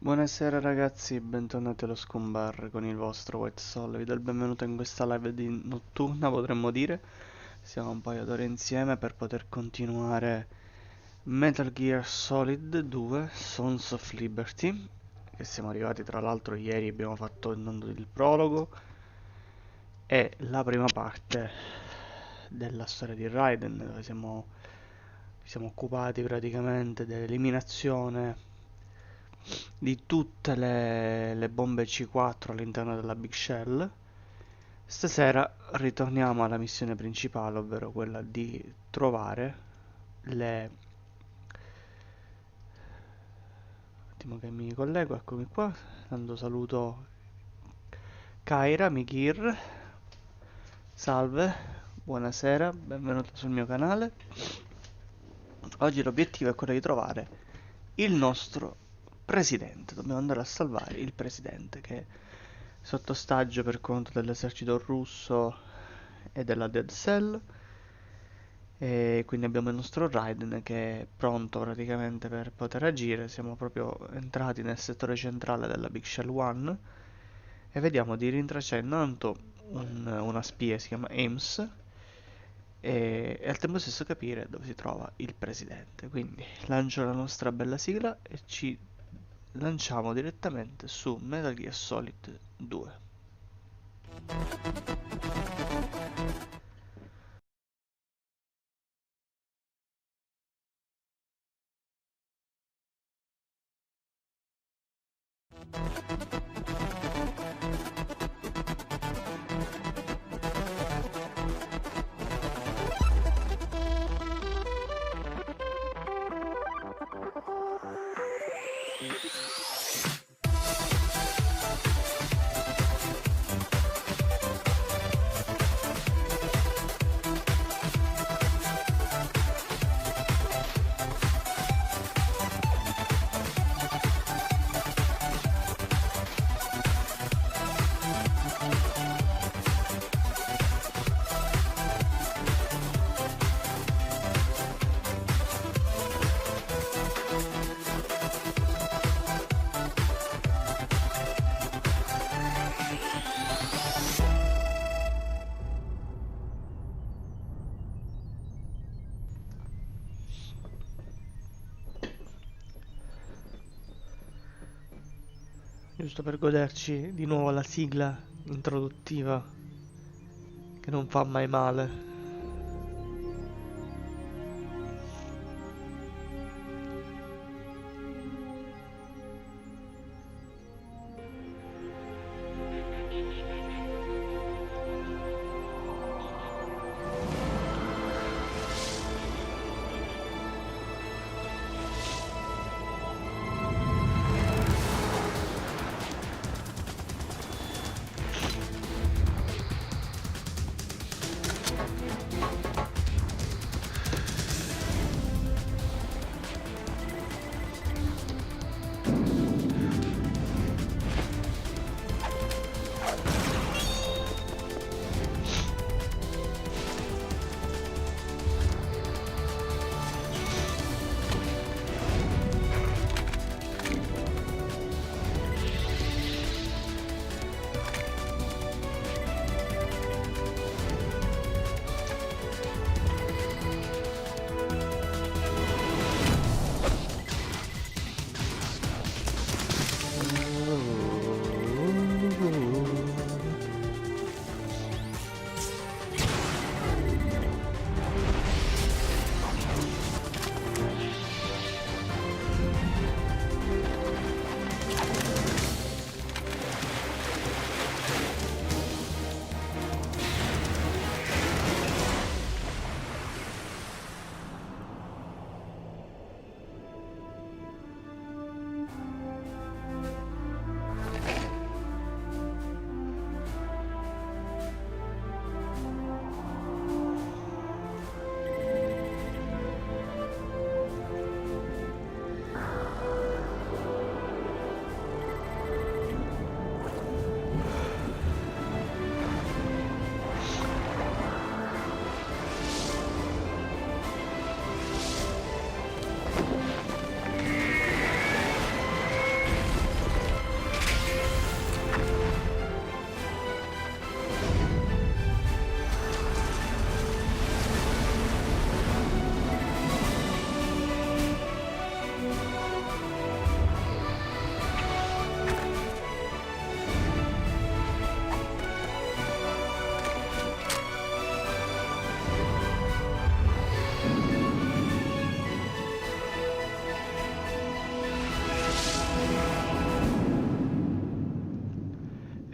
Buonasera ragazzi, bentornati allo Scumbar con il vostro White Soul. Vi do il benvenuto in questa live di notturna, potremmo dire. Siamo un paio d'ore insieme per poter continuare Metal Gear Solid 2 Sons of Liberty, che siamo arrivati tra l'altro ieri, abbiamo fatto il prologo e la prima parte della storia di Raiden, dove siamo occupati praticamente dell'eliminazione di tutte le bombe C4 all'interno della Big Shell. Stasera ritorniamo alla missione principale, ovvero quella di trovare le... Un attimo che mi collego, eccomi qua. Dando saluto Kaira, Mikir, salve, buonasera, benvenuto sul mio canale. Oggi l'obiettivo è quello di trovare il nostro presidente. Dobbiamo andare a salvare il presidente che è sotto ostaggio per conto dell'esercito russo e della Dead Cell. E quindi abbiamo il nostro Raiden che è pronto praticamente per poter agire. Siamo proprio entrati nel settore centrale della Big Shell 1 e vediamo di rintracciare intanto una spia, si chiama Ames, e al tempo stesso capire dove si trova il presidente. Quindi lancio la nostra bella sigla e ci lanciamo direttamente su Metal Gear Solid 2. Giusto per goderci di nuovo la sigla introduttiva che non fa mai male.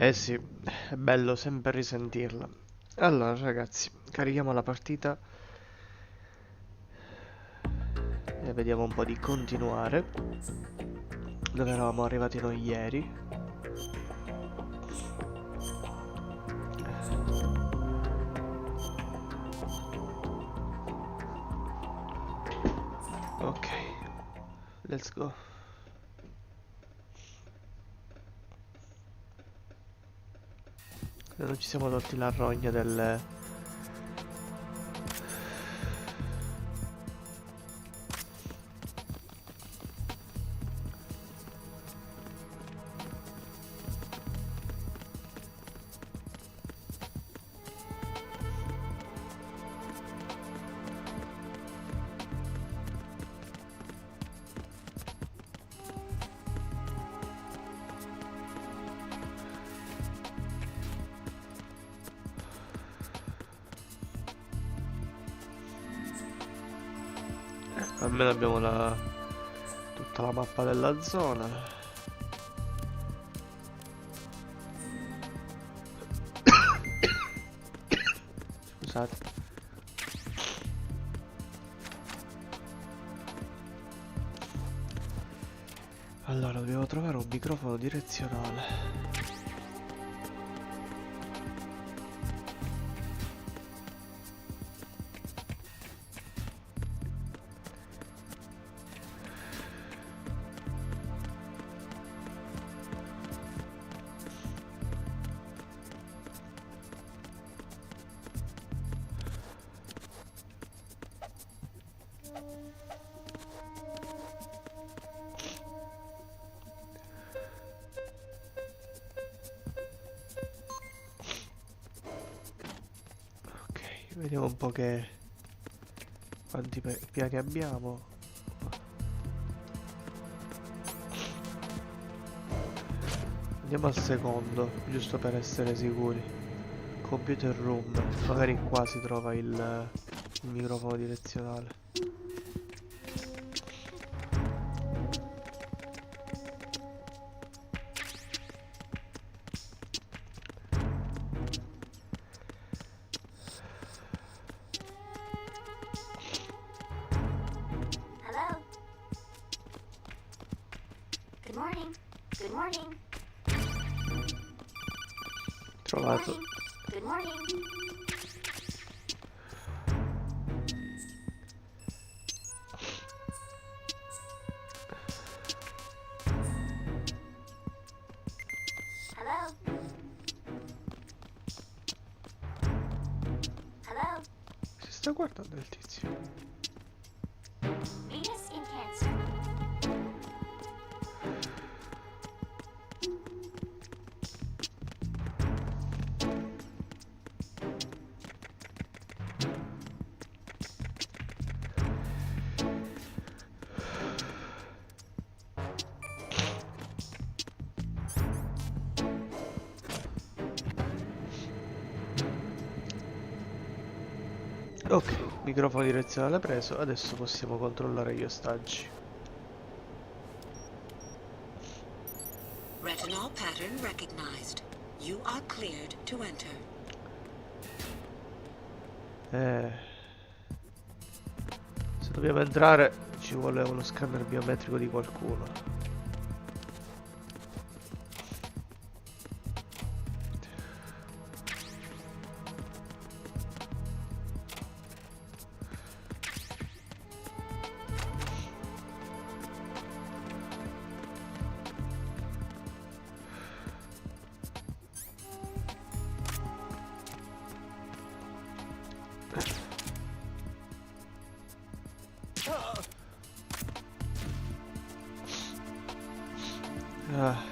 Eh sì, è bello sempre risentirla. Allora, ragazzi, carichiamo la partita e vediamo un po' di continuare. Dove eravamo arrivati noi ieri? Ok, let's go. Non ci siamo tolti la rogna del... Almeno abbiamo tutta la mappa della zona. Scusate. Allora, dobbiamo trovare un microfono direzionale. Vediamo un po' quanti piani abbiamo. Andiamo al secondo, giusto per essere sicuri. Computer room. Magari qua si trova il microfono direzionale. Trovato. Good morning. Hello. Hello. Si sta guardando il tizio. Venus in Cancer. Ok, microfono direzionale preso, adesso possiamo controllare gli ostaggi. Retinol pattern recognized. You are cleared to enter. Se dobbiamo entrare ci vuole uno scanner biometrico di qualcuno.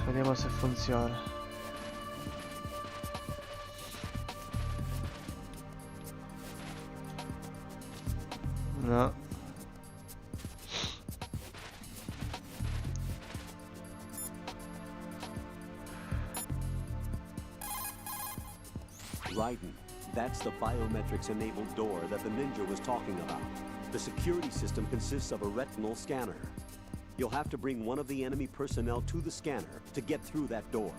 Vediamo se funziona. No. Raiden, that's the biometrics-enabled door that the ninja was talking about. The security system consists of a retinal scanner. You'll have to bring one of the enemy personnel to the scanner to get through that door.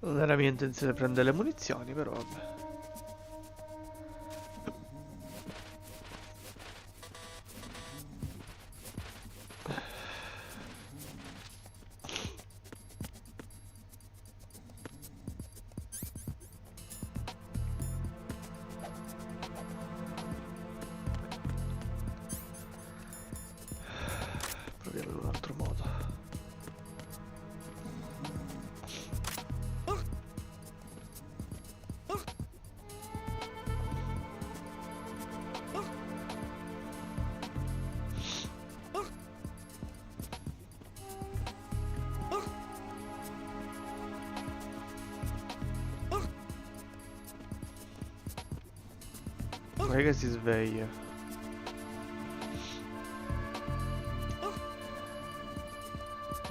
Non era mia intenzione prendere le munizioni, però vabbè. Proviamo in un altro modo. Non è che si sveglia.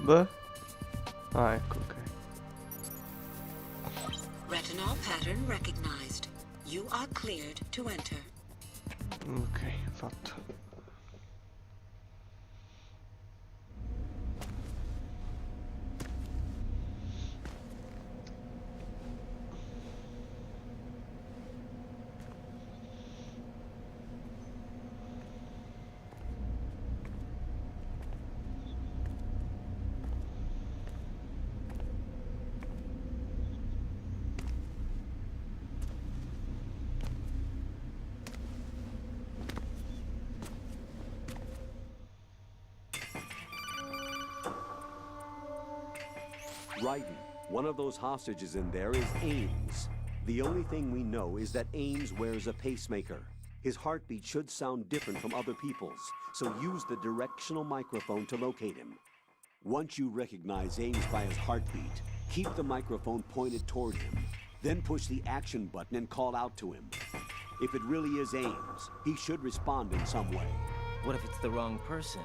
Beh. Ah, ecco, ok. Retinol pattern recognized. You are cleared to enter. Ok, fatto. Ryden, one of those hostages in there is Ames. The only thing we know is that Ames wears a pacemaker. His heartbeat should sound different from other people's, so use the directional microphone to locate him. Once you recognize Ames by his heartbeat, keep the microphone pointed toward him. Then push the action button and call out to him. If it really is Ames, he should respond in some way. What if it's the wrong person?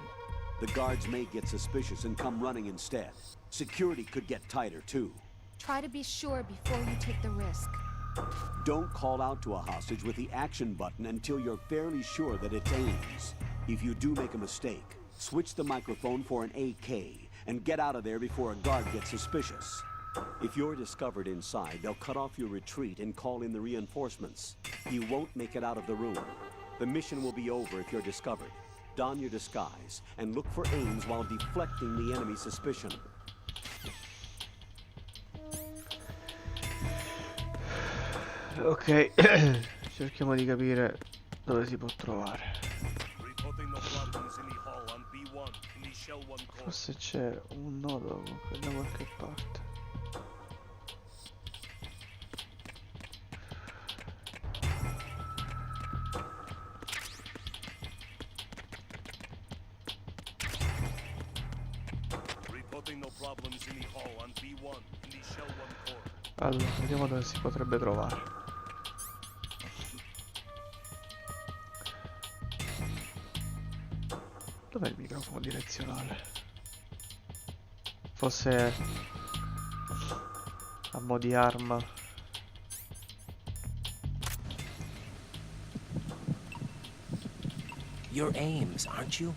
The guards may get suspicious and come running instead. Security could get tighter, too. Try to be sure before you take the risk. Don't call out to a hostage with the action button until you're fairly sure that it's Ames. If you do make a mistake, switch the microphone for an AK and get out of there before a guard gets suspicious. If you're discovered inside, they'll cut off your retreat and call in the reinforcements. You won't make it out of the room. The mission will be over if you're discovered. Don your disguise and look for Ames while deflecting the enemy's suspicion. Ok, cerchiamo di capire dove si può trovare. Forse c'è un nodo da qualche parte. Allora, vediamo dove si potrebbe trovare. Dov'è il microfono direzionale? Forse a mo' di arma. You're Ames, aren't you?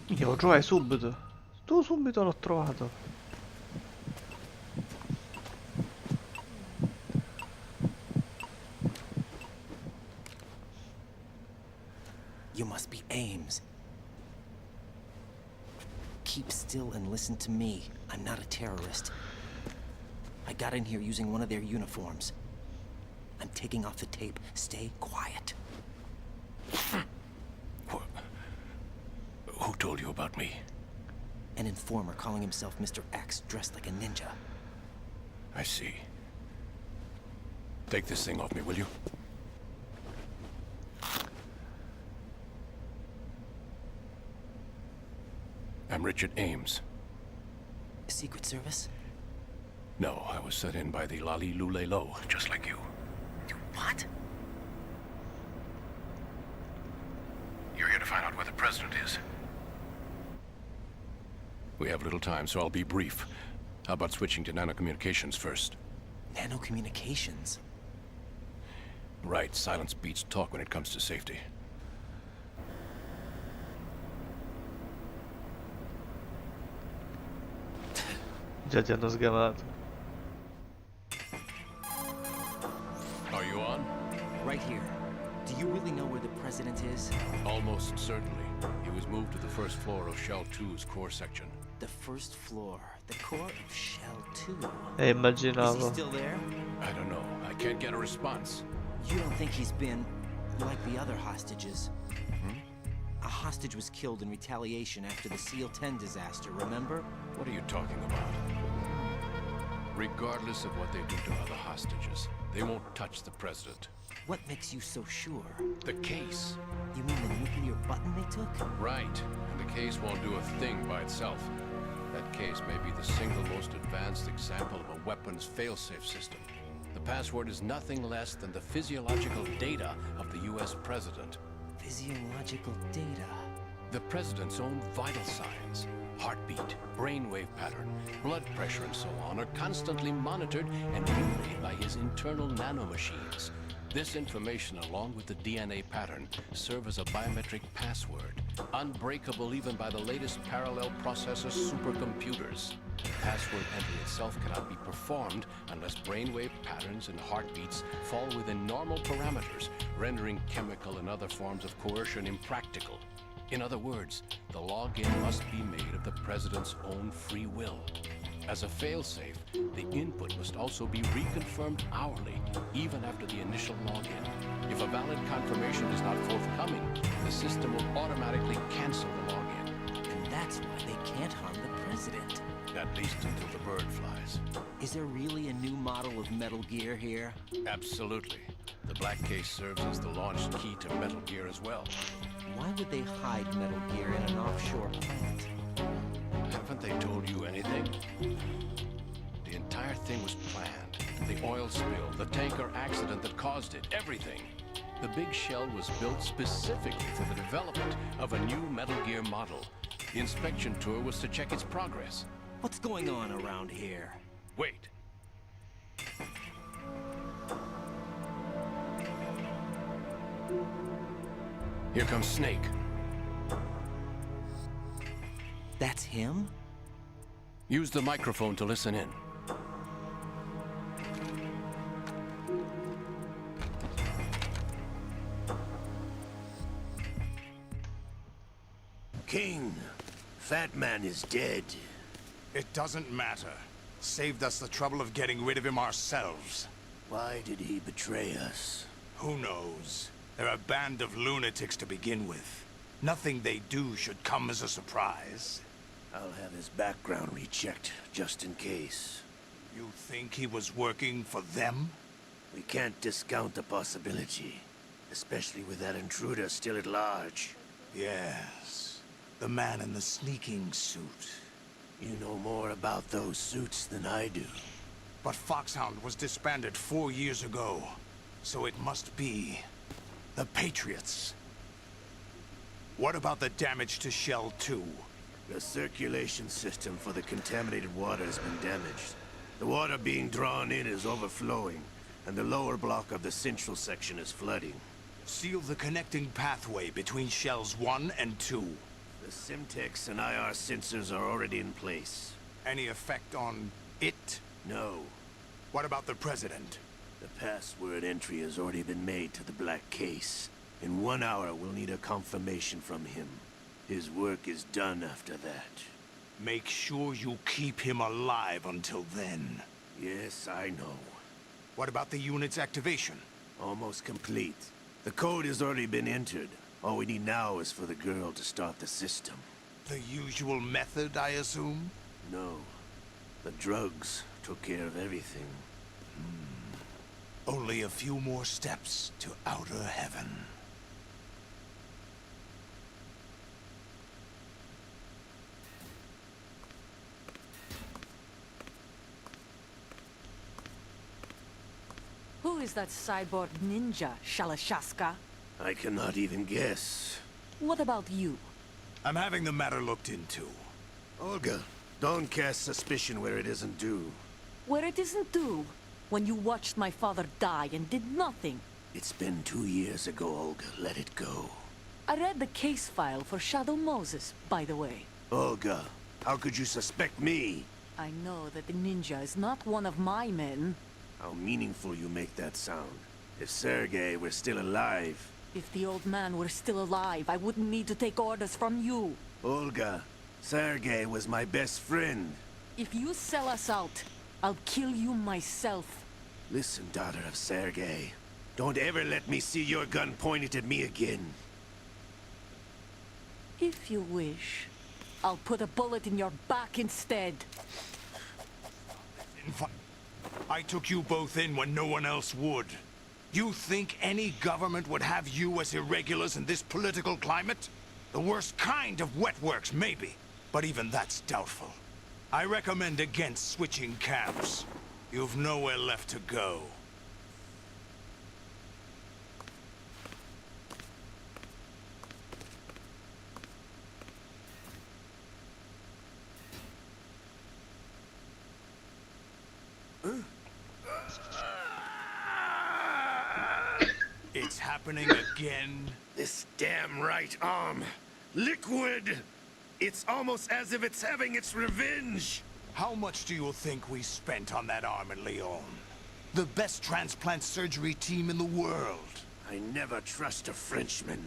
Io lo trovai subito. Tu subito l'ho trovato. You must be Ames. Keep still and listen to me. I'm not a terrorist. I got in here using one of their uniforms. I'm taking off the tape. Stay quiet. Who told you about me? An informer calling himself Mr. X, dressed like a ninja. I see. Take this thing off me, will you? I'm Richard Ames. Secret Service? No, I was sent in by the Lali Lule Lo, just like you. What? You're here to find out where the president is. We have little time, so I'll be brief. How about switching to nanocommunications first? Nanocommunications? Right, silence beats talk when it comes to safety. Già ti hanno sgamato. right here. Do you really know where the president is? Almost certainly. He was moved to the first floor of Shell 2's core section. The first floor, the core of Shell 2. Is he Immaginavo. still there? I don't know. I can't get a response. You don't think he's been like the other hostages? A hostage was killed in retaliation after the SEAL 10 disaster, remember? What are you talking about? Regardless of what they do to other hostages, they won't touch the president. What makes you so sure? The case. You mean the nuclear button they took? Right. And the case won't do a thing by itself. That case may be the single most advanced example of a weapons failsafe system. The password is nothing less than the physiological data of the U.S. president. Physiological data. The president's own vital signs, heartbeat, brainwave pattern, blood pressure and so on are constantly monitored and relayed by his internal nanomachines. This information, along with the DNA pattern, serve as a biometric password, unbreakable even by the latest parallel processor supercomputers. The password entry itself cannot be performed unless brainwave patterns and heartbeats fall within normal parameters, rendering chemical and other forms of coercion impractical. In other words, the login must be made of the president's own free will. As a failsafe, the input must also be reconfirmed hourly, even after the initial login. If a valid confirmation is not forthcoming, the system will automatically cancel the login. And that's why they can't harm the president. At least until the bird flies. Is there really a new model of Metal Gear here? Absolutely. The black case serves as the launch key to Metal Gear as well. Why would they hide Metal Gear in an offshore plant? Haven't they told you anything? The entire thing was planned. The oil spill, the tanker accident that caused it, everything. The big shell was built specifically for the development of a new Metal Gear model. The inspection tour was to check its progress. What's going on around here? Wait. Here comes Snake. That's him? Use the microphone to listen in. King, Fat Man is dead. It doesn't matter. Saved us the trouble of getting rid of him ourselves. Why did he betray us? Who knows? They're a band of lunatics to begin with. Nothing they do should come as a surprise. I'll have his background rechecked, just in case. You think he was working for them? We can't discount the possibility, especially with that intruder still at large. Yes. The man in the sneaking suit. You know more about those suits than I do. But Foxhound was disbanded 4 years ago. So it must be the Patriots. What about the damage to Shell 2? The circulation system for the contaminated water has been damaged. The water being drawn in is overflowing, and the lower block of the central section is flooding. Seal the connecting pathway between Shells 1 and 2. The Simtex and IR sensors are already in place. Any effect on it? No. What about the President? The password entry has already been made to the black case. In 1 hour, we'll need a confirmation from him. His work is done after that. Make sure you keep him alive until then. Yes, I know. What about the unit's activation? Almost complete. The code has already been entered. All we need now is for the girl to start the system. The usual method, I assume? No. The drugs took care of everything. Only a few more steps to outer heaven. Who is that cyborg ninja, Shalashaska? I cannot even guess. What about you? I'm having the matter looked into. Olga, don't cast suspicion where it isn't due. Where it isn't due, when you watched my father die and did nothing. It's been 2 years ago, Olga. Let it go. I read the case file for Shadow Moses, by the way. Olga, how could you suspect me? I know that the ninja is not one of my men. How meaningful you make that sound. If Sergei were still alive. If the old man were still alive, I wouldn't need to take orders from you. Olga, Sergei was my best friend. If you sell us out, I'll kill you myself. Listen, daughter of Sergei. Don't ever let me see your gun pointed at me again. If you wish, I'll put a bullet in your back instead. I took you both in when no one else would. You think any government would have you as irregulars in this political climate? The worst kind of wet works, maybe. But even that's doubtful. I recommend against switching camps. You've nowhere left to go. It's happening again. This damn right arm. Liquid! It's almost as if it's having its revenge! How much do you think we spent on that arm in Lyon? The best transplant surgery team in the world. I never trust a Frenchman.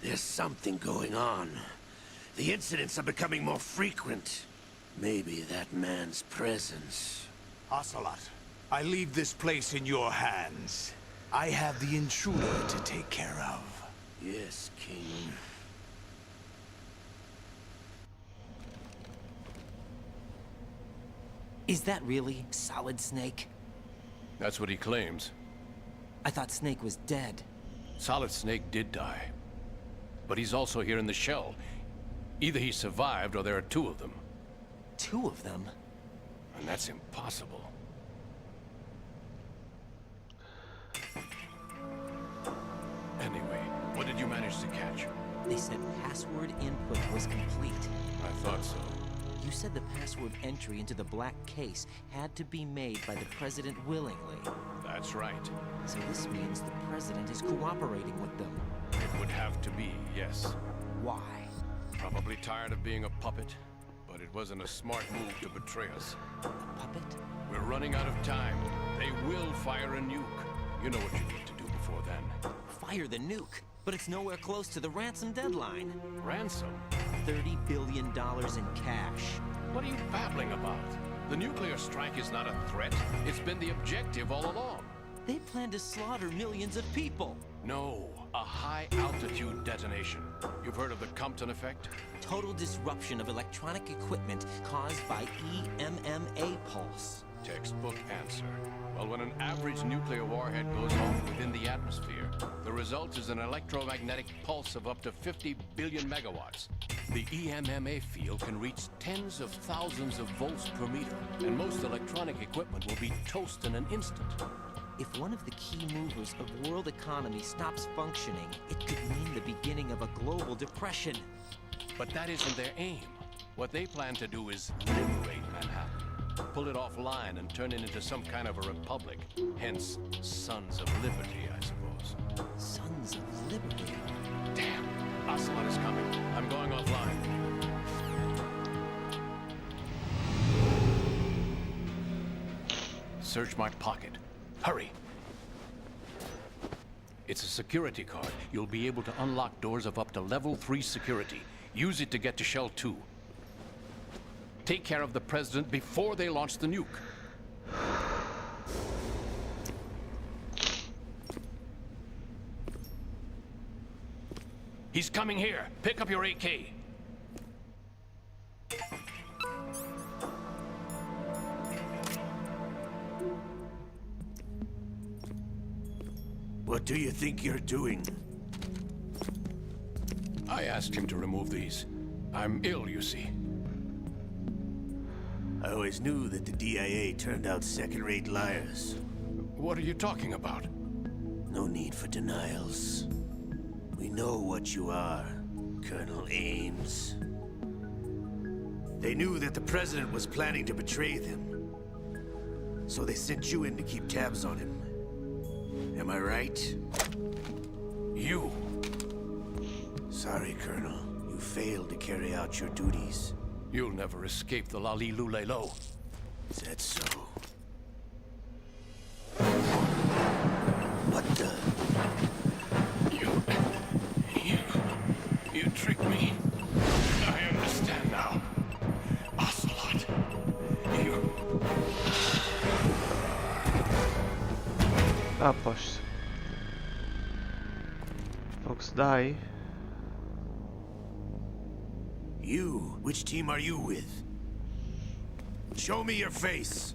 There's something going on. The incidents are becoming more frequent. Maybe that man's presence. Ocelot, I leave this place in your hands. I have the intruder to take care of. Yes, King. Is that really Solid Snake? That's what he claims. I thought Snake was dead. Solid Snake did die. But he's also here in the shell. Either he survived or there are two of them. Two of them? And that's impossible. Anyway, what did you manage to catch? They said password input was complete. I thought so. You said the password entry into the black case had to be made by the President willingly. That's right. So this means the President is cooperating with them. It would have to be, yes. Why? Probably tired of being a puppet, but it wasn't a smart move to betray us. A puppet? We're running out of time. They will fire a nuke. You know what you need to do before then. Fire the nuke, but it's nowhere close to the ransom deadline. Ransom? $30 billion in cash. What are you babbling about? The nuclear strike is not a threat. It's been the objective all along. They plan to slaughter millions of people. No, a high-altitude detonation. You've heard of the Compton effect? Total disruption of electronic equipment caused by EMMA pulse. Textbook answer. Well, when an average nuclear warhead goes off within the atmosphere, the result is an electromagnetic pulse of up to 50 billion megawatts. The EMMA field can reach tens of thousands of volts per meter, and most electronic equipment will be toast in an instant. If one of the key movers of world economy stops functioning, it could mean the beginning of a global depression. But that isn't their aim. What they plan to do is liberate Manhattan. Pull it offline and turn it into some kind of a republic. Hence, Sons of Liberty, I suppose. Sons of Liberty? Damn! Ocelot is coming. I'm going offline. Search my pocket. Hurry! It's a security card. You'll be able to unlock doors of up to level 3 security. Use it to get to Shell 2. Take care of the President before they launch the nuke. He's coming here. Pick up your AK. What do you think you're doing? I asked him to remove these. I'm ill, you see. I always knew that the DIA turned out second-rate liars. What are you talking about? No need for denials. We know what you are, Colonel Ames. They knew that the President was planning to betray them. So they sent you in to keep tabs on him. Am I right? You. Sorry, Colonel. You failed to carry out your duties. You'll never escape the Lalilulelo. Is that so? What the? You tricked me. I understand now. Ocelot. A posto. Fox, dai. You, which team are you with? Show me your face.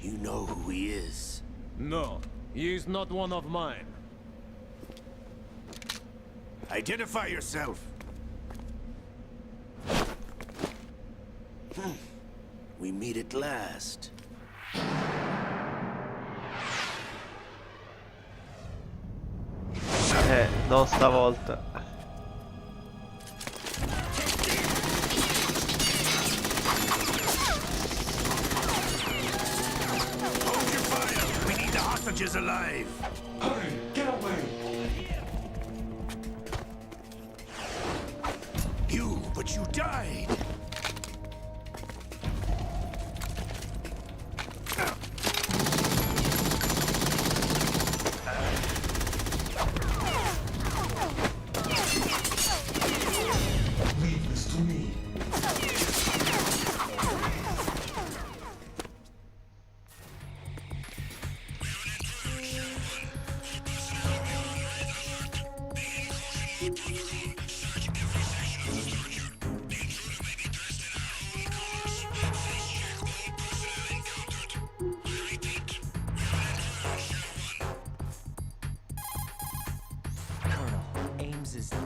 You know who he is. No, he is not one of mine. Identify yourself. We meet at last. No stavolta. Hold your fire! We need the hostages alive! Hurry, get away! But you died! Leave this to me.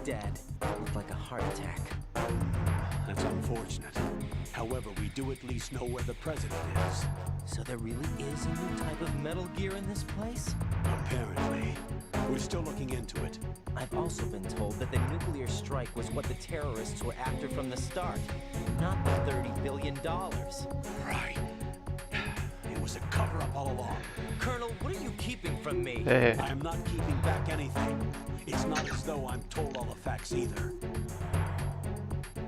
Dead. Looked like a heart attack. That's unfortunate. However, we do at least know where the president is. So there really is a new type of Metal Gear in this place? Apparently. We're still looking into it. I've also been told that the nuclear strike was what the terrorists were after from the start, not the $30 billion. Right. It was a cover-up all along. Colonel, what are you keeping from me? I am not keeping back anything. It's not as though I'm told all the facts either.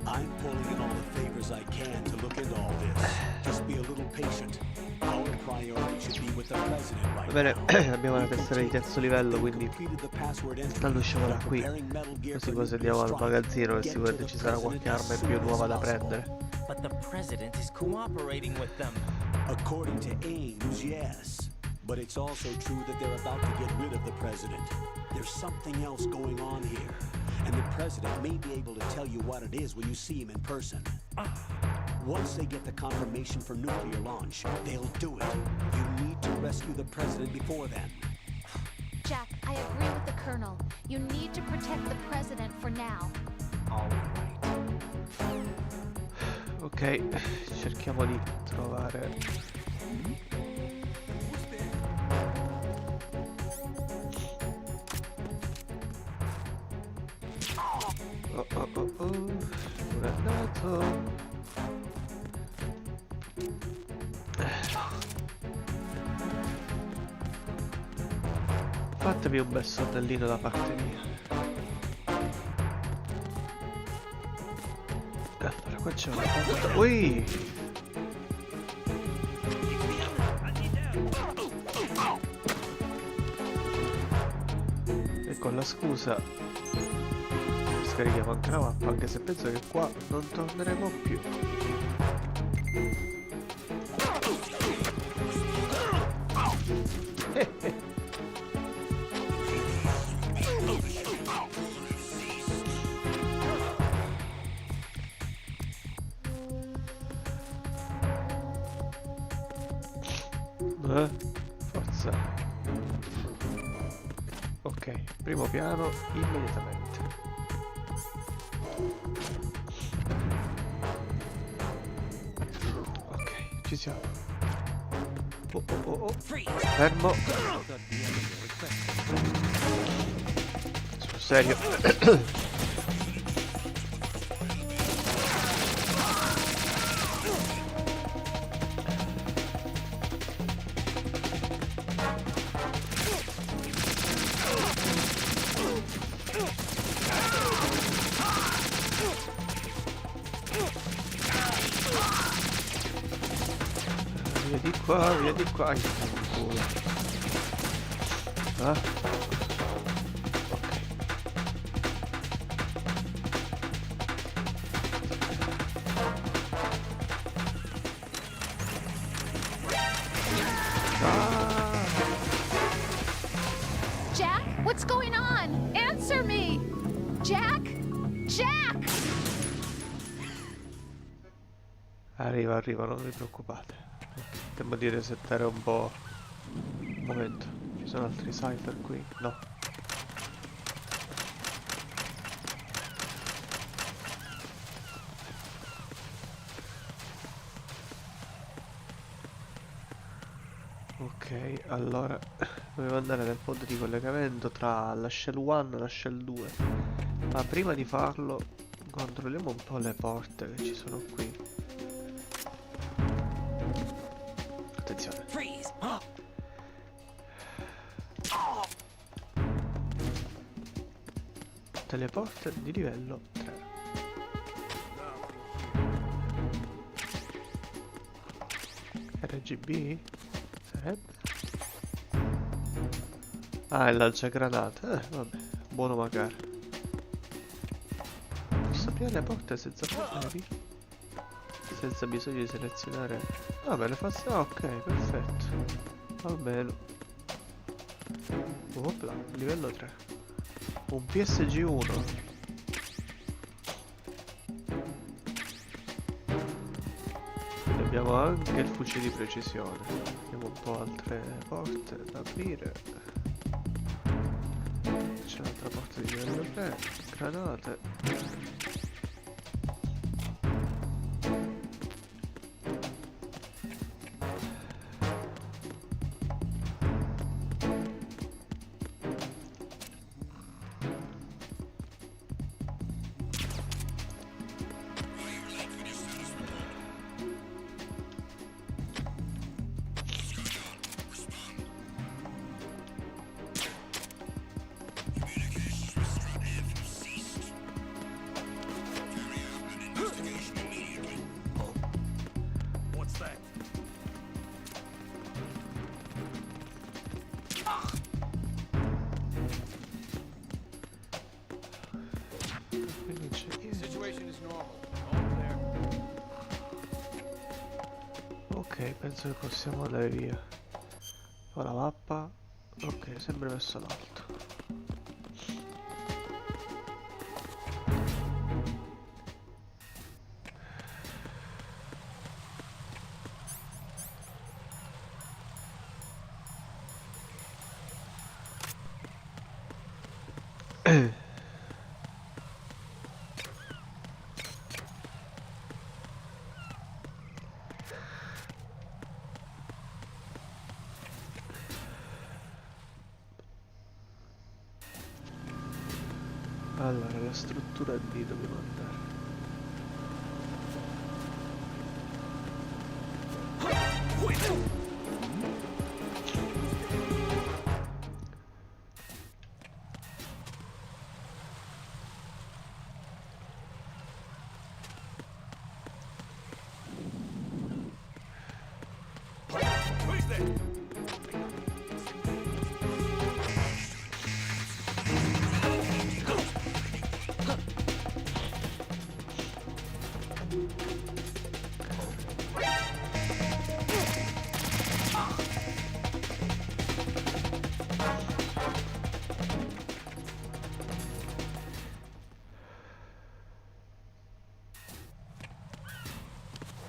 I'm pulling in all the favors I can to look into all this. Just be a little patient. Our priority should be with the president right Va bene, now. abbiamo una tessera di terzo livello, quindi non usciamo da qui. Così poi se andiamo al magazzino e sicuramente ci sarà qualche arma in più nuova da prendere. But the president is cooperating with them. According to Ames, yes. But it's also true that they're about to get rid of the president. There's something else going on here. And the president may be able to tell you what it is when you see him in person. Once they get the confirmation for nuclear launch, they'll do it. You need to rescue the president before then. Jack, I agree with the Colonel. You need to protect the President for now. All right. Ok, cerchiamo di trovare... Dove è andato? Fatevi un bel sonnellino da parte mia. Allora, qua c'è una cosa... Ui! E con la scusa scarichiamo anche la mappa, anche se penso che qua non torneremo più. Forza. Ok, primo piano immediatamente. Ok, ci siamo. Oh. Fermo. Sul serio. Via di qua, via di qua. Culo. Ah. Jack, what's going on? Answer me! Jack? Jack! Arriva, arriva, non vi preoccupate. Devo di resettare un po'. Un momento, ci sono altri cipher qui? No. Ok, allora dovevo andare nel ponte di collegamento tra la shell 1 e la shell 2. Ma prima di farlo controlliamo un po' le porte che ci sono qui. Attenzione. Freeze! Tutte le porte di livello 3. RGB? Sarebbe? Ah, il lanciagranate. Vabbè, buono magari. Posso aprire le porte senza problemi? Senza bisogno di selezionare. Vabbè, le faccio. Ah, ok, perfetto. Va bene. Opla, livello 3. Un PSG1. Abbiamo anche il fucile di precisione. Abbiamo un po' altre porte da aprire. C'è un'altra porta di livello 3. Granate. Ok, penso che possiamo andare via. Poi la mappa. Ok, sempre verso l'alto. Allora, la struttura D dobbiamo andare.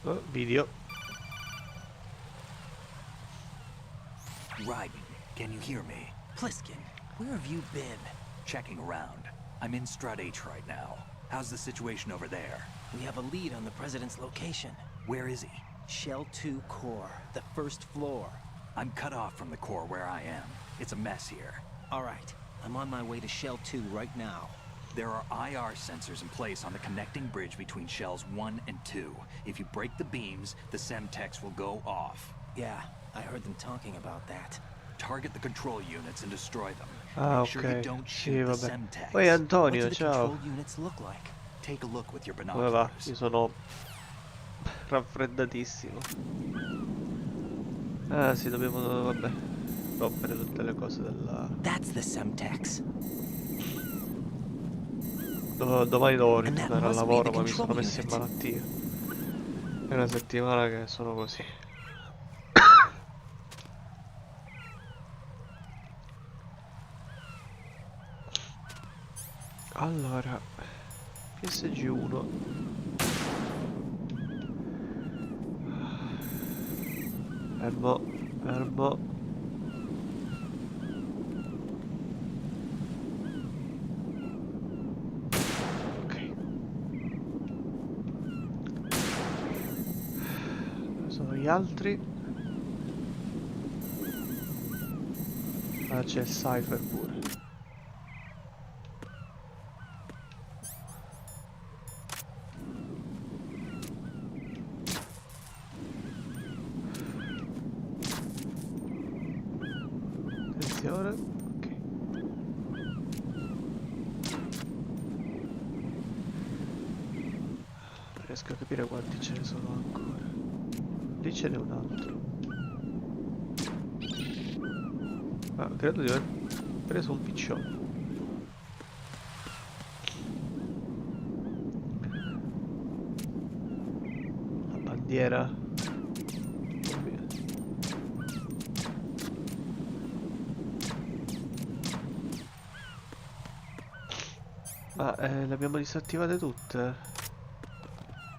Oh, video. Right. Can you hear me? Pliskin, where have you been? Checking around. I'm in Strut H right now. How's the situation over there? We have a lead on the president's location. Where is he? Shell 2 core, the first floor. I'm cut off from the core where I am. It's a mess here. All right, I'm on my way to Shell 2 right now. There are IR sensors in place on the connecting bridge between Shells 1 and 2. If you break the beams, the Semtex will go off. Yeah, I heard them talking about that. Target the control units and destroy them. Ah, Make sure you ok. don't Sì, shoot the vabbè. Semtex. Poi Antonio, What do the ciao. control units look like? Take a look with your Come va? binoculars. Io sono raffreddatissimo. Ah sì, dobbiamo, vabbè, rompere tutte le cose della... That's the Semtex. Domani devo And that ritornare al must be the lavoro, ma mi sono control messo in unit. malattia. È una settimana che sono così. Allora, PSG1. Fermo, fermo. Ok. Dove sono gli altri? Ah, c'è il Cypher pure. Attenzione. Ok. Non riesco a capire quanti ce ne sono ancora. Lì ce n'è un altro. Ah, credo di aver preso un piccione. La bandiera. Oh mio. Ma le abbiamo disattivate tutte?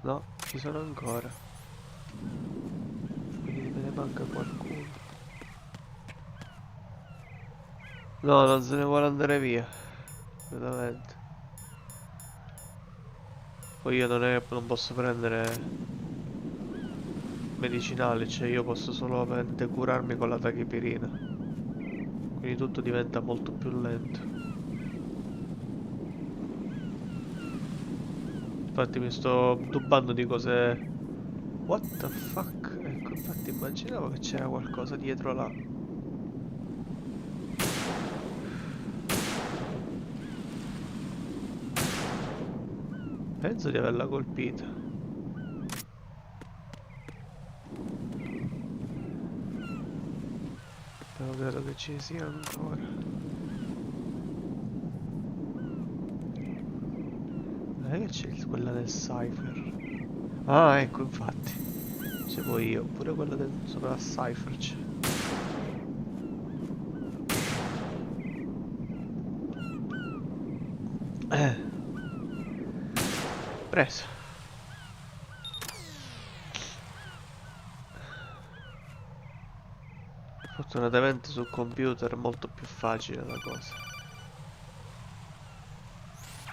No, ci sono ancora. Quindi me ne manca qualcuno. No, non se ne vuole andare via. Veramente. Poi io non posso prendere medicinali, cioè io posso solamente curarmi con la tachipirina. Quindi tutto diventa molto più lento. Infatti mi sto dubando di cose... What the fuck? Ecco, infatti immaginavo che c'era qualcosa dietro là. Penso di averla colpita. Però credo che ci sia ancora. Non è che c'è quella del Cypher. Ah, ecco, infatti. C'è poi io, pure quella del sopra la Cypher c'è. Preso. Fortunatamente sul computer è molto più facile la cosa.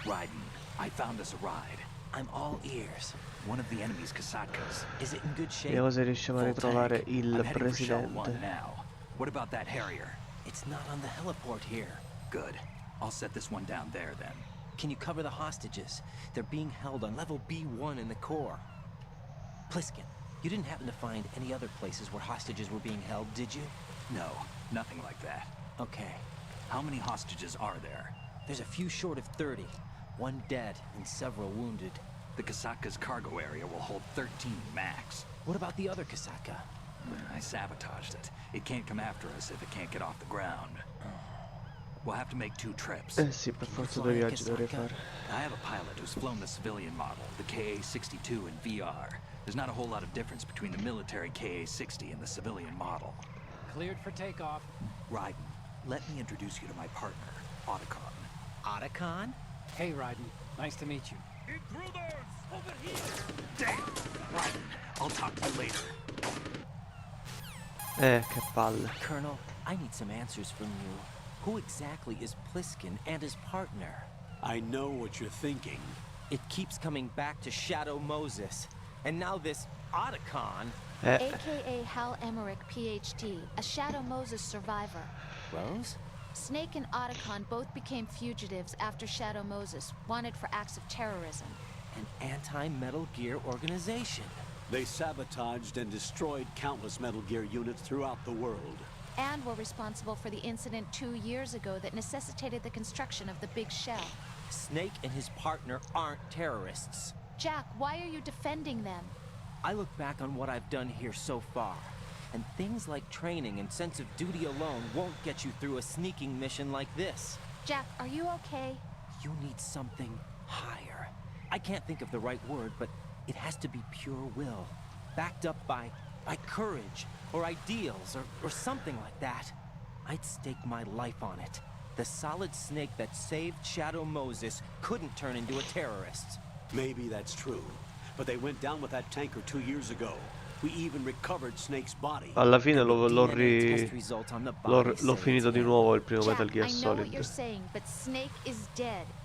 Raiden, I found us a ride. I'm all ears. One of the enemy's Kasatkas. Is it in good shape? Vediamo se riusciamo a Full ritrovare tank. il I'm heading for Shell 1 presidente. now. What about that Harrier? It's not on the heliport here. Good. I'll set this one down there then. Can you cover the hostages? They're being held on level B1 in the core. Pliskin, you didn't happen to find any other places where hostages were being held, did you? No, nothing like that. Okay. How many hostages are there? There's a few short of 30. One dead and several wounded. The Kasatka's cargo area will hold 13 max. What about the other Kasaka? I sabotaged it. It can't come after us if it can't get off the ground. We'll have to make 2 trips. Eh sì, per forza due viaggi dovrei fare. I have a pilot who's flown the civilian model, the KA-62 in VR. There's not a whole lot of difference between the military KA-60 and the civilian model. Cleared for takeoff. Raiden, let me introduce you to my partner, Otacon. Otacon? Hey, Raiden. Nice to meet you. Intruders! Over here! Damn! Raiden, I'll talk to you later. Che palle. Colonel, I need some answers from you. Who exactly is Pliskin and his partner? I know what you're thinking. It keeps coming back to Shadow Moses. And now this Otacon... AKA Hal Emmerich, PhD, a Shadow Moses survivor. Rose? Snake and Otacon both became fugitives after Shadow Moses, wanted for acts of terrorism. An anti-Metal Gear organization. They sabotaged and destroyed countless Metal Gear units throughout the world. And were responsible for the incident 2 years ago that necessitated the construction of the Big Shell. Snake and his partner aren't terrorists. Jack, why are you defending them? I look back on what I've done here so far, And things like training and sense of duty alone won't get you through a sneaking mission like this. Jack, are you okay? You need something higher. I can't think of the right word, but it has to be pure will. Backed up by courage, or ideals, or something like that. I'd stake my life on it. The solid snake that saved Shadow Moses couldn't turn into a terrorist. Maybe that's true, but they went down with that tanker 2 years ago. We even recovered Snake's body. Alla fine l'ho finito di nuovo il primo Metal Gear Solid.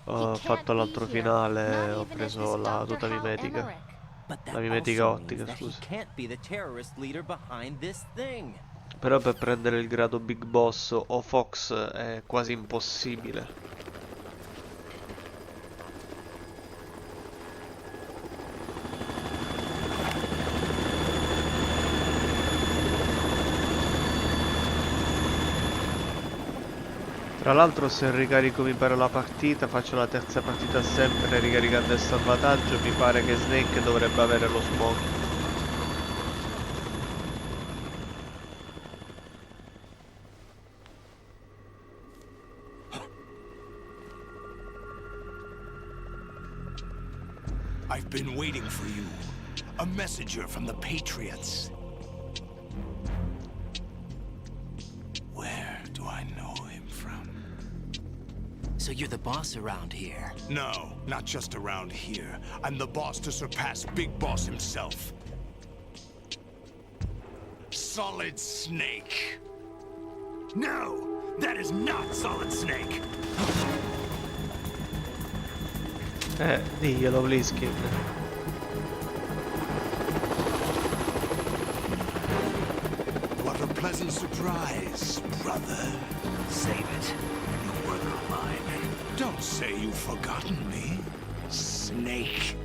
Ho fatto l'altro finale, ho preso la tuta mimetica. La mimetica ottica, scusa. Però per prendere il grado Big Boss o Fox è quasi impossibile. Tra l'altro se ricarico mi pare la partita, faccio la terza partita sempre ricaricando il salvataggio, mi pare che Snake dovrebbe avere lo smoke. I've been waiting for you. A messenger from the Patriots. Where do I know him from? So you're the boss around here? No, not just around here. I'm the boss to surpass Big Boss himself. Solid Snake. No, that is not Solid Snake. Diglielo, Bliskin. What a pleasant surprise, brother. Save it. You were mine. Don't say you've forgotten me, Snake.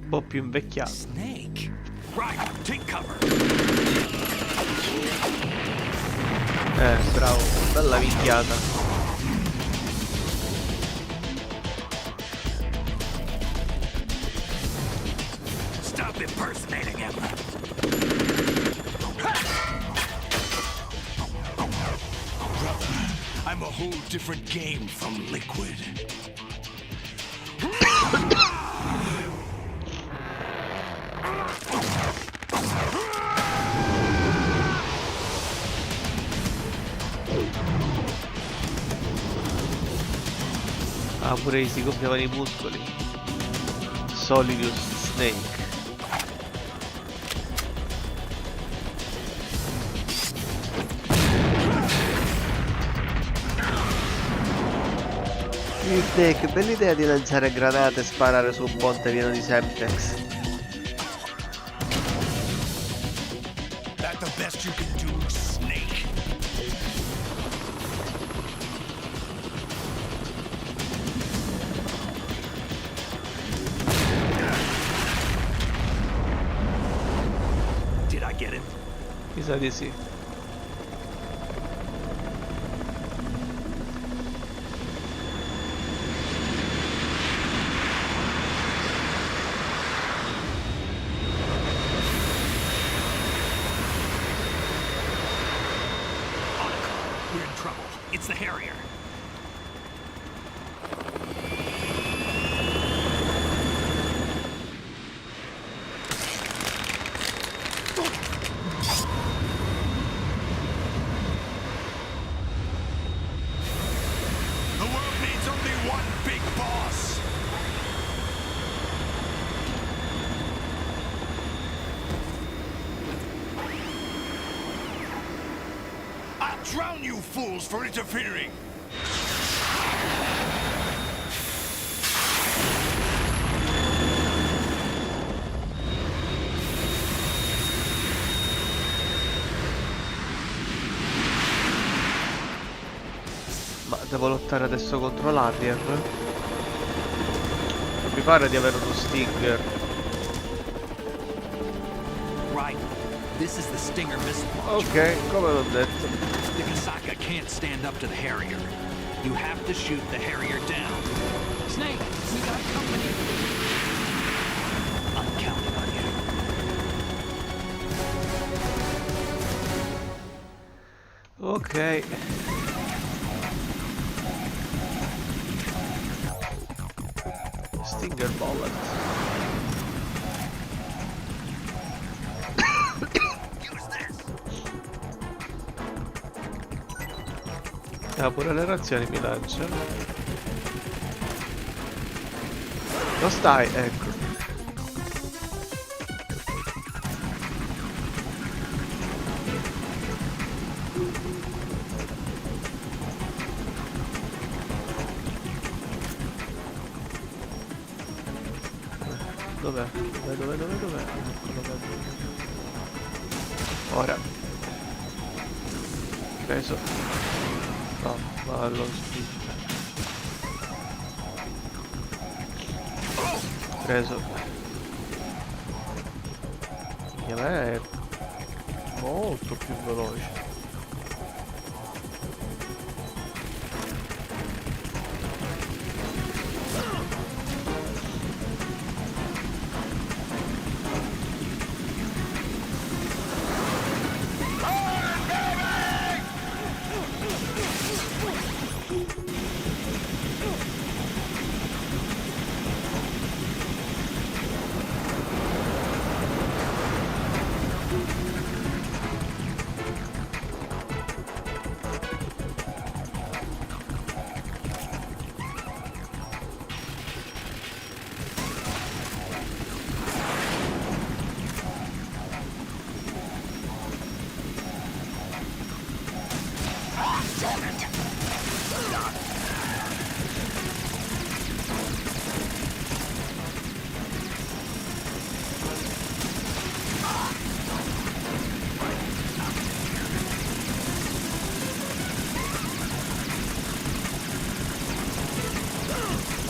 Un po' più invecchiato. Snake? Right, take cover. Bravo, bella minchiata. Stop impersonating him. Brother, I'm a whole different game from Liquid. Ah, pure si gonfiavano i muscoli. Solidus Snake. Snake, bella idea di lanciare granate e sparare su un ponte pieno di Semtex. That's the best you can do, Snake. Did I get it? Mi sa di sì. We're in trouble. It's the Harrier. The world needs only one big boss. I'll drown you fools for interfering. Ma devo lottare adesso contro l'Harrier? Non mi pare di avere uno Stinger. Right. This is the Stinger missile launcher. Ok, come l'ho detto. The Kasaka can't stand up to the Harrier. You have to shoot the Harrier down. Snake, we got company. I'm counting on you. Ok. Stinger bullet. Ah, pure le razioni mi lancia. Non stai, ecco. Dov'è? Dov'è? Ecco, lo vedo. Ora. Preso. No, va allo spinta. Preso. A me è molto più veloce.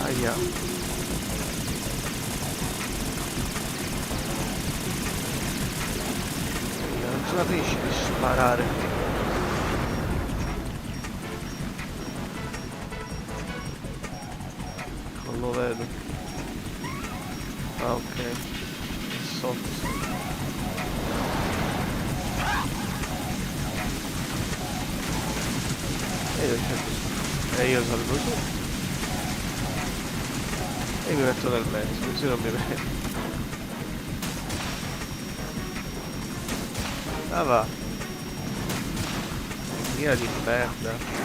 Aia. Non ce la finisci di sparare. Non lo vedo. Ah, ok. Sotto. E io salgo su. E mi metto nel mezzo, così non mi vede. Ah va. Via di merda.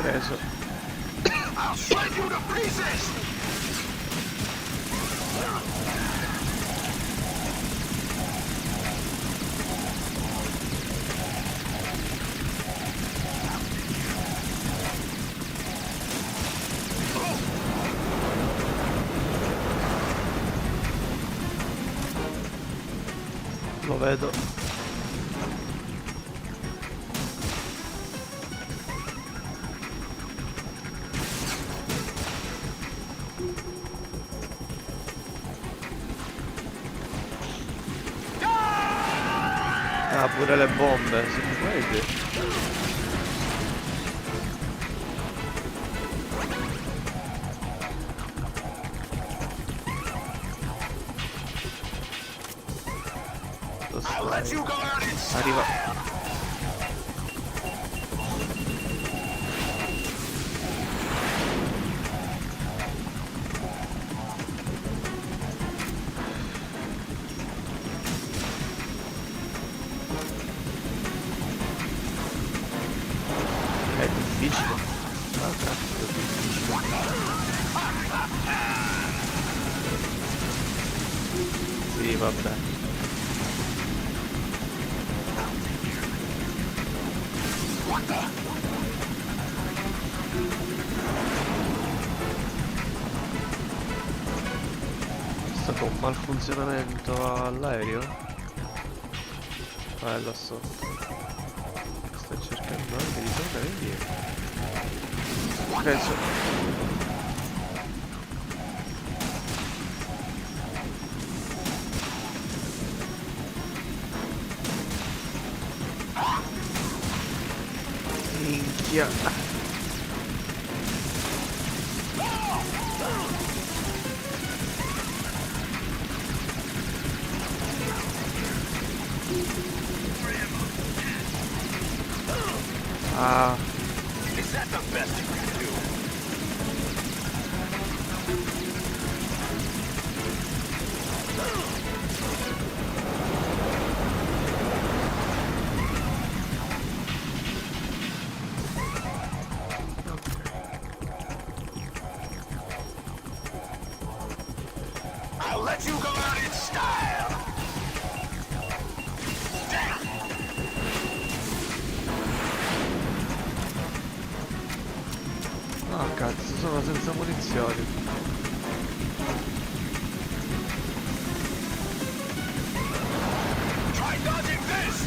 Preso. I'll shred you to pieces! Lo vedo. Ah, pure le bombe, si vede. Arriva. È difficile. Ah, cazzo, è difficile. Sì, vabbè. È stato un malfunzionamento all'aereo? Ah, è là sotto. anche di tornare indietro. Penso. Minchia. Ah. Is that the best you can do? I'll let you go out in style. Oh cazzo, sono senza munizioni. Try dodging this.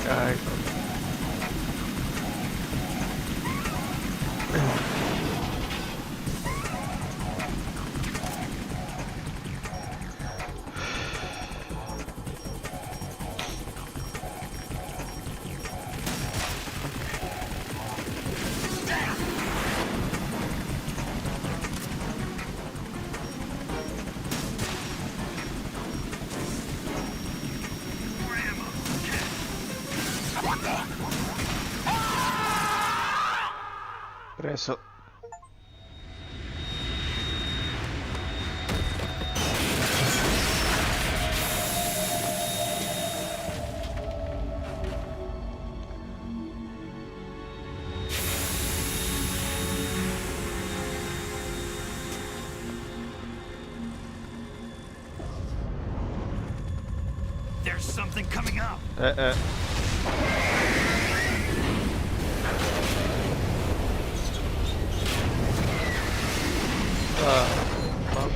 Ecco. Preso. There's something coming up.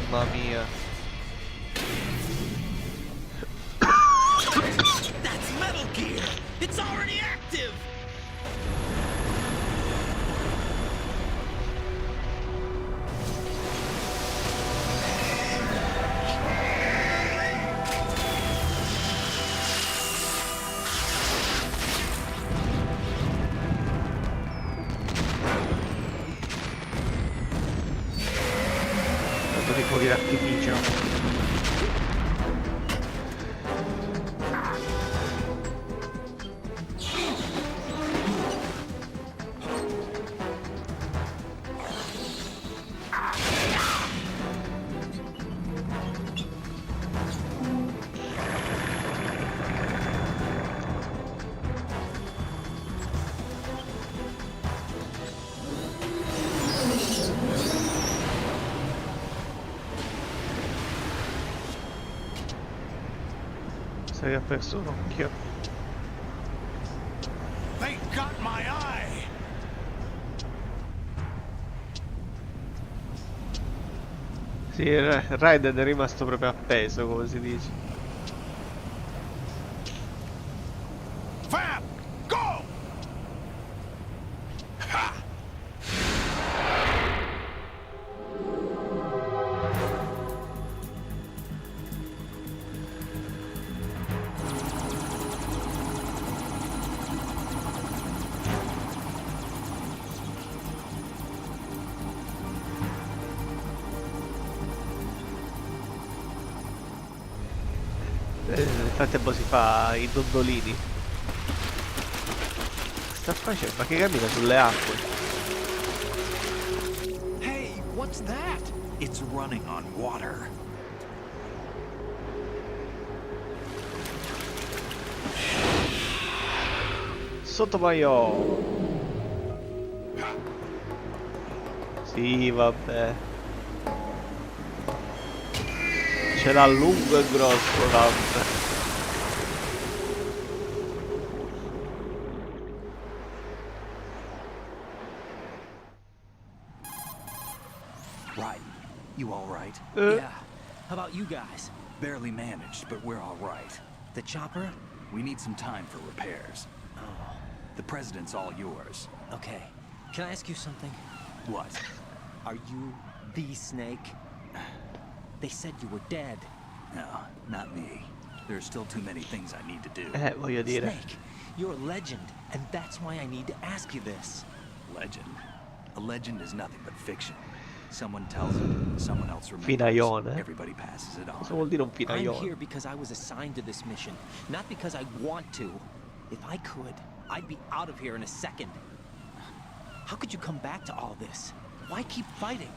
Mamma mia. That's Metal Gear. It's already active. Di fuochi d'artificio. Sei ha perso un occhio. They got my eye. Sì, Raiden è rimasto proprio appeso, come si dice. Fab, go! Ha! Nel frattempo si fa i dondolini. Sta facendo? Ma che cammina sulle acque? Hey, what's that? It's running on water. Sottomaio. Sì, vabbè. Ce l'ha lungo e grosso l'altro. Right. You all right? Yeah. How about you guys? Barely managed, but we're all right. The chopper? We need some time for repairs. Oh. The President's all yours. Okay. Can I ask you something? What? Are you the Snake? They said you were dead. No, not me. There are still too many things I need to do. Voglio dire. Snake, you're a legend, and that's why I need to ask you this. Legend? A legend is nothing but fiction. Someone tells it, someone else remembers. Finaione. Everybody passes it on. Cosa vuol dire un I'm finaione? here because I was assigned to this mission, not because I want to. If I could, I'd be out of here in a second. How could you come back to all this? Why keep fighting?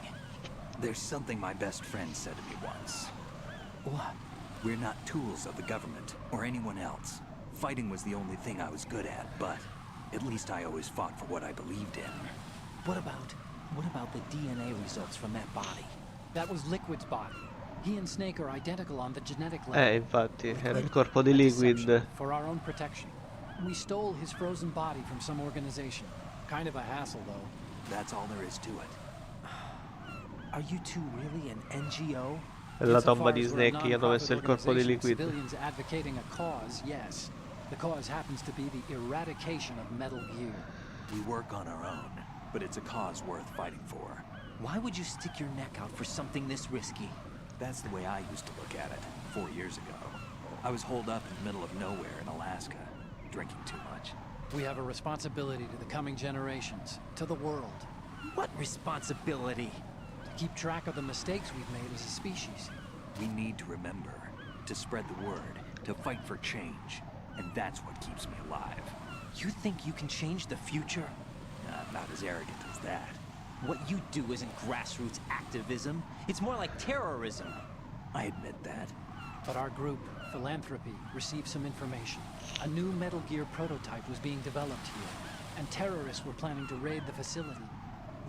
There's something my best friend said to me once. What? We're not tools of the government or anyone else. Fighting was the only thing I was good at, but at least I always fought for what I believed in. What about the DNA results from that body? That was Liquid's body. He and Snake are identical on the genetic level. Infatti, era il corpo di Liquid. For our own protection. We stole his frozen body from some organization. Kind of a hassle, though. That's all there is to it. Are you two really an NGO? La tomba di Snake, io dove sta il corpo di Liquid. Civilians advocating a cause, yes. The cause happens to be the eradication of Metal Gear. We work on our own, but it's a cause worth fighting for. Why would you stick your neck out for something this risky? That's the way I used to look at it 4 years ago. I was holed up in the middle of nowhere in Alaska, drinking too much. We have a responsibility to the coming generations, to the world. What responsibility? To keep track of the mistakes we've made as a species. We need to remember, to spread the word, to fight for change. And that's what keeps me alive. You think you can change the future? Not as arrogant as that. What you do isn't grassroots activism. It's more like terrorism. I admit that. But our group, Philanthropy, received some information. A new Metal Gear prototype was being developed here, and terrorists were planning to raid the facility.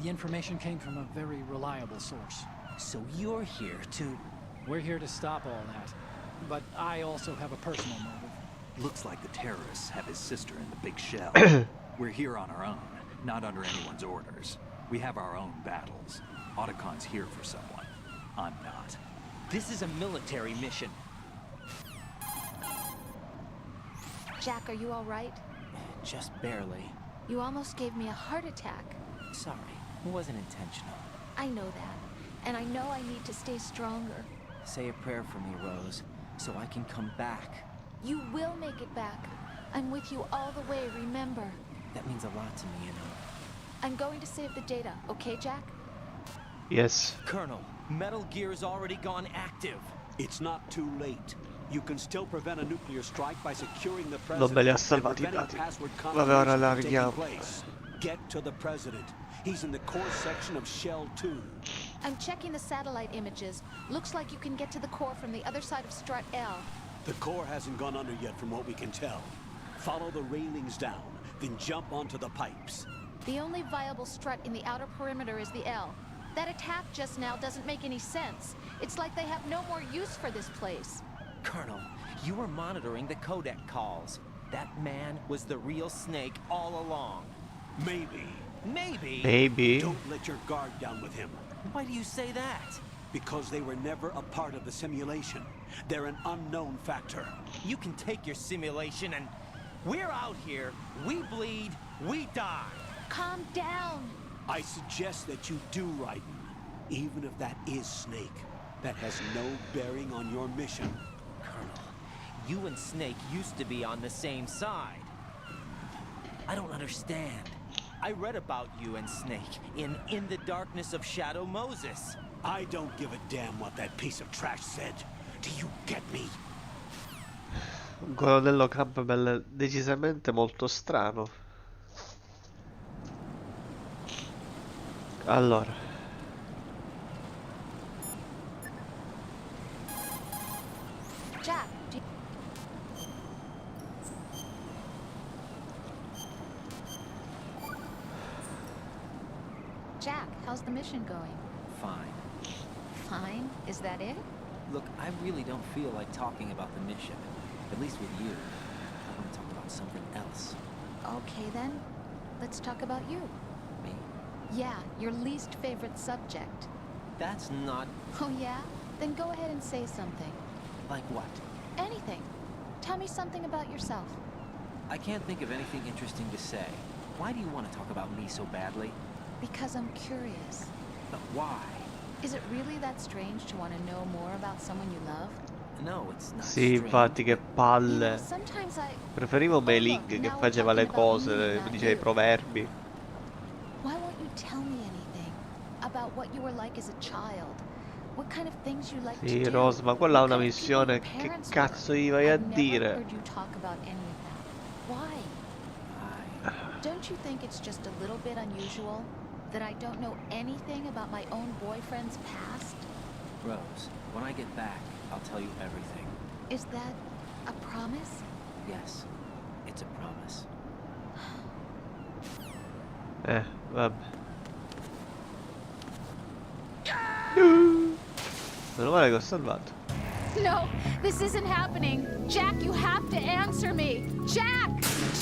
The information came from a very reliable source. So you're here to... We're here to stop all that. But I also have a personal motive. Looks like the terrorists have his sister in the big shell. We're here on our own, not under anyone's orders. We have our own battles. Otacon's here for someone. I'm not. This is a military mission. Jack, are you all right? Just barely. You almost gave me a heart attack. Sorry, it wasn't intentional. I know that. And I know I need to stay stronger. Say a prayer for me, Rose, so I can come back. You will make it back. I'm with you all the way, remember? That means a lot to me, you know. I'm going to save the data, okay, Jack? Yes. Colonel, Metal Gear's already gone active. It's not too late. You can still prevent a nuclear strike by securing the Non me li ha president salvati i and dati. preventing password Vabbè, ora confirmation from taking larghiamo. place. Get to the president. He's in the core section of Shell 2. I'm checking the satellite images. Looks like you can get to the core from the other side of Strut L. The core hasn't gone under yet from what we can tell. Follow the railings down, then jump onto the pipes. The only viable strut in the outer perimeter is the L. That attack just now doesn't make any sense. It's like they have no more use for this place. Colonel, you were monitoring the codec calls. That man was the real Snake all along. Maybe. Maybe? Maybe. Don't let your guard down with him. Why do you say that? Because they were never a part of the simulation. They're an unknown factor. You can take your simulation and... We're out here, we bleed, we die. Calm down. I suggest that you do, Raiden. Even if that is Snake. That has no bearing on your mission. Colonel, you and Snake used to be on the same side. I don't understand. I read about you and Snake in the Darkness of Shadow Moses. I don't give a damn what that piece of trash said. Do you get me? Un colonnello Campbell decisamente molto strano. Allora. Jack, Jack, how's the mission going? Fine. Fine? Is that it? Look, I really don't feel like talking about the mission. At least with you. I want to talk about something else. Okay then. Let's talk about you. Me? Yeah, your least favorite subject. That's not... Oh, yeah? Then go ahead and say something. Like what? Anything. Tell me something about yourself. I can't think of anything interesting to say. Why do you want to talk about me so badly? Because I'm curious. But why? Is it really that strange to want to know more about someone you love? No, it's not Sì, strange. infatti, che palle. Sometimes I... Preferivo Melig che faceva le cose, diceva i proverbi. Why won't you tell me anything about what you were like as a child? What kind of things you like Sì, to do? Rose, ma quella è What una kind of people missione. your Che parents cazzo were? gli vai a I've never dire? heard you talk about any of that. Why? Don't you think it's just a little bit unusual that I don't know anything about my own boyfriend's past? Rose, when I get back, I'll tell you everything. Is that a promise? Yes, it's a promise. Vabbè. Meno male che ho salvato. No, this isn't happening. Jack, you have to answer me. Jack!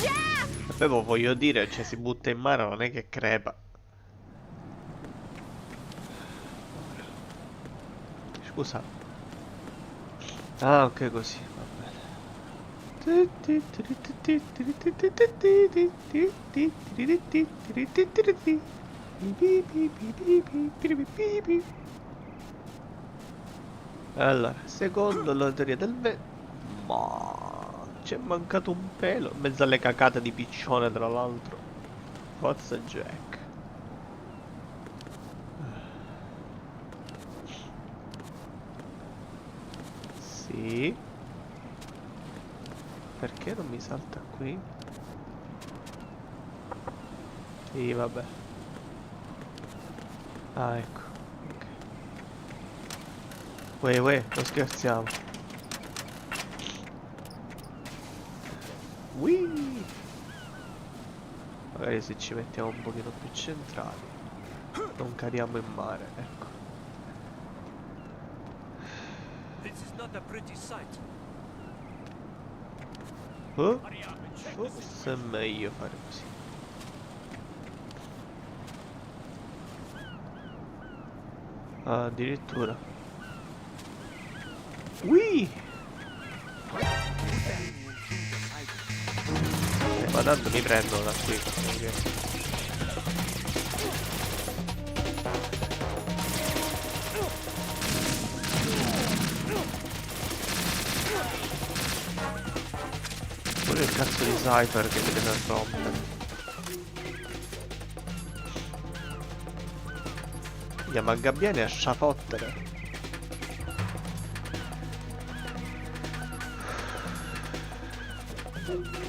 Jack! Vabbè, voglio dire, cioè si butta in mare, non è che crepa. Scusa. Ah, ok, così, va bene. Allora, secondo la teoria del vento. Ma c'è mancato un pelo. In mezzo alle cacate di piccione, tra l'altro. Forza Jack. Sì. Perché non mi salta qui? Sì, vabbè. Ah, ecco. Ok. Uè, non scherziamo. Whee! Magari se ci mettiamo un pochino più centrali non cadiamo in mare, ecco. This is not a pretty sight. Forse è meglio fare così. Ah, addirittura. Ma tanto mi prendono da qui. Okay. Pure il cazzo di Cypher che mi deve rompere. Andiamo a gabbiani a sciafottere.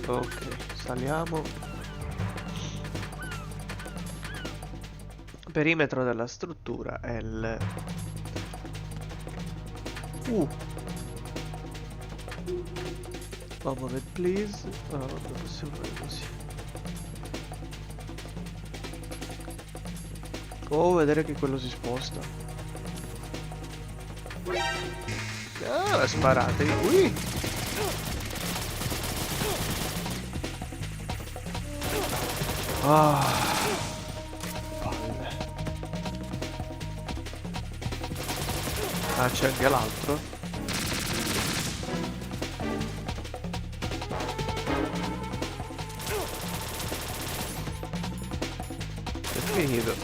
Ok, saliamo. Perimetro della struttura L. Overhead please. No, non possiamo fare così. Oh, vedere che quello si sposta. Ah, sparatevi. Ui! Ah, palle. Ah, c'è anche l'altro. È finito.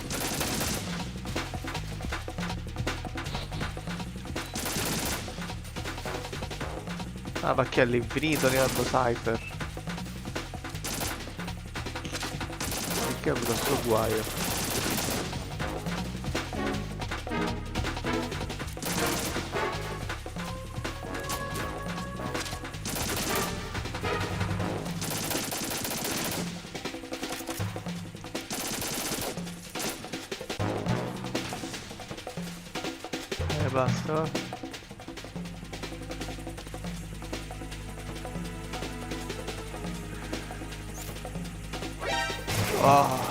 Ah, ma che all'infinito arrivando Cypher. Che è un grosso guaio. Basta. Oh.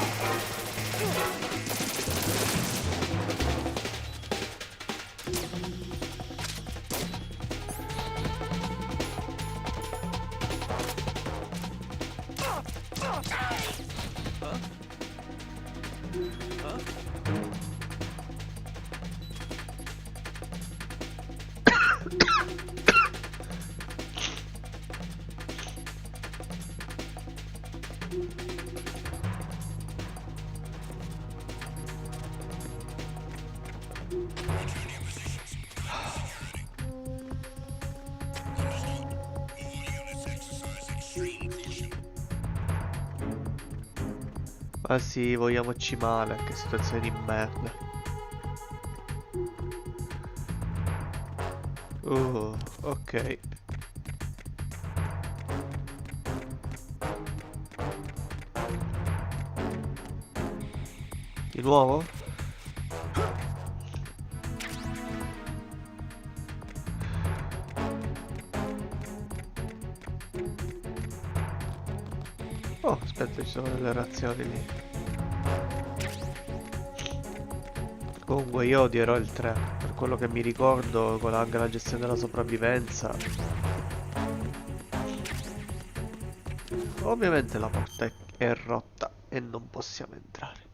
Ma sì, vogliamoci male, che situazione di merda. Ok. Di nuovo? Oh, aspetta, ci sono delle reazioni lì. Comunque io odierò il 3, per quello che mi ricordo, con anche la gestione della sopravvivenza. Ovviamente la porta è rotta e non possiamo entrare.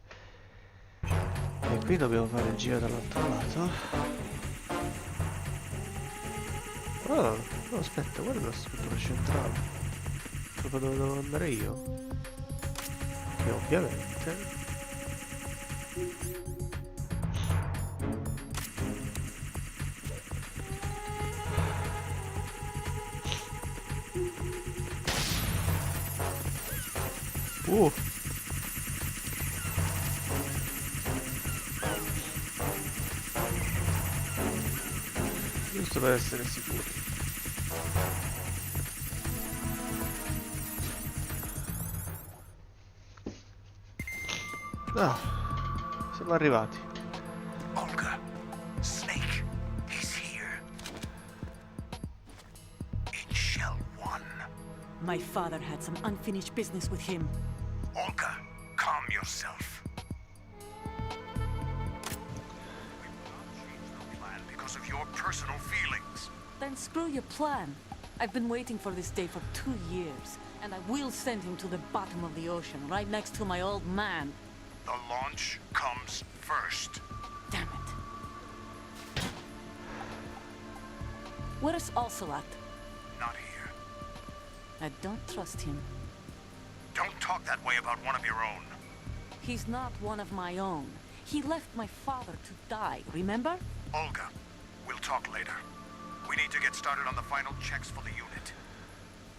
E qui dobbiamo fare il giro dall'altro lato. Oh, no, aspetta, guarda la struttura centrale. Proprio dove devo andare io. Che ovviamente... Giusto per essere sicuri. Ah, siamo arrivati. Olga, Snake, he's here. In Shell 1. My father had some unfinished business with him. Olga, calm yourself. Because of your personal feelings. Then screw your plan. I've been waiting for this day for 2 years, and I will send him to the bottom of the ocean, right next to my old man. The launch comes first. Damn it. Where's Ocelot? Not here. I don't trust him. Don't talk that way about one of your own. He's not one of my own. He left my father to die, remember? Olga, we'll talk later. We need to get started on the final checks for the unit.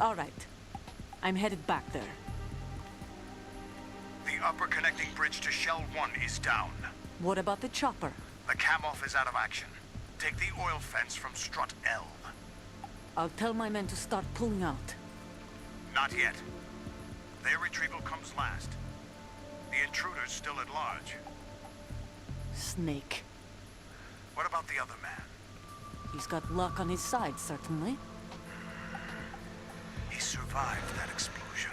All right. I'm headed back there. The upper connecting bridge to Shell 1 is down. What about the chopper? The cam-off is out of action. Take the oil fence from strut L. I'll tell my men to start pulling out. Not yet. Their retrieval comes last. The intruder's still at large. Snake. What about the other man? He's got luck on his side, certainly. He survived that explosion.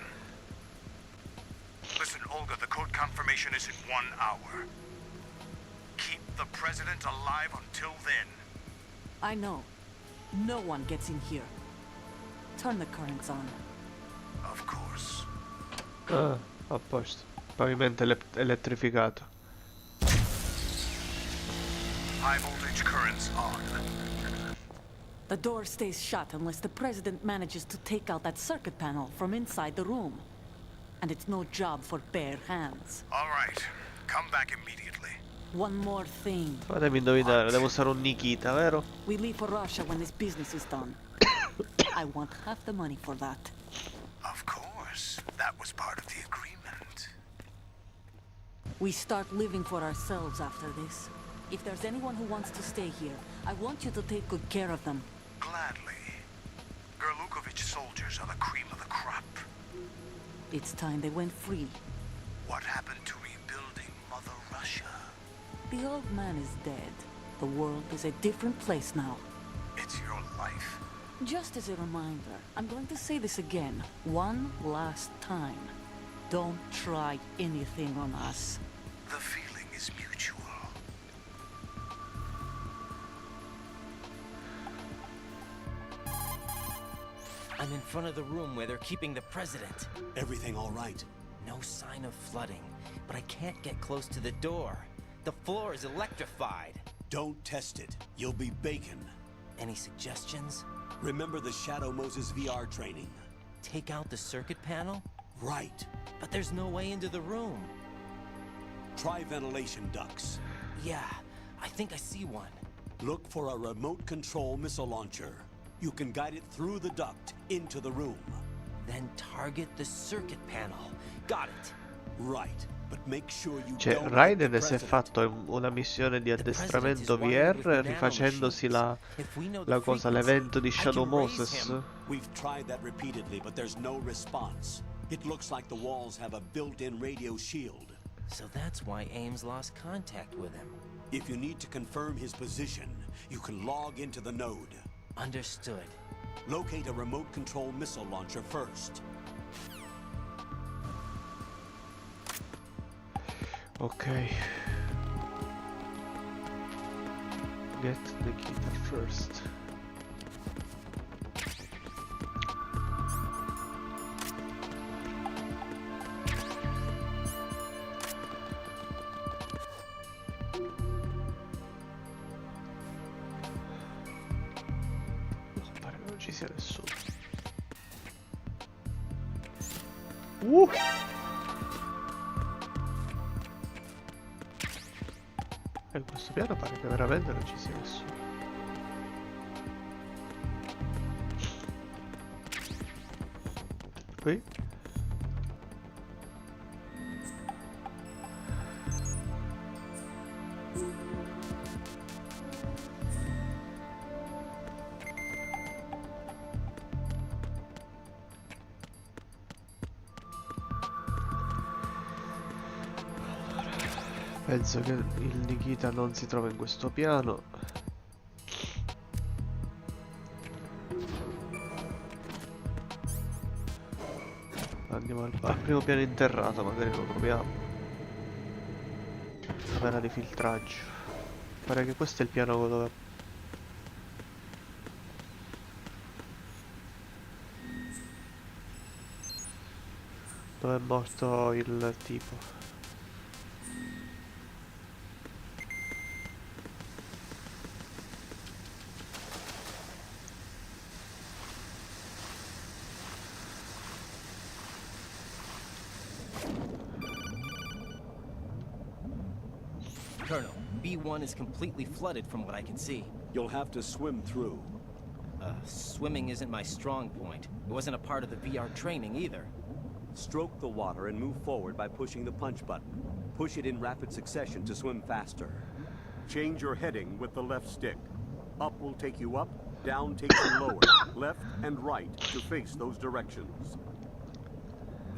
Listen, Olga, the code confirmation is in 1 hour. Keep the President alive until then. I know. No one gets in here. Turn the currents on. Of course. Ah, a posto. Pavimento elettrificato. High voltage currents on. The door stays shut unless the President manages to take out that circuit panel from inside the room. And it's no job for bare hands. All right. Come back immediately. One more thing. Fatemi indovinare, devo usare un Nikita, vero? We leave for Russia when this business is done. I want half the money for that. Of course. That was part of the agreement. We start living for ourselves after this. If there's anyone who wants to stay here, I want you to take good care of them. Gladly. Gerlukovich soldiers are the cream of the crop. It's time they went free. What happened to rebuilding Mother Russia? The old man is dead. The world is a different place now. It's your life. Just as a reminder, I'm going to say this again, one last time. Don't try anything on us. The feeling is mutual. I'm in front of the room where they're keeping the President. Everything all right? No sign of flooding, but I can't get close to the door. The floor is electrified. Don't test it. You'll be bacon. Any suggestions? Remember the Shadow Moses VR training? Take out the circuit panel? Right. But there's no way into the room. Try ventilation ducts. Yeah, I think I see one. Look for a remote control missile launcher. You can guide it through the duct into the room. Then target the circuit panel. Got it. Right. But make sure you Cioè, don't Raiden hit the si è fatto una missione di addestramento VR rifacendosi la cosa, l'evento di Shadow Moses. We've tried that repeatedly, but there's no response. It looks like the walls have a built-in radio shield. So that's why Ames lost contact with him. If you need to confirm his position, you can log into the node. Understood. Locate a remote control missile launcher first. Ok. Get the guitar first. Pare che non ci sia nessuno. E in questo piano pare che veramente non ci sia nessuno. Qui? Penso che il Nikita non si trova in questo piano. Andiamo al primo piano interrato, magari lo troviamo. Camera di filtraggio. Pare che questo è il piano dove è morto il tipo. Colonel, B1 is completely flooded from what I can see. You'll have to swim through. Swimming isn't my strong point. It wasn't a part of the VR training either. Stroke the water and move forward by pushing the punch button. Push it in rapid succession to swim faster. Change your heading with the left stick. Up will take you up, down takes you lower, left and right to face those directions.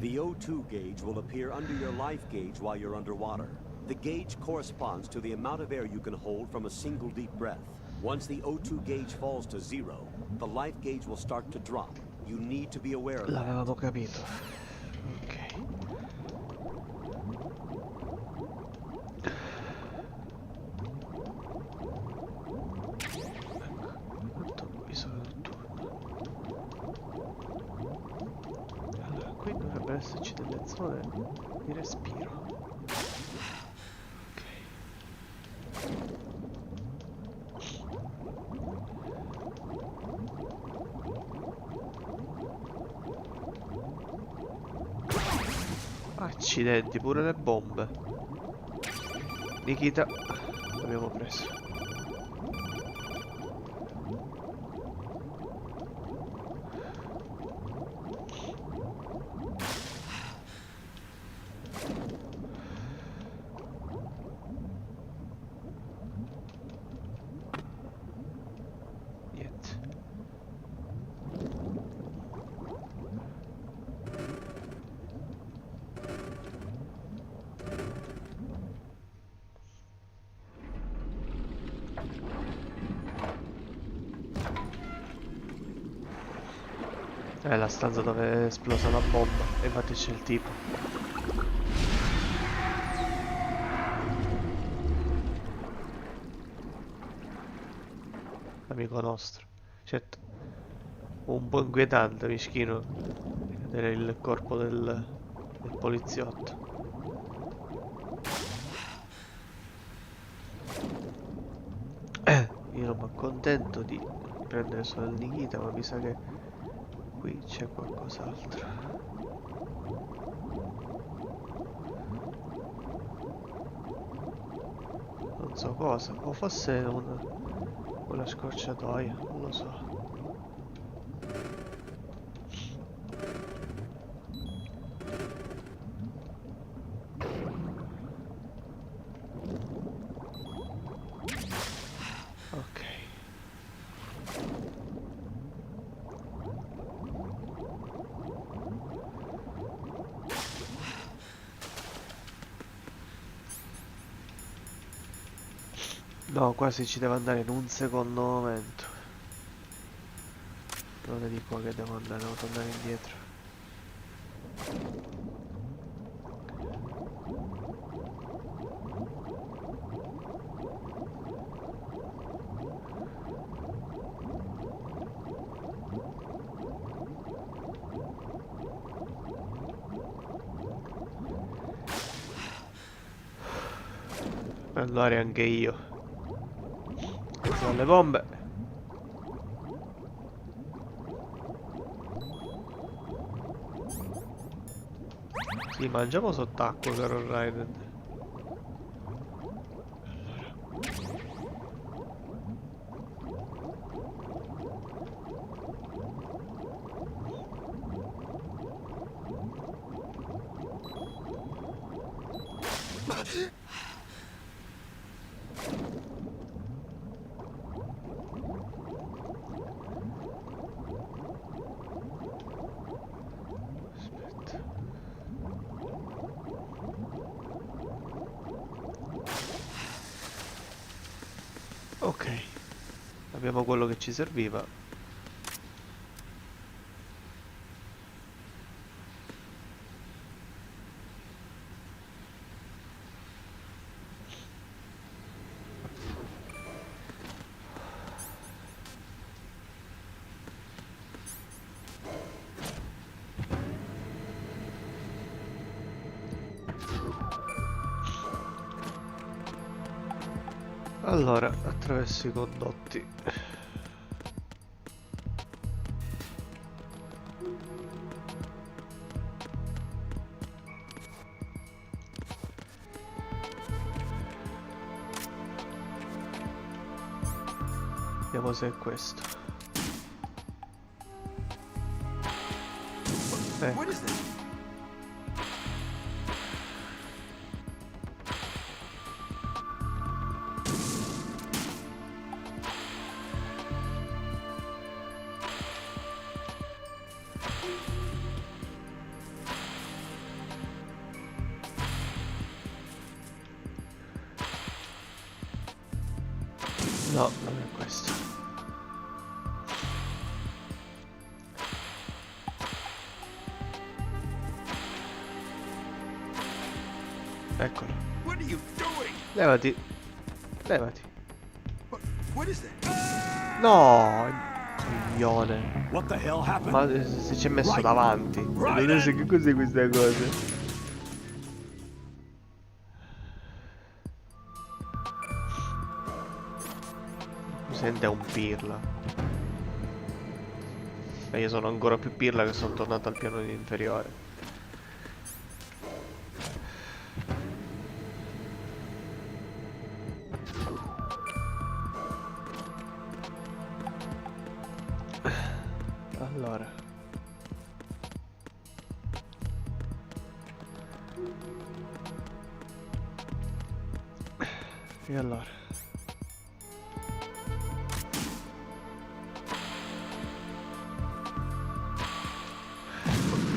The O2 gauge will appear under your life gauge while you're underwater. The gauge corresponds to the amount of air you can hold from a single deep breath. Once the O2 gauge falls to zero, the life gauge will start to drop. You need to be aware of that. L'avevamo capito. Ok. Quanto bisogno notturno. Allora, qui dovrebbe esserci delle zone di respiro. Accidenti, pure le bombe. Nikita, l'abbiamo preso. Niente. È la stanza dove è esplosa la bomba. E infatti c'è il tipo. Amico nostro. Certo. Un po' inquietante, mischino, vedere il corpo del poliziotto. Io non mi accontento di prendere solo il Nikita, ma mi sa che qui c'è qualcos'altro. Non so cosa, o forse una scorciatoia, non lo so. Ok. No, quasi ci devo andare in un secondo momento. Non è di qua che devo andare, devo tornare indietro. Allora anche io. Sono le bombe. Sì, mangiamo sott'acqua, caro Raiden. Ok, abbiamo quello che ci serviva. Allora, attraverso i condotti. Vediamo se è questo. Ecco. No, non è questo. Eccolo. Levati. Levati. No, coglione. Ma se ci è messo davanti. Non so che cos'è questa cosa. Sente un pirla. E io sono ancora più pirla che sono tornato al piano inferiore. Allora. E allora.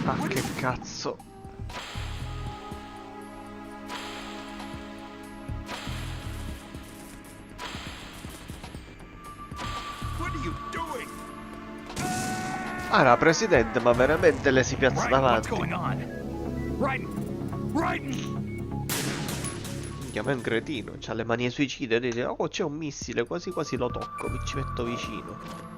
Ah, che cazzo. Ah, Presidente, ma veramente le si piazza davanti. Minchia, ma è un cretino, c'ha le manie suicide e dice, oh, c'è un missile, quasi quasi lo tocco, mi ci metto vicino.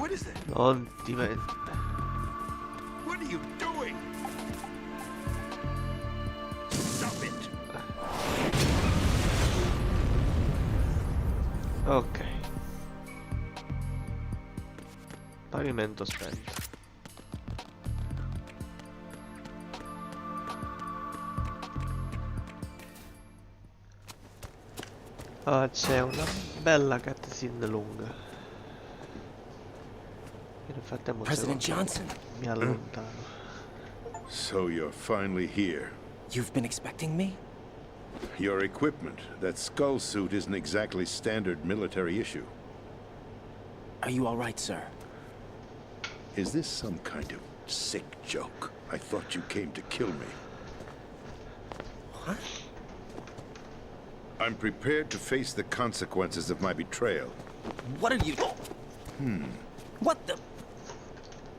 What is that? Non ti metti. What are you doing? Stop it. Ok. Pavimento spento. Ah, c'è una bella cutscene lunga. Nel frattempo President Johnson. mi allontano. So you're finally here. You've been expecting me? Your equipment, that skull suit isn't exactly standard military issue. Are you all right, sir? Is this some kind of sick joke? I thought you came to kill me. What? I'm prepared to face the consequences of my betrayal. What are you... What the...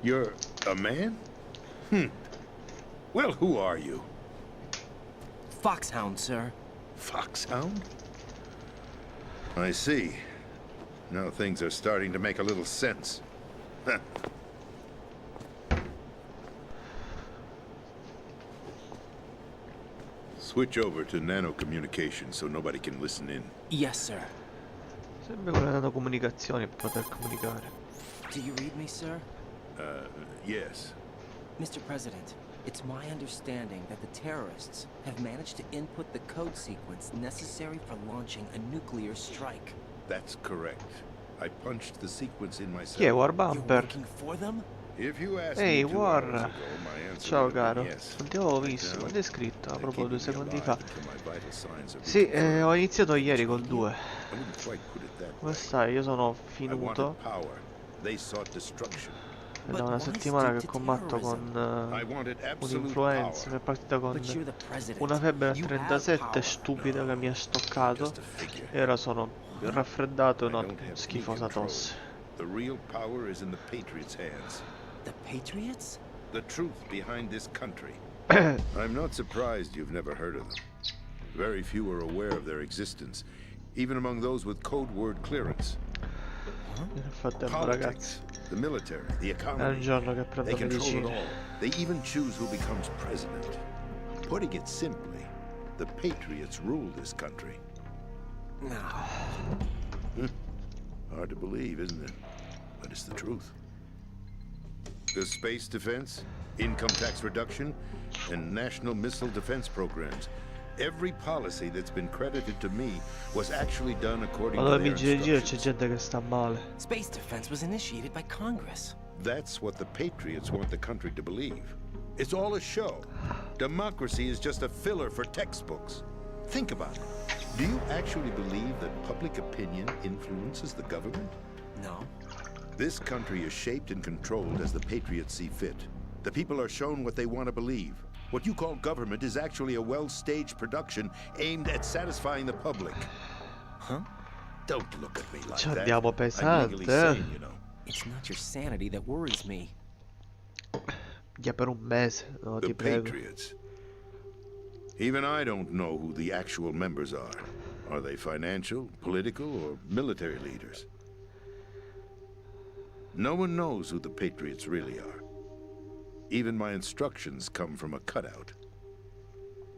You're a man? Well, who are you? Foxhound, sir. Foxhound? I see. Now things are starting to make a little sense. Huh. Switch over to nano-communication so nobody can listen in. Yes, sir. Sempre con le nanocomunicazioni per poter comunicare. Do you read me, sir? Yes. Mr. President, it's my understanding that the terrorists have managed to input the code sequence necessary for launching a nuclear strike. That's correct. I punched the sequence in myself. Chi è War You're Bumper? working for them? If you asked Ehi me 2 War, hours ago, my answer ciao would have caro, been yes. non ti avevo But visto, now, quando hai scritto? they're Proprio 2 keeping me secondi alive fa. until my vital signs are Sì, reconfirmed. ho iniziato ieri col 2. I wouldn't quite put it that Come way. stai? Io sono I finito. wanted power. They sought destruction. È da una settimana che combatto con I wanted absolute un'influenza. Mi è power. partita con But you're the president. una febbre a You have 37 power. stupida che mi ha stoccato. Just a figure. E ora sono raffreddato e I ho don't have schifosa any control. tosse. The real power is in the Patriots' hands. The Patriots? The truth behind this country. I'm not surprised you've never heard of them. Very few are aware of their existence, even among those with code word clearance. Nel frattempo Politics, ragazzi, the military, the è un economy. giorno che prendo They control it medicine. all. They even choose who becomes president. Putting it simply, the Patriots rule this country. No. Hard to believe, isn't it? But it's the truth. The space defense, income tax reduction, and national missile defense programs. Every policy that's been credited to me was actually done according Allora to their amici del giro c'è instructions. gente che sta male. Space defense was initiated by Congress. That's what the Patriots want the country to believe. It's all a show. Democracy is just a filler for textbooks. Think about it. Do you actually believe that public opinion influences the government? No. This country is shaped and controlled as the Patriots see fit. The people are shown what they want to believe. What you call government is actually a well-staged production aimed at satisfying the public. Huh? Don't look at me like Ci that. andiamo I'm legally pesante. sane, you know. It's not your sanity that worries me. Già per un mese, no, The ti prego. Patriots. Even I don't know who the actual members are. Are they financial, political, or military leaders? No one knows who the Patriots really are. Even my instructions come from a cutout.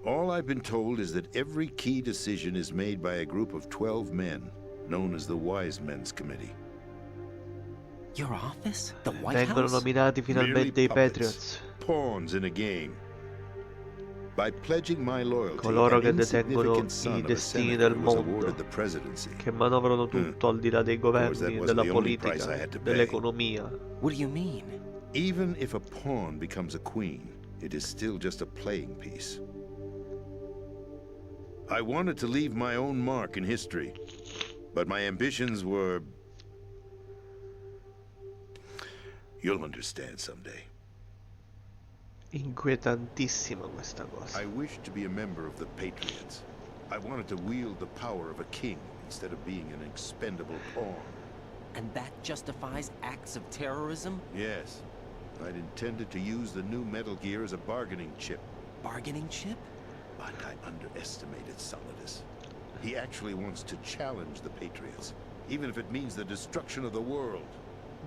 All I've been told is that every key decision is made by a group of 12 men, known as the Wise Men's Committee. Your office? The White Vengono House? nominati finalmente i Merely Patriots. Pawns in a game. By pledging my loyalty, Coloro an che detengono insignificant son i of a destini senator del was mondo, awarded the presidency. che manovrano tutto al di là dei Of course, that governi, wasn't della the only price I politica, had to pay. dell'economia. What do you mean? Even if a pawn becomes a queen, it is still just a playing piece. I wanted to leave my own mark in history, but my ambitions were... You'll understand someday. Inquietantissima questa cosa. I wished to be a member of the Patriots. I wanted to wield the power of a king instead of being an expendable pawn. And that justifies acts of terrorism? Yes. I'd intended to use the new Metal Gear as a bargaining chip. Bargaining chip? But I underestimated Solidus. He actually wants to challenge the Patriots, even if it means the destruction of the world.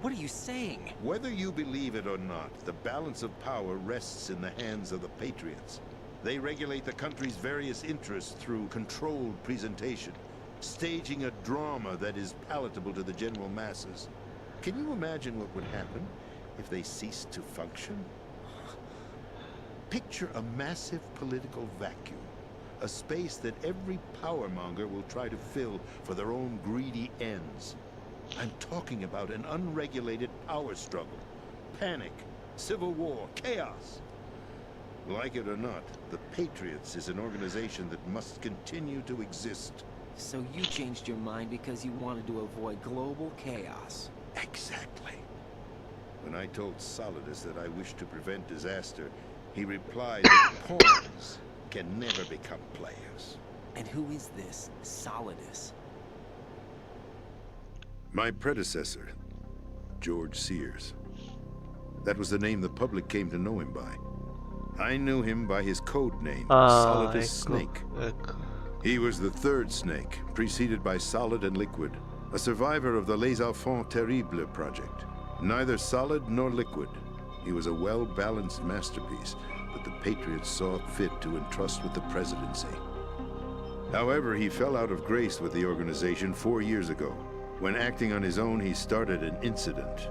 What are you saying? Whether you believe it or not, the balance of power rests in the hands of the Patriots. They regulate the country's various interests through controlled presentation, staging a drama that is palatable to the general masses. Can you imagine what would happen if they ceased to function? Picture a massive political vacuum, a space that every powermonger will try to fill for their own greedy ends. I'm talking about an unregulated power struggle, panic, civil war, chaos. Like it or not, the Patriots is an organization that must continue to exist. So you changed your mind because you wanted to avoid global chaos. Exactly. When I told Solidus that I wished to prevent disaster, he replied that pawns can never become players. And who is this Solidus? My predecessor, George Sears. That was the name the public came to know him by. I knew him by his code name, Solidus Snake. He was the third snake, preceded by Solid and Liquid, a survivor of the Les Enfants Terribles project. Neither solid nor liquid, he was a well-balanced masterpiece that the Patriots saw fit to entrust with the presidency. However, he fell out of grace with the organization 4 years ago. When acting on his own, he started an incident.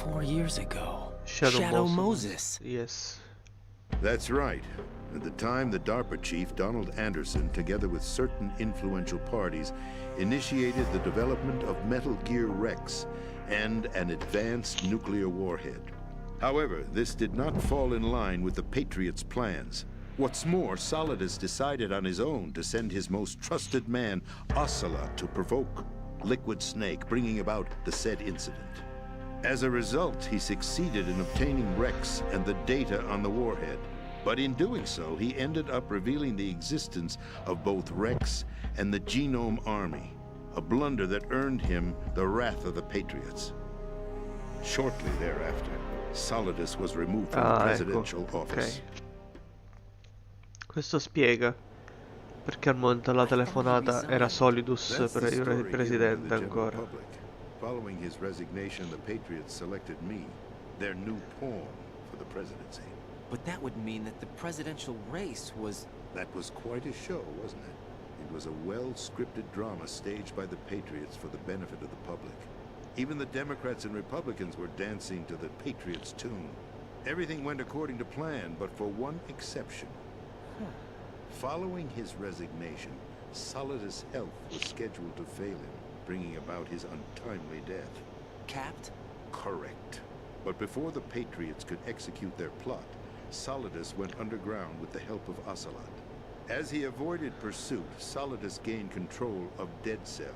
4 years ago? Shadow Moses. Yes. That's right. At the time, the DARPA chief, Donald Anderson, together with certain influential parties, initiated the development of Metal Gear Rex and an advanced nuclear warhead. However, this did not fall in line with the Patriots' plans. What's more, Solidus decided on his own to send his most trusted man, Ocelot, to provoke Liquid Snake, bringing about the said incident. As a result, he succeeded in obtaining Rex and the data on the warhead. But in doing so, he ended up revealing the existence of both Rex and the Genome Army, a blunder that earned him the wrath of the Patriots. Shortly thereafter, Solidus was removed from the presidential office. Ok. Questo spiega perché al momento della telefonata era Solidus per il presidente ancora. Following his resignation, the Patriots selected me, their new pawn for the presidency. But that would mean that the presidential race was... That was quite a show, wasn't it? It was a well-scripted drama staged by the Patriots for the benefit of the public. Even the Democrats and Republicans were dancing to the Patriots' tune. Everything went according to plan, but for one exception. Following his resignation, Solidus' health was scheduled to fail him, bringing about his untimely death. Capped? Correct. But before the Patriots could execute their plot, Solidus went underground with the help of Ocelot. As he avoided pursuit, Solidus gained control of Dead Cell,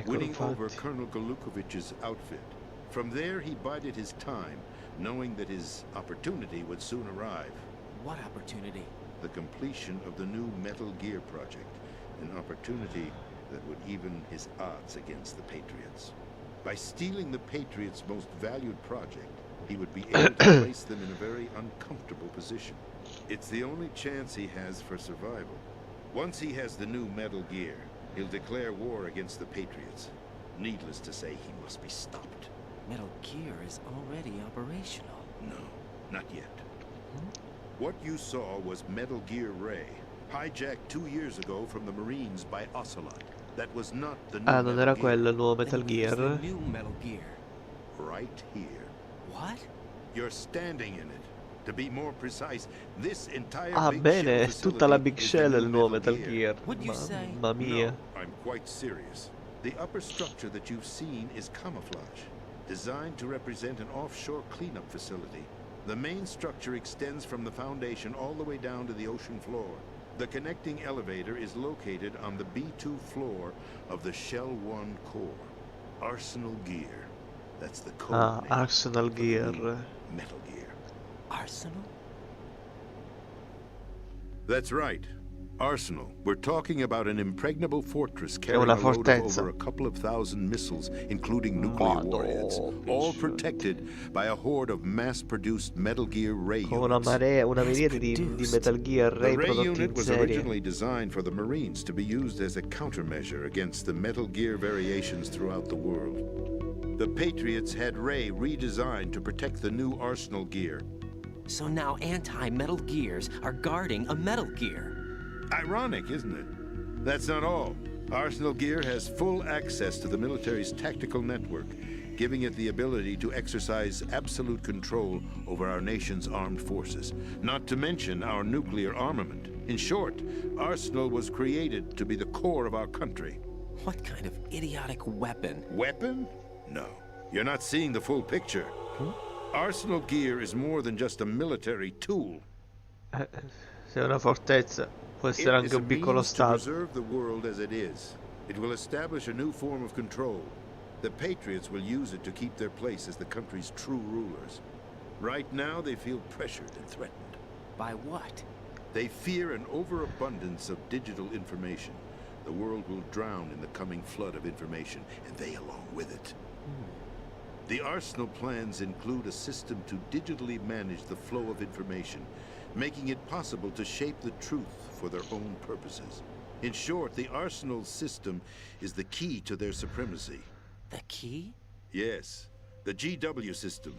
winning over Colonel Golukovic's outfit. From there, he bided his time, knowing that his opportunity would soon arrive. What opportunity? The completion of the new Metal Gear project, an opportunity that would even his odds against the Patriots. By stealing the Patriots' most valued project, he would be able to place them in a very uncomfortable position. It's the only chance he has for survival. Once he has the new Metal Gear, he'll declare war against the Patriots. Needless to say, he must be stopped. Metal Gear is already operational. No, not yet. What you saw was Metal Gear Ray, hijacked 2 years ago from the Marines by Ocelot. That was not the new non era quello il nuovo Metal Gear. The new Metal Gear. Right here. What? You're standing in it. To be more precise, this entire bene, tutta la Big Shell è il nuovo Metal Gear. Mamma mia. No, I'm quite serious. The upper structure that you've seen is camouflage, designed to represent an offshore cleanup facility. The main structure extends from the foundation all the way down to the ocean floor. The connecting elevator is located on the B2 floor of the Shell 1 core. Arsenal Gear. That's the code name. Arsenal Gear. Metal Gear. Arsenal? That's right. Arsenal. We're talking about an impregnable fortress carrying a load of over a couple of thousand missiles, including nuclear warheads, all protected by a horde of mass-produced Metal Gear Ray units. Con una miriade di Metal Gear Ray prodotti in serie. The Ray unit was originally designed for the Marines to be used as a countermeasure against the Metal Gear variations throughout the world. The Patriots had Ray redesigned to protect the new arsenal gear. So now anti-Metal Gears are guarding a Metal Gear. Ironic, isn't it? That's not all. Arsenal Gear has full access to the military's tactical network, giving it the ability to exercise absolute control over our nation's armed forces, not to mention our nuclear armament. In short, Arsenal was created to be the core of our country. What kind of idiotic weapon? Weapon? No. You're not seeing the full picture. Arsenal Gear is more than just a military tool. Se è una fortezza, può essere anche un piccolo stato. It is a means to preserve the world as it is. It will establish a new form of control. The Patriots will use it to keep their place as the country's true rulers. Right now, they feel pressured and threatened. By what? They fear an overabundance of digital information. The world will drown in the coming flood of information, and they along with it. The Arsenal plans include a system to digitally manage the flow of information, making it possible to shape the truth for their own purposes. In short, the Arsenal system is the key to their supremacy. The key? Yes. The GW system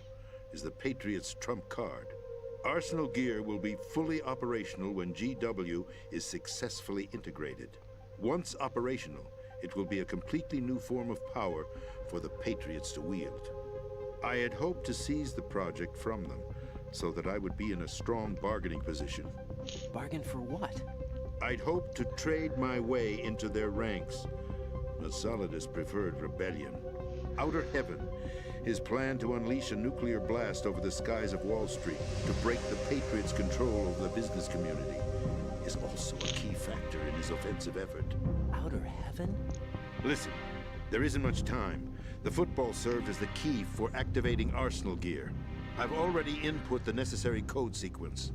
is the Patriots' trump card. Arsenal Gear will be fully operational when GW is successfully integrated. Once operational, it will be a completely new form of power for the Patriots to wield. I had hoped to seize the project from them, so that I would be in a strong bargaining position. Bargain for what? I'd hoped to trade my way into their ranks, but Solidus preferred rebellion. Outer Heaven, his plan to unleash a nuclear blast over the skies of Wall Street to break the Patriots' control over the business community, is also a key factor in his offensive effort. Outer Heaven? Listen, there isn't much time. The football served as the key for activating Arsenal Gear. I've already input the necessary code sequence.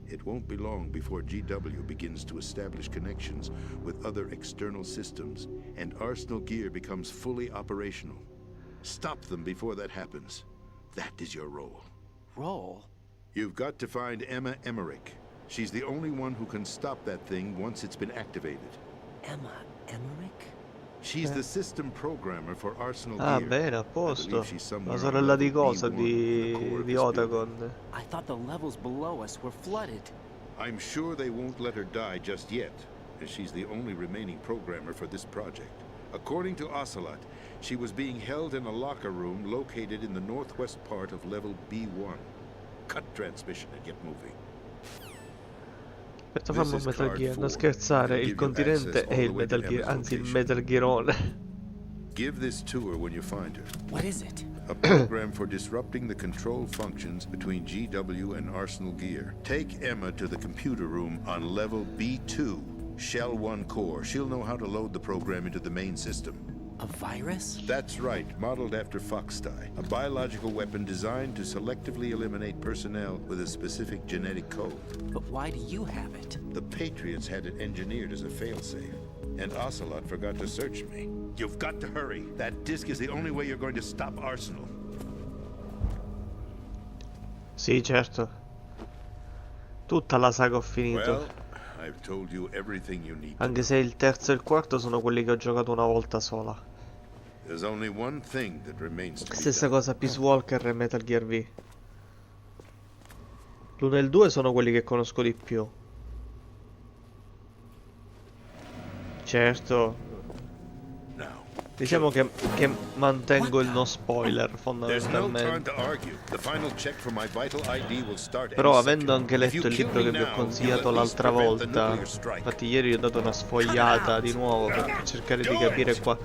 It won't be long before GW begins to establish connections with other external systems, and Arsenal Gear becomes fully operational. Stop them before that happens. That is your role. Role? You've got to find Emma Emmerich. She's the only one who can stop that thing once it's been activated. Emma Emmerich? She's the system programmer for Arsenal Ah, Gear. bene, a posto. She's La somewhere sorella on di level cosa? B1 in the core of Di this building. Otacon. I thought the levels below us were flooded. I'm sure they won't let her die just yet, as she's the only remaining programmer for this project. According to Ocelot, she was being held in a locker room located in the northwest part of level B1. Cut transmission and get moving. Aspetta, fammi un Metal Gear, non scherzare, il continente è il Metal Gear, anzi il Metal Gearone. Give this to her when you find her. What is it? A program for disrupting the control functions between GW and Arsenal Gear. Take Emma to the computer room on level B2, Shell 1 core. She'll know how to load the program into the main system. A virus? That's right, modeled after Foxdie, a biological weapon designed to selectively eliminate personnel with a specific genetic code. But why do you have it? The Patriots had it engineered as a failsafe, and Ocelot forgot to search me. You've got to hurry. That disk is the only way you're going to stop Arsenal. Sì, certo. Tutta la saga ho finito. Well, I've told you everything you need. Anche se il terzo e il quarto sono quelli che ho giocato una volta sola. There's only one thing that remains to be Stessa done. cosa Peace Walker e Metal Gear V. L'1 e il 2 sono quelli che conosco di più. Certo. Diciamo che mantengo il no spoiler fondamentalmente. Però avendo anche letto il libro che vi ho consigliato l'altra volta, infatti ieri ho dato una sfogliata di nuovo per cercare di capire qua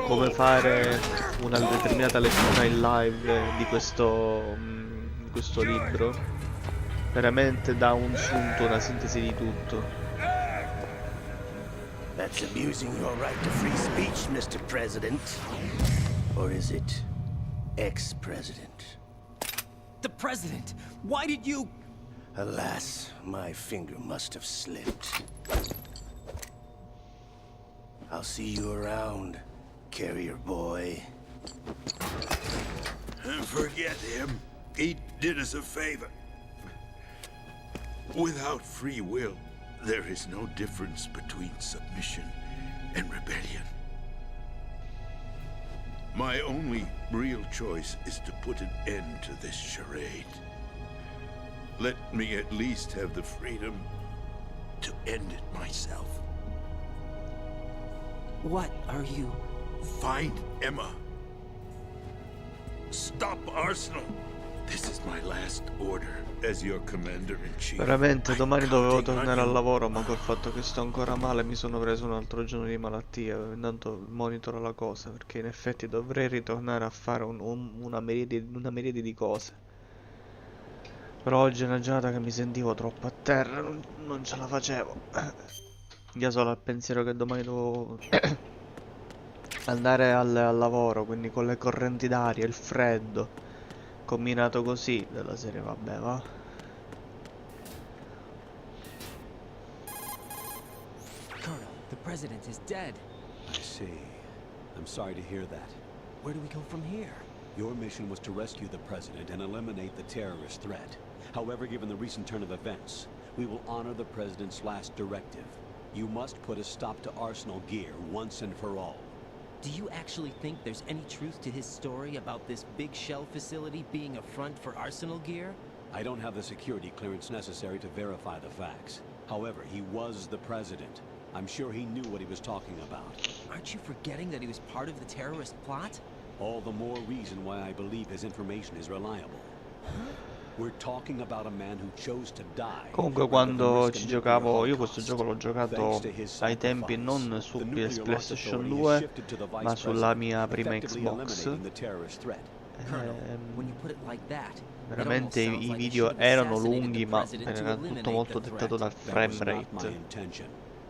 come fare una determinata lettura in live di questo libro. Veramente dà un sunto, una sintesi di tutto. That's abusing your right to free speech, Mr. President. Or is it ex-president? The president! Why did you... Alas, my finger must have slipped. I'll see you around, carrier boy. Forget him. He did us a favor. Without free will, there is no difference between submission and rebellion. My only real choice is to put an end to this charade. Let me at least have the freedom to end it myself. What are you... Find Emma. Stop Arsenal. This is my last order as your commander-in-chief. Veramente domani dovevo tornare al lavoro, ma col fatto che sto ancora male mi sono preso un altro giorno di malattia. Intanto monitoro la cosa, perché in effetti dovrei ritornare a fare una miriade di cose. Però oggi è una giornata che mi sentivo troppo a terra, non ce la facevo. Già solo al pensiero che domani devo andare al lavoro, quindi con le correnti d'aria, il freddo combinato così, della serie vabbè va. Colonel, the President is dead. I see. I'm sorry to hear that. Where do we go from here? Your mission was to rescue the President and eliminate the terrorist threat. However, given the recent turn of events, we will honor the President's last directive. You must put a stop to Arsenal gear once and for all. Do you actually think there's any truth to his story about this big shell facility being a front for Arsenal gear? I don't have the security clearance necessary to verify the facts. However, he was the President. I'm sure he knew what he was talking about. Aren't you forgetting that he was part of the terrorist plot? All the more reason why I believe his information is reliable. We're talking about a man who chose to die. Comunque quando ci giocavo, io questo gioco l'ho giocato ai tempi non su PlayStation 2, ma sulla mia prima Xbox. Veramente i video erano lunghi, ma era tutto molto dettato dal frame rate.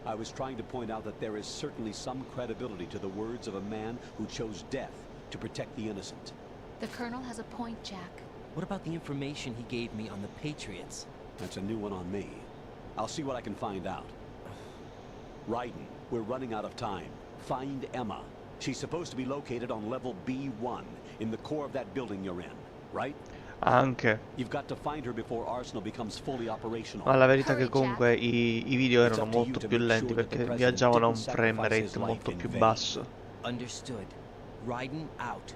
I was trying to point out that there is certainly some credibility to the words of a man who chose death to protect the innocent. The Colonel has a point, Jack. What about the information he gave me on the Patriots? That's a new one on me. I'll see what I can find out. Raiden, we're running out of time. Find Emma. She's supposed to be located on level B1, in the core of that building you're in, right? Anche. You've got to find her before Arsenal becomes fully operational. Ma la verità è che comunque i video erano molto più lenti perché viaggiavano a un frame rate molto più basso. Understood. Raiden out.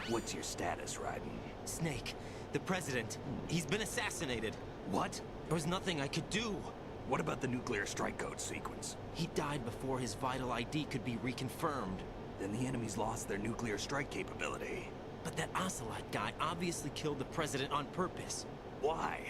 What's your status, Raiden? Snake, the President, he's been assassinated. What? There was nothing I could do. What about the nuclear strike code sequence? He died before his vital ID could be reconfirmed. Then the enemy's lost their nuclear strike capability. But that Ocelot guy obviously killed the President on purpose. Why?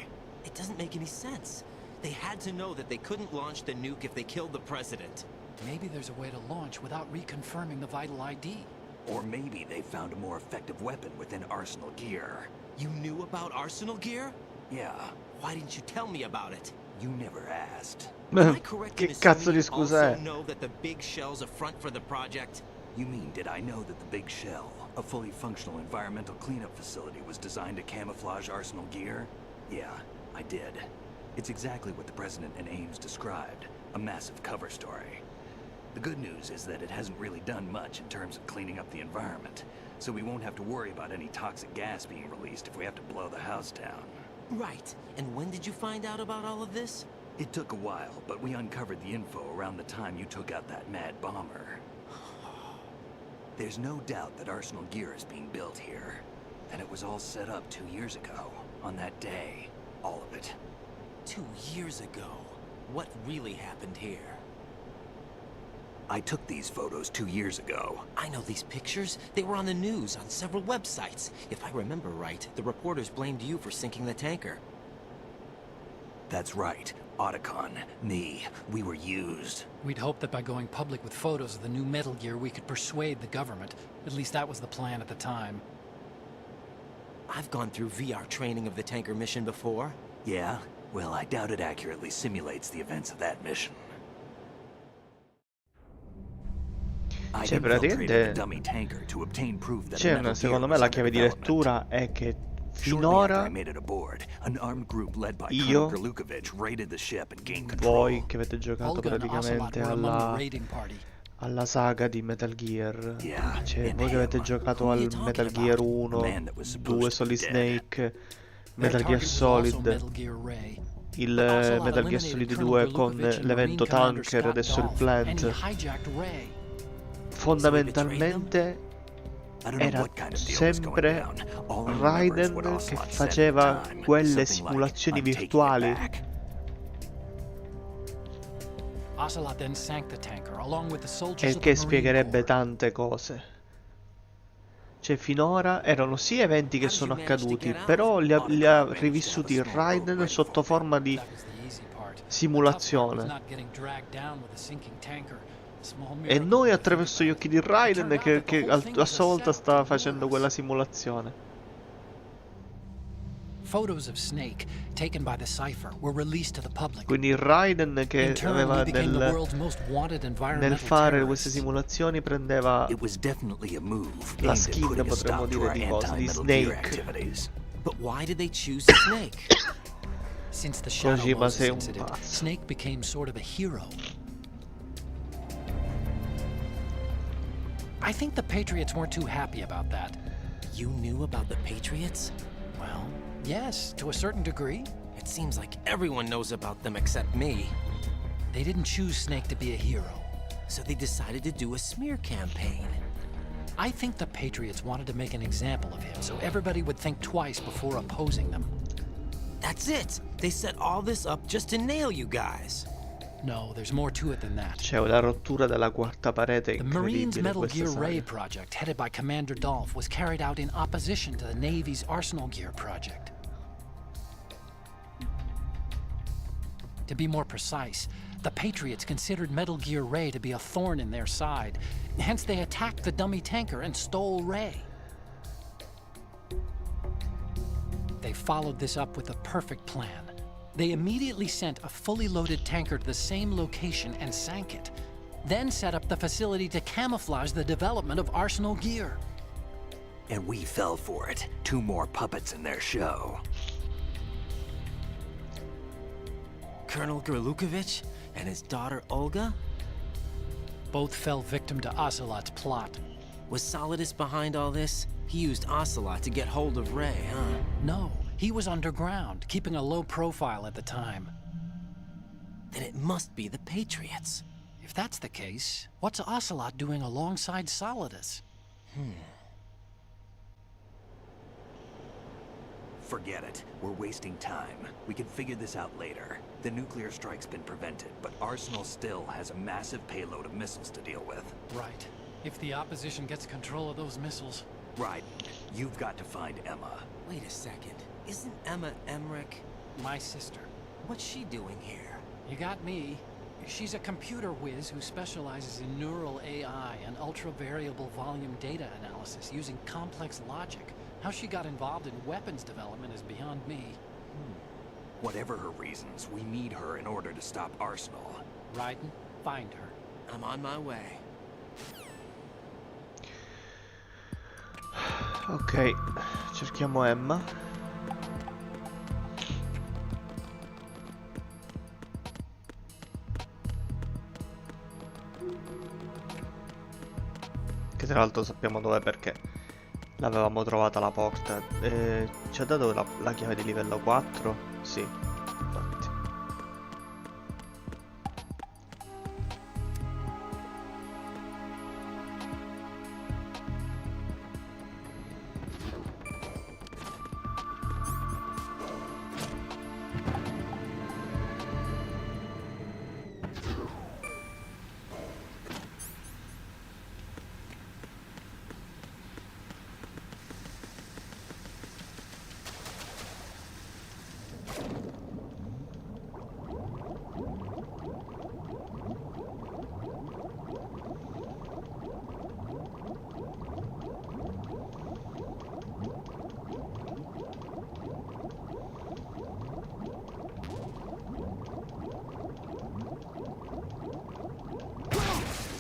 It doesn't make any sense. They had to know that they couldn't launch the nuke if they killed the President. Maybe there's a way to launch without reconfirming the vital ID. Or maybe they found a more effective weapon within Arsenal gear. You knew about Arsenal gear? Yeah. Why didn't you tell me about it? You never asked. Am I correct in Che cazzo di assuming you scusa also è? know that the big shell's a front for the project? You mean, did I know that the Big Shell, a fully functional environmental cleanup facility, was designed to camouflage Arsenal gear? Yeah, I did. It's exactly what the President and Ames described, a massive cover story. The good news is that it hasn't really done much in terms of cleaning up the environment, so we won't have to worry about any toxic gas being released if we have to blow the house down. Right. And when did you find out about all of this? It took a while, but we uncovered the info around the time you took out that mad bomber. There's no doubt that Arsenal gear is being built here. And it was all set up 2 years ago, on that day. All of it. 2 years ago? What really happened here? I took these photos 2 years ago. I know these pictures. They were on the news, on several websites. If I remember right, the reporters blamed you for sinking the tanker. That's right. Otacon, me, we were used. We'd hoped that by going public with photos of the new Metal Gear, we could persuade the government. At least that was the plan at the time. I've gone through VR training of the tanker mission before. Yeah? Well, I doubt it accurately simulates the events of that mission. Cioè praticamente secondo me la chiave di lettura è che finora io, voi che avete giocato praticamente alla saga di Metal Gear, cioè voi che avete giocato al Metal Gear 1, 2 Solid Snake, Metal Gear Solid, il Metal Gear Solid 2 con l'evento Tanker, adesso il Plant, fondamentalmente era sempre Raiden che faceva quelle simulazioni virtuali. Ocelot then sank the tanker along with the soldiers E of che the Marine spiegherebbe Corps. tante cose. Cioè finora erano sì eventi che sono accaduti, però li ha rivissuti Raiden sotto forma di That was the easy part. The tough part was simulazione. not getting dragged down with a sinking tanker. A small E miracle noi to attraverso think gli about. occhi di It turned Raiden out that the che whole thing a was sua volta setup stava to lure facendo us. quella simulazione. Photos of Snake taken by the Cypher were released to the public. Quindi Raiden che In turn, aveva he became the world's most wanted nel environmental fare queste terrorist. simulazioni prendeva It was definitely a move la aimed at skin, putting a potremmo stop to dire, our di cosa, di anti-Metal Gear Snake. activities. But why did they choose Snake? Since the Shadow Kojima Moses sei un incident, pazzo. Snake became sort of a hero. I think the Patriots weren't too happy about that. You knew about the Patriots? Well, yes, to a certain degree. It seems like everyone knows about them except me. They didn't choose Snake to be a hero. So they decided to do a smear campaign. I think the Patriots wanted to make an example of him so everybody would think twice before opposing them. That's it! They set all this up just to nail you guys. No, there's more to it than that. C'è una rottura della quarta parete The Marines' incredibile in Metal questa Gear saga. Ray project, headed by Commander Dolph, was carried out in opposition to the Navy's Arsenal Gear project. To be more precise, the Patriots considered Metal Gear Ray to be a thorn in their side. Hence, they attacked the dummy tanker and stole Ray. They followed this up with a perfect plan. They immediately sent a fully loaded tanker to the same location and sank it. Then set up the facility to camouflage the development of Arsenal Gear. And we fell for it. 2 more puppets in their show. Colonel Gerlukovich and his daughter Olga? Both fell victim to Ocelot's plot. Was Solidus behind all this? He used Ocelot to get hold of Ray, huh? No, he was underground, keeping a low profile at the time. Then it must be the Patriots. If that's the case, what's Ocelot doing alongside Solidus? Forget it. We're wasting time. We can figure this out later. The nuclear strike's been prevented, but Arsenal still has a massive payload of missiles to deal with. Right. If the opposition gets control of those missiles... Right. You've got to find Emma. Wait a second. Isn't Emma Emmerich? My sister. What's she doing here? You got me. She's a computer whiz who specializes in neural AI and ultra-variable volume data analysis using complex logic. How she got involved in weapons development is beyond me. Whatever her reasons, we need her in order to stop Arsenal. Raiden, find her. I'm on my way. Ok, cerchiamo Emma. Che tra l'altro sappiamo dov'è perché l'avevamo trovata la porta. Ci ha dato la chiave di livello 4? Sì, infatti.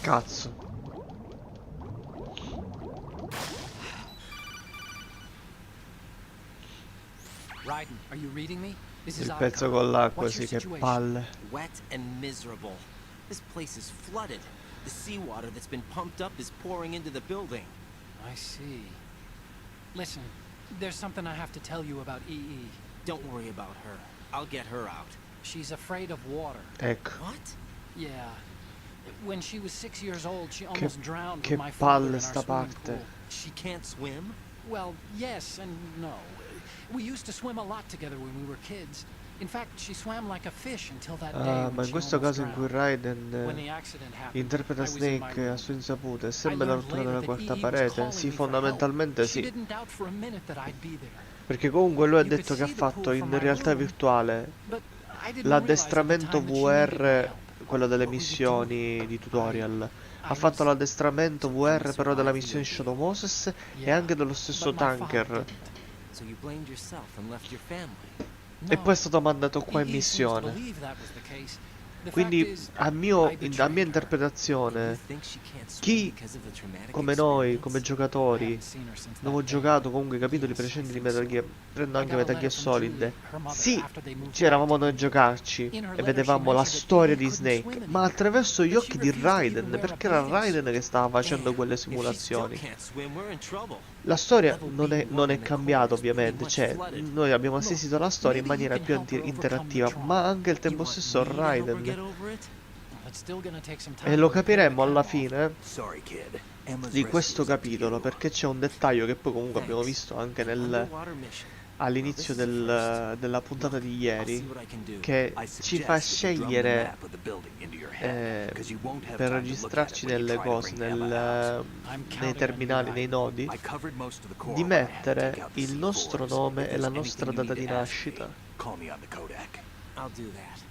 Cazzo. Raiden, are you reading me? This is Il pezzo con l'acqua, sì, che palle. Wet and miserable. This place is flooded. The seawater that's been pumped up is pouring into the building. I see. Listen, there's something I have to tell you about EE. Don't worry about her. I'll get her out. She's afraid of water. Ecco. What? Yeah. When she was 6 years old, she almost drowned che with my father palle in sta our swimming parte. pool. She can't swim? Well, yes and no. We used to swim a lot together when we were kids. In fact, she swam like a fish until that day Ah, when ma in she questo almost caso in cui drowned. Raiden When the accident happened, interpreta I was in my Snake a room. sua insaputa e I sembra la learned rottura della later that quarta EE was parete? calling Sì, me for help. fondamentalmente She sì. didn't doubt for a minute that I'd be there. Perché comunque lui ha You could detto che ha see the pool fatto from in my realtà room, virtuale but I didn't realize at the l'addestramento time that she needed my VR, help. quello delle What we did missioni di tutorial. Ha I fatto was l'addestramento VR però della survived the missione ordeal. Shadow Moses e Yeah, anche dello stesso but my father tanker. didn't. So you blamed yourself and left your family. E No. poi è stato mandato qua in EE seems to missione. believe that was the case. The fact Quindi is, a I a mia betrayed her. interpretazione, You think she can't swim chi because of the traumatic come noi, experience? come I giocatori, haven't seen her since non ho that day. giocato comunque i capitoli Yes, I precedenti di think Metal so. Gear, prendo I anche got a Metal Gear letter from Solid. Julie, her mother, Sì, after they moved ci eravamo back noi a to giocarci In her e letter she vedevamo la mentioned that storia EE di couldn't swim Snake, ma anymore, attraverso gli but she occhi di refused to even Raiden, wear a perché era bathing suit. Raiden che stava facendo Damn, quelle if she still simulazioni. can't swim, we're in trouble. La storia Level non B1 è in the cambiata core is pretty ovviamente, much cioè flooded. noi abbiamo Look, assistito alla storia in maybe you maniera can più help her overcome the interattiva, trauma. ma anche al You tempo want stesso me to help her Raiden, get over it? It's still gonna take some time e to lo repair the capiremo alla cam off. fine Sorry, kid. Emma's di rescue questo is up to capitolo, you. perché c'è un dettaglio che poi comunque abbiamo Thanks. visto anche Underwater mission. all'inizio Well, this is a first. della puntata di I'll see ieri, what I can do. che I ci fa suggest that you drum the scegliere map of the building into your head, 'cause you won't have per time to look at registrarci it when you nelle try to cose, bring Emma out. I'm nei counting on terminali, you, nei nodi, I covered most of the core, di but I had to mettere take out the il nostro C4s. nome If e there's la anything nostra you data need di to ask me, nascita. call me on the Codec. I'll do that.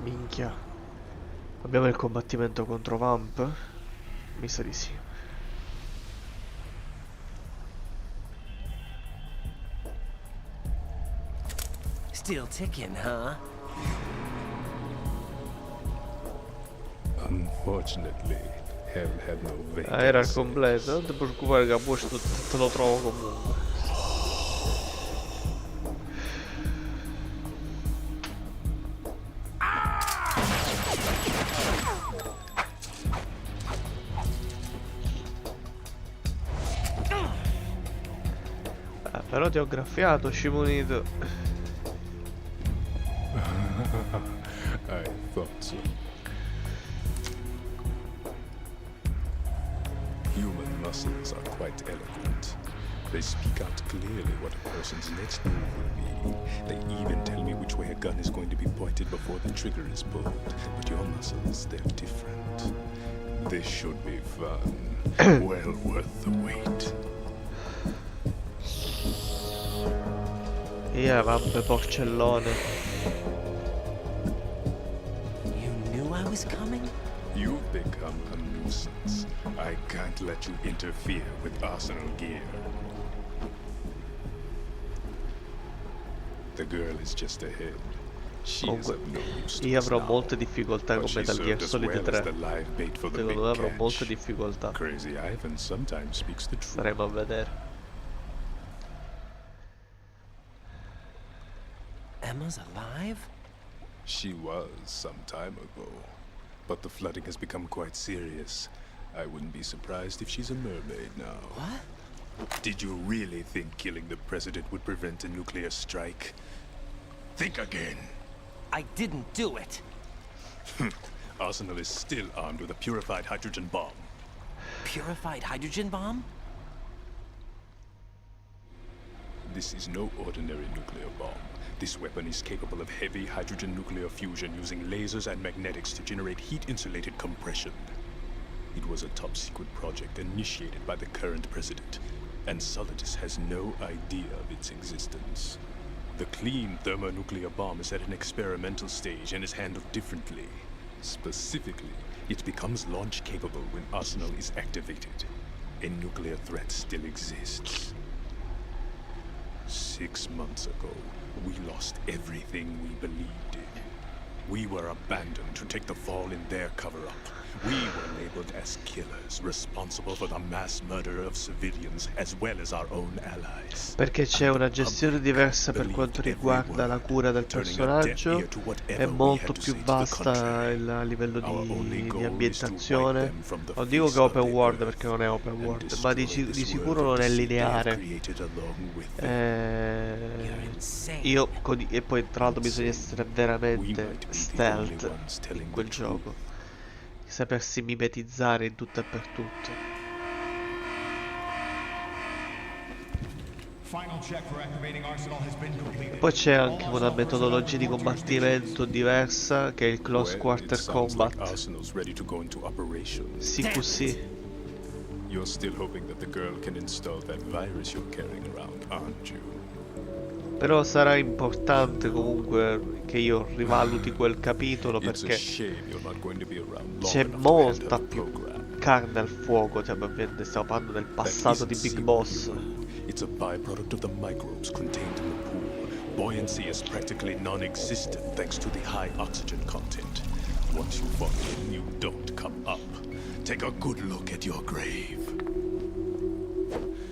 Minchia. Abbiamo il combattimento contro Vamp? Mi sa di sì. Still ticking, huh? Unfortunately, hell had no Ah, era il vacancy. completo, non ti preoccupare che a posto te lo trovo comunque. Però ti ho graffiato, scimunito. I thought so. Human muscles are quite eloquent. They speak out clearly what a person's next move will be. They even tell me which way a gun is going to be pointed before the trigger is pulled. But your muscles, they're different. This should be fun. Well worth the wait. Yeah, vabbè, porcellone. You knew I was coming? You've become a nuisance. I can't let you interfere with Arsenal gear. The girl is just ahead. She is of no use to Io us avrò now, molte difficoltà but con she Metal Gear served us Solid well 3. as the live bait for the Secondo big me avrò molte catch. difficoltà. Crazy Ivan sometimes speaks the truth. Staremo a vedere. Emma's alive? She was some time ago, but the flooding has become quite serious. I wouldn't be surprised if she's a mermaid now. What? Did you really think killing the president would prevent a nuclear strike? Think again. I didn't do it. Arsenal is still armed with a purified hydrogen bomb. Purified hydrogen bomb? This is no ordinary nuclear bomb. This weapon is capable of heavy hydrogen nuclear fusion using lasers and magnetics to generate heat-insulated compression. It was a top-secret project initiated by the current president, and Solidus has no idea of its existence. The clean thermonuclear bomb is at an experimental stage and is handled differently. Specifically, it becomes launch-capable when Arsenal is activated. a nuclear threat still exists. 6 months ago, we lost everything we believed in. We were abandoned to take the fall in their cover-up. We were labeled as killers, responsible for the mass murder of civilians as well as our own allies. Perché c'è una gestione diversa per quanto riguarda la cura del personaggio, è molto più vasta a livello di ambientazione. Non dico che è open world perché non è open world, ma di sicuro non è lineare. E poi tra l'altro bisogna essere veramente stealth in quel gioco. Sapersi mimetizzare in tutto e per tutto. E poi c'è anche una metodologia di combattimento diversa che è il Close Quarter Combat, CQC. You're still hoping that the girl can install that virus you're carrying around, aren't you? Però sarà importante comunque che io rivaluti quel capitolo perché c'è molta più carne al fuoco, cioè ovviamente stiamo parlando del passato di Big Boss. It's a byproduct of the microbes contained in the pool. Buoyancy is practically non-existent thanks to the high oxygen content. Once you fall in, you don't come up. Take a good look at your grave.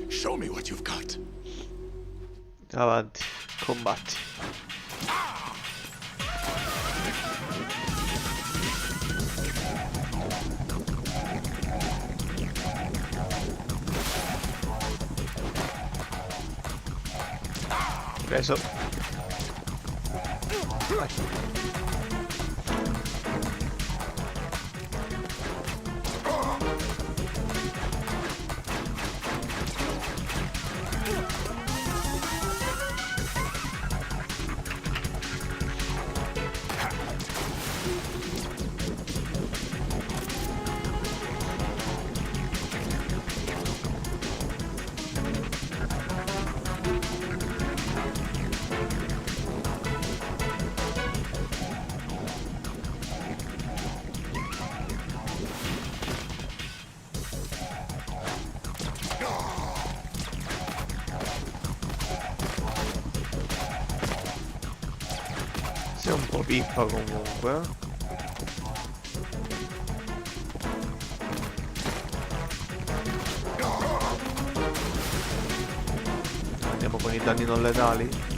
Show me what you've got. Avanti, combatti. Preso. Vai. Sei un po' pippa comunque. Andiamo con i danni non letali.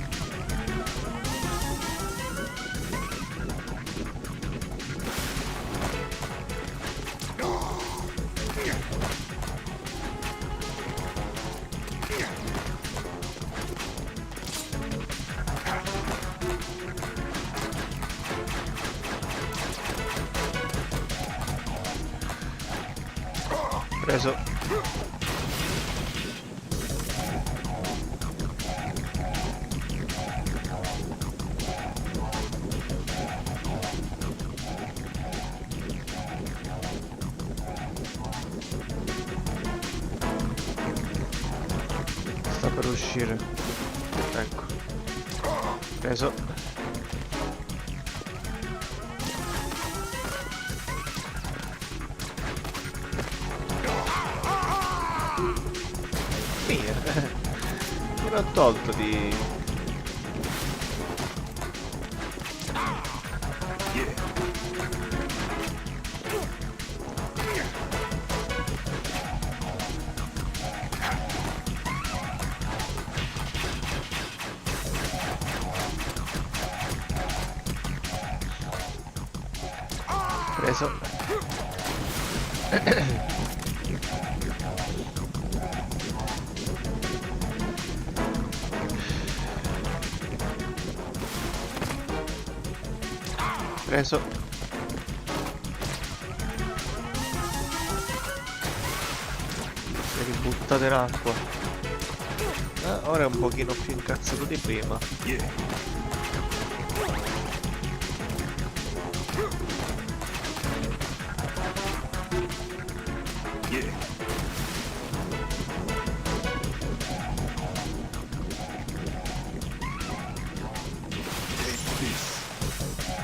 Preso. Sta per uscire. Ecco. Preso. Mi ho tolto di... Preso. Preso. Si è ributtato in acqua. Ora è un pochino più incazzato di prima.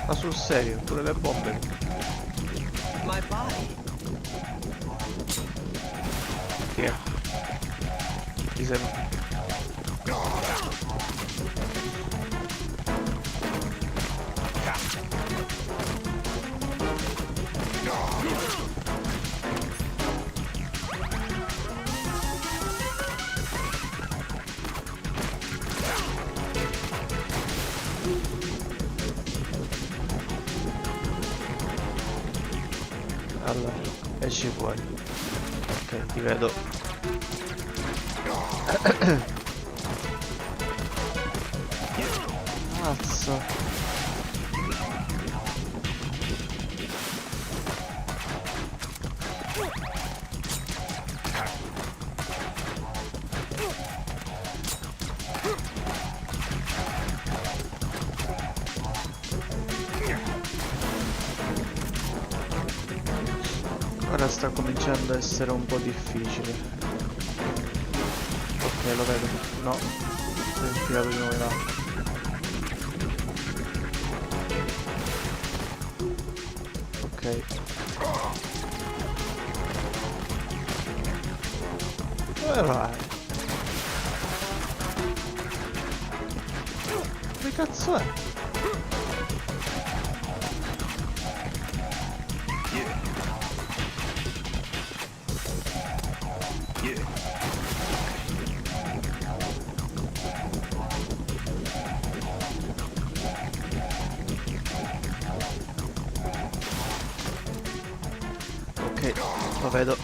Ma sul serio, pure le bombe. Via. Ti sei... Allora, esci fuori. Ok, ti vedo. Cazzo. Ora sta cominciando a essere un po' difficile. Ok, lo vedo. No, si è infilato di nuovo in là. Ok. Dove vai? Che cazzo è? Ok, lo vedo.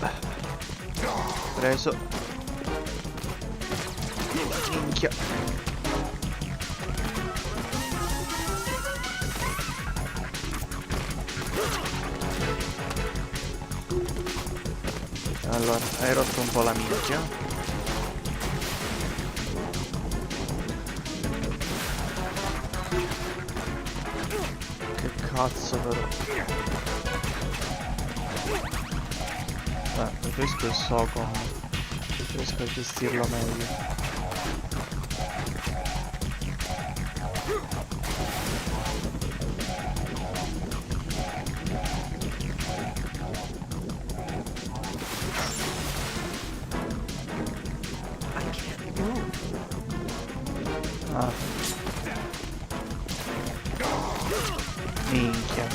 Preso. Minchia. Allora, hai rotto un po' la minchia. Che cazzo però. Preferisco il Socom. Riesco a gestirlo meglio. Ah. Minchia.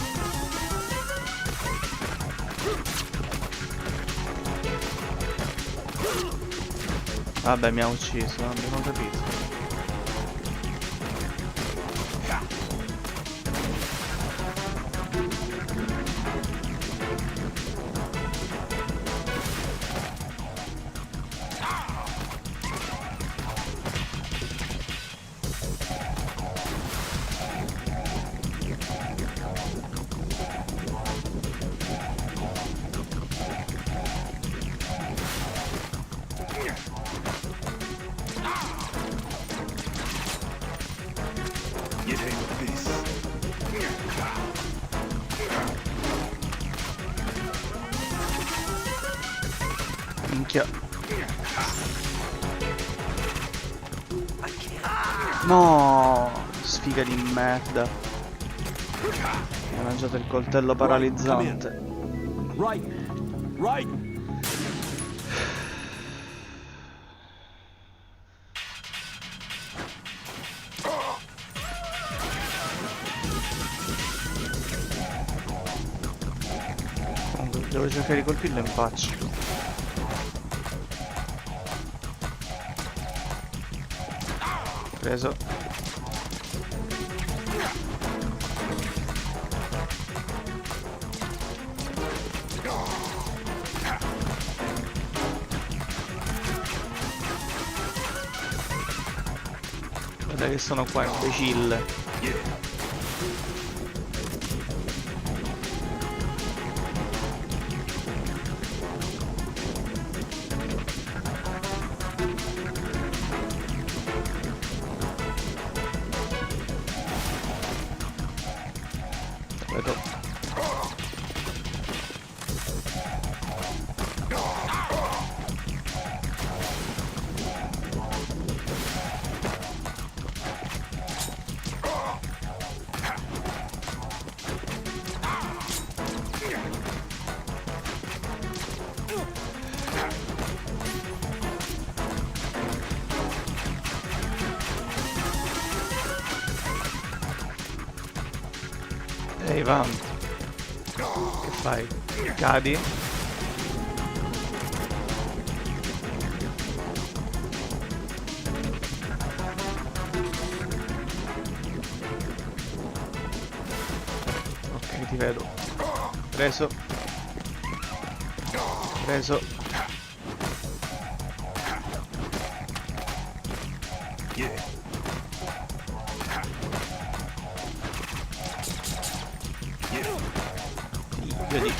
Vabbè, mi ha ucciso, non ho capito. Minchia. No, sfiga di merda. Mi ha lanciato il coltello paralizzante. Right. Comunque, devo cercare di colpirlo in faccia. Preso. Guarda che sono qua, imbecille. Vedo. Ehi, Van. Che fai? Cadi? Ok, ti vedo. Preso. Preso. Figlio di...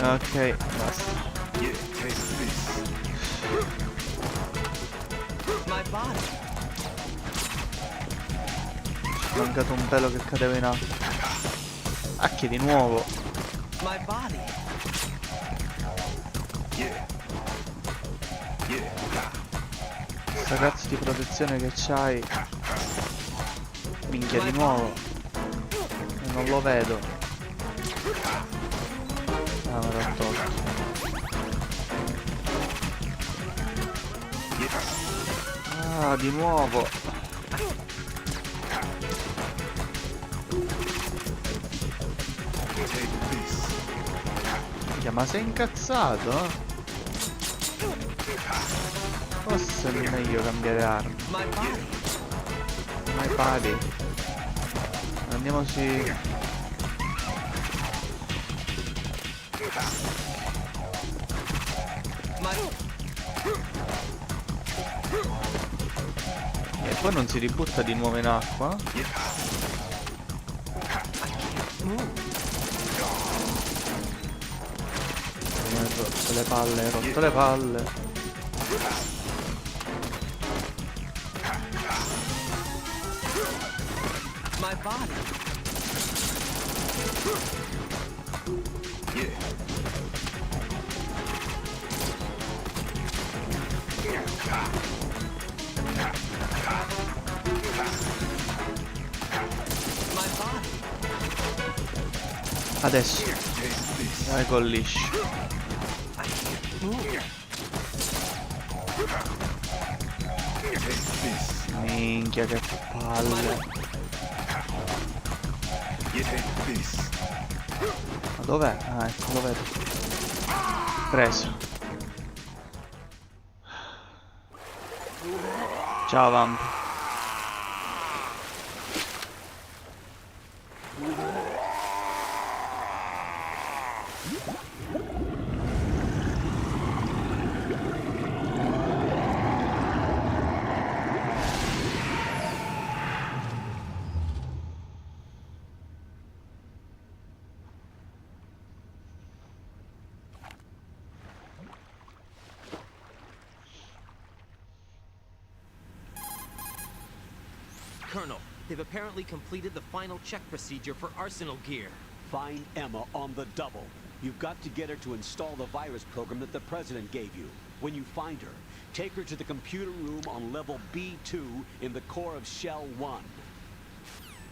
Ok, basta. È mancato un pelo che cadeva in acqua. Acchi di nuovo. Sta cazzo di protezione che c'hai. Minchia di nuovo. E non lo vedo. Ah, me l'ho tolto. Ah, di nuovo. Ma sei incazzato? Forse è meglio cambiare arma. My body. Andiamoci. E poi non si ributta di nuovo in acqua? Rotto le palle, rotto le palle. My body. Adesso. Dai col liscio. Minchia che palle. Ma dov'è? Ah, ecco, lo vedo. Preso. Ciao Vamp. Colonel, they've apparently completed the final check procedure for arsenal gear. Find Emma on the double. You've got to get her to install the virus program that the President gave you. When you find her, take her to the computer room on level B2 in the core of Shell 1.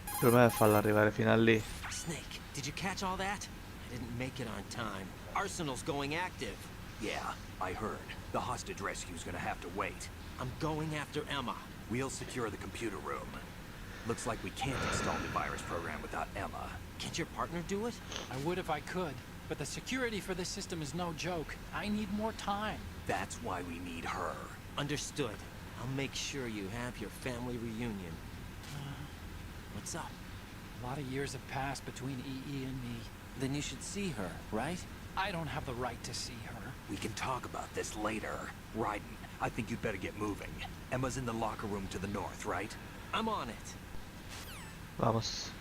Il problema è farla arrivare fino a lì. Snake, did you catch all that? I didn't make it on time. Arsenal's going active. Yeah, I heard. The hostage rescue's gonna have to wait. I'm going after Emma. We'll secure the computer room. Looks like we can't install the virus program without Emma. Can't your partner do it? I would if I could, but the security for this system is no joke. I need more time. That's why we need her. Understood. I'll make sure you have your family reunion. What's up? A lot of years have passed between EE and me. Then you should see her, right? I don't have the right to see her. We can talk about this later. Raiden, I think you'd better get moving. Emma's in the locker room to the north, right? I'm on it. Vamos.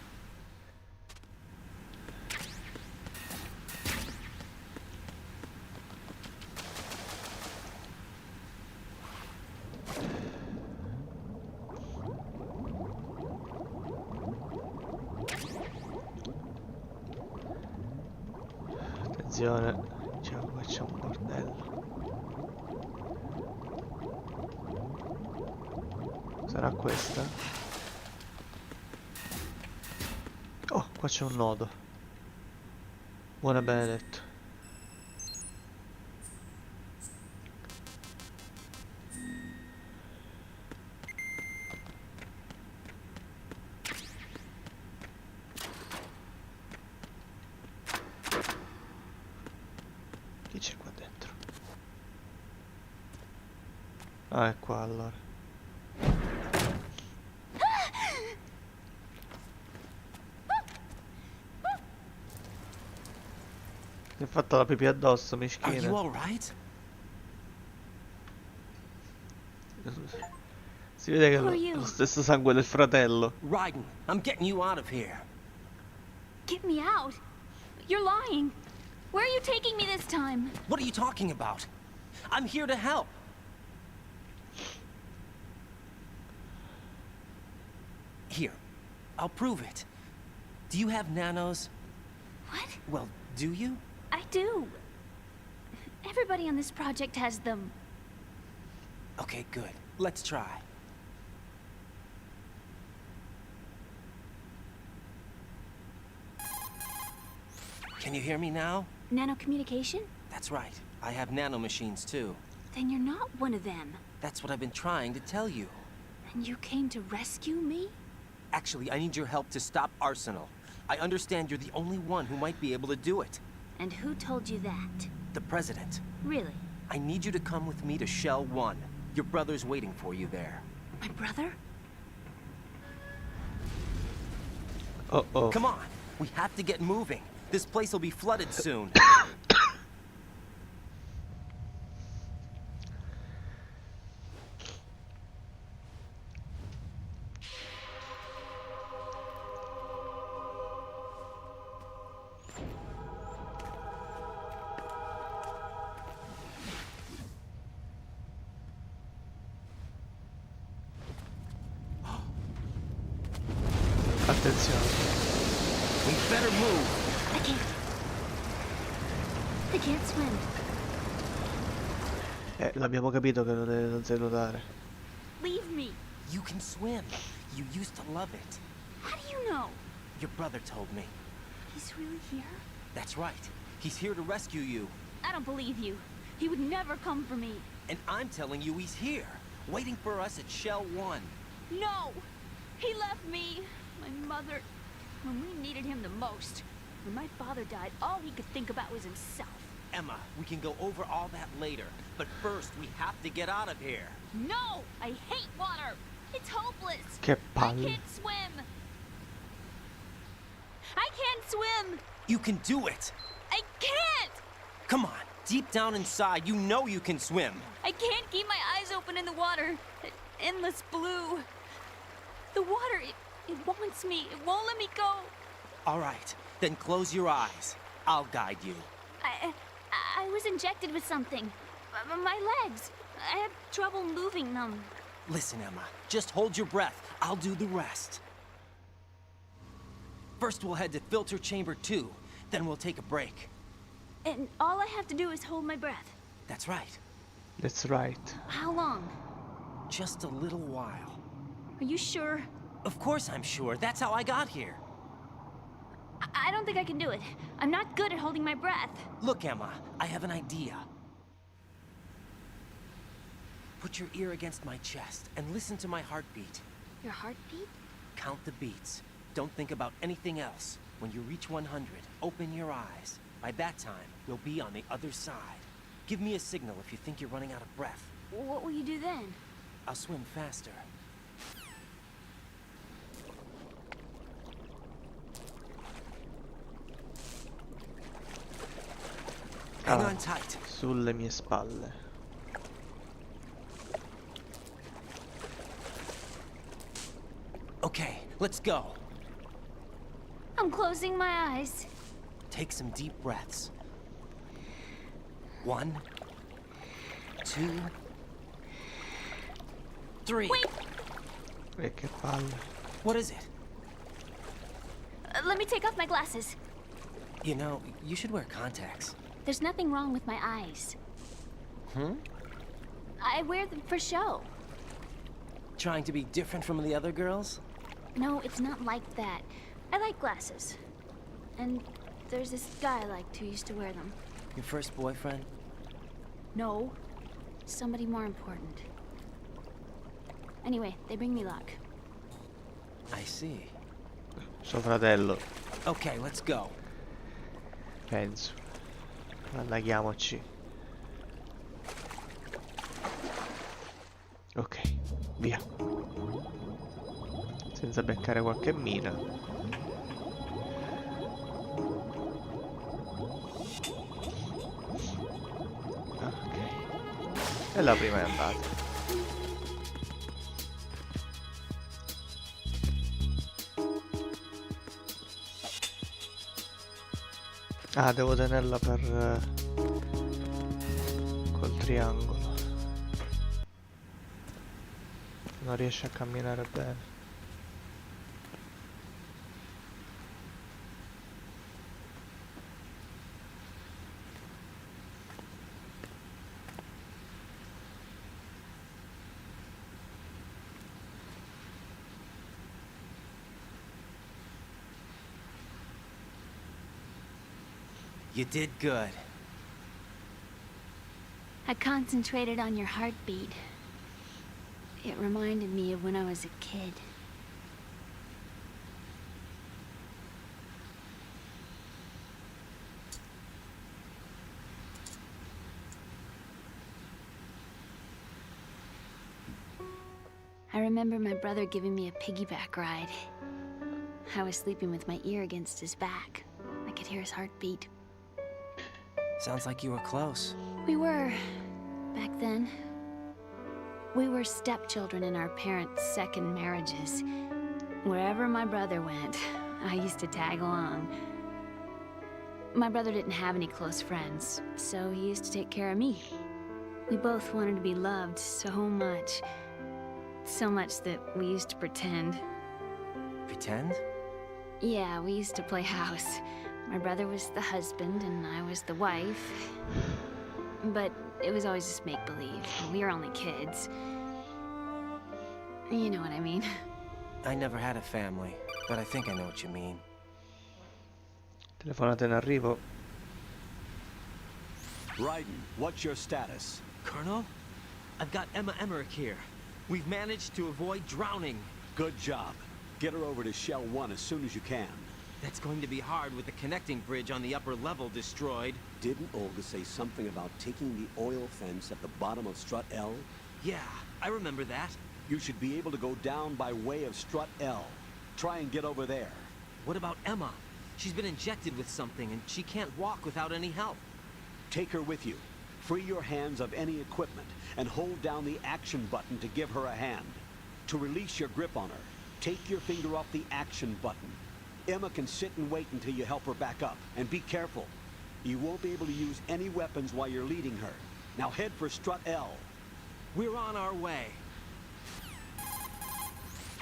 Attenzione, diciamo che c'è un bordello. Sarà questa? Oh, qua c'è un nodo. Buona benedetto. Chi c'è qua dentro? Ah, è qua allora. Mi ha fatto la pipì addosso, Are you mischina. all right? Si vede che Who è are you? lo stesso sangue del fratello. Raiden, I'm getting you out of here. Get me out. You're lying. Where are you taking me this time? What are you talking about? I'm here to help. Here, I'll prove it. Do you have nanos? What? Well, do you? I do. Everybody on this project has them. Okay, good. Let's try. Can you hear me now? Nanocommunication? That's right. I have nanomachines too. Then you're not one of them. That's what I've been trying to tell you. And you came to rescue me? Actually, I need your help to stop Arsenal. I understand you're the only one who might be able to do it. And who told you that? The President. Really? I need you to come with me to Shell 1. Your brother's waiting for you there. My brother? Uh-oh. Come on! We have to get moving. This place will be flooded soon. Attenzione. We better move. I can't. I can't swim. L'abbiamo capito che non sai nuotare. Leave me. You can swim. You used to love it. How do you know? Your brother told me. He's really here? That's right. He's here to rescue you. I don't believe you. He would never come for me. And I'm telling you he's here, waiting for us at Shell 1. No! He left me. My mother. When we needed him the most. When my father died, all he could think about was himself. Emma, we can go over all that later. But first, we have to get out of here. No! I hate water! It's hopeless! Che I palle. can't swim! I can't swim! You can do it. I can't! Come on, deep down inside, you know you can swim. I can't keep my eyes open in the water. That endless blue. The water, it wants me. It won't let me go. All right, then close your eyes. I'll guide you. I was injected with something. My legs. I have trouble moving them. Listen, Emma, just hold your breath. I'll do the rest. First, we'll head to filter chamber 2. Then we'll take a break. And all I have to do is hold my breath. That's right. That's right. How long? Just a little while. Are you sure? Of course I'm sure. That's how I got here. I don't think I can do it. I'm not good at holding my breath. Look, Emma, I have an idea. Put your ear against my chest and listen to my heartbeat. Your heartbeat? Count the beats. Don't think about anything else. When you reach 100, open your eyes. By that time, you'll be on the other side. Give me a signal if you think you're running out of breath. What will you do then? I'll swim faster. Hang on tight. Sulle mie spalle. Okay, let's go. I'm closing my eyes. Take some deep breaths. 1, 2, 3. Wait, Che palle. What is it? let me take off my glasses. You know, you should wear contacts. There's nothing wrong with my eyes. Hmm? I wear them for show. Trying to be different from the other girls? No, it's not like that. I like glasses. And there's this guy I liked who used to wear them. Your first boyfriend? No. Somebody more important. Anyway, they bring me luck. I see. Suo fratello. Okay, let's go. Penso. Allaghiamoci. Ok, via. Senza beccare qualche mina. Ok. E la prima è andata. Ah, devo tenerla per col triangolo. Non riesce a camminare bene. You did good. I concentrated on your heartbeat. It reminded me of when I was a kid. I remember my brother giving me a piggyback ride. I was sleeping with my ear against his back. I could hear his heartbeat. Sounds like you were close. We were, back then. We were stepchildren in our parents' second marriages. Wherever my brother went, I used to tag along. My brother didn't have any close friends, so he used to take care of me. We both wanted to be loved so much. So much that we used to pretend. Pretend? Yeah, we used to play house. My brother was the husband and I was the wife. But it was always just make-believe. We were only kids. You know what I mean. I never had a family, but I think I know what you mean. Telefonata in arrivo. Raiden, what's your status? Colonel? I've got Emma Emmerich here. We've managed to avoid drowning. Good job. Get her over to Shell 1 as soon as you can. That's going to be hard with the connecting bridge on the upper level destroyed. Didn't Olga say something about taking the oil fence at the bottom of Strut L? Yeah, I remember that. You should be able to go down by way of Strut L. Try and get over there. What about Emma? She's been injected with something and she can't walk without any help. Take her with you. Free your hands of any equipment and hold down the action button to give her a hand. To release your grip on her, take your finger off the action button. Emma can sit and wait until you help her back up. And be careful. You won't be able to use any weapons while you're leading her. Now head for Strut L. We're on our way.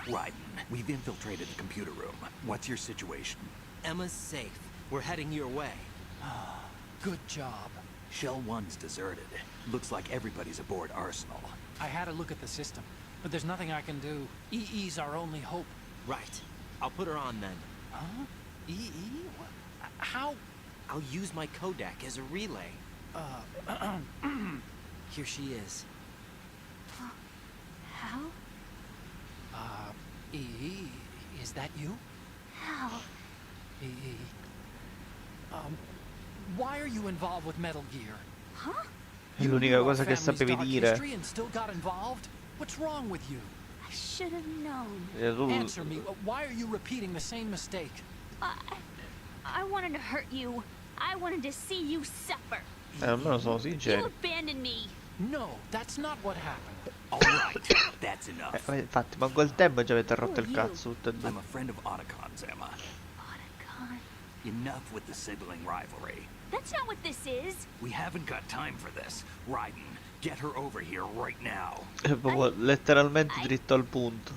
Raiden, we've infiltrated the computer room. What's your situation? Emma's safe. We're heading your way. Good job. Shell 1's deserted. Looks like everybody's aboard Arsenal. I had a look at the system, but there's nothing I can do. EE's our only hope. Right. I'll put her on then. Huh? EE? What? How? I'll use my Codec as a relay. Here she is. How? EE, is that you? How? EE. Why are you involved with Metal Gear? Huh? È l'unica cosa che sapevi dire. And still got involved? What's wrong with you? I should have known. Answer me. Why are you repeating the same mistake? I wanted to hurt you. I wanted to see you suffer. Almeno sono sinceri. You abandoned me. No, that's not what happened. All right, that's enough. Infatti, ma quel tempo già avete rotto il cazzo tutte e due. I'm a friend of Otacon's, Emma. Otacon? Enough with the sibling rivalry. That's not what this is. We haven't got time for this. Raiden, get her over here right now. È proprio letteralmente dritto al punto.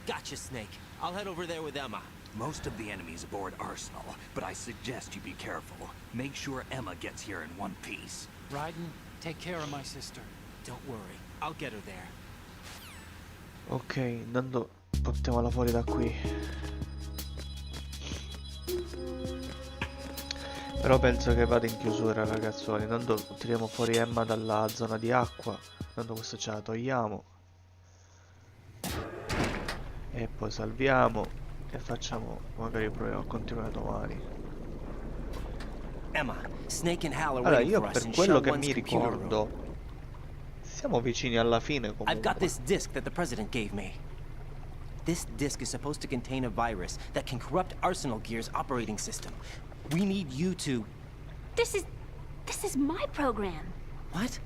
Gotcha, Snake. I'll head over there with Emma. Most of the enemy's aboard Arsenal, but I suggest you be careful. Make sure Emma gets here in one piece. Raiden, take care of my sister. Don't worry. I'll get her there. Ok, intanto portiamola fuori da qui. Però penso che vada in chiusura, ragazzuoli. Intanto tiriamo fuori Emma dalla zona di acqua. Intanto questo ce la togliamo. E poi salviamo. E facciamo... magari proviamo a continuare domani. Emma, Snake and Hal are Allora, waiting io for us per in quello Shell che 1's mi computer room. ricordo... siamo vicini alla fine I've got comunque. this disk that the President gave me. This disk is supposed to contain a virus that can corrupt Arsenal Gear's operating system. We need you to... This is my program. What?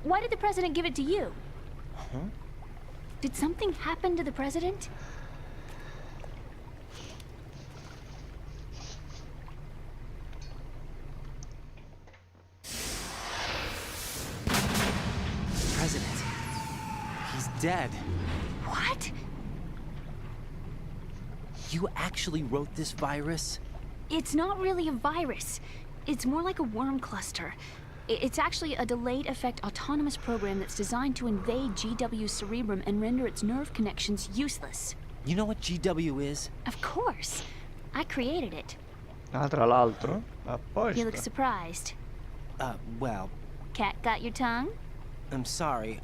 Why did the President give it to you? Huh? Did something happen to the President? President. He's dead. What? You actually wrote this virus? It's not really a virus. It's more like a worm cluster. It's actually a delayed effect autonomous program that's designed to invade GW's cerebrum and render its nerve connections useless. You know what GW is? Of course. I created it. Ah, tra l'altro. You look surprised. Well... Cat got your tongue? I'm sorry,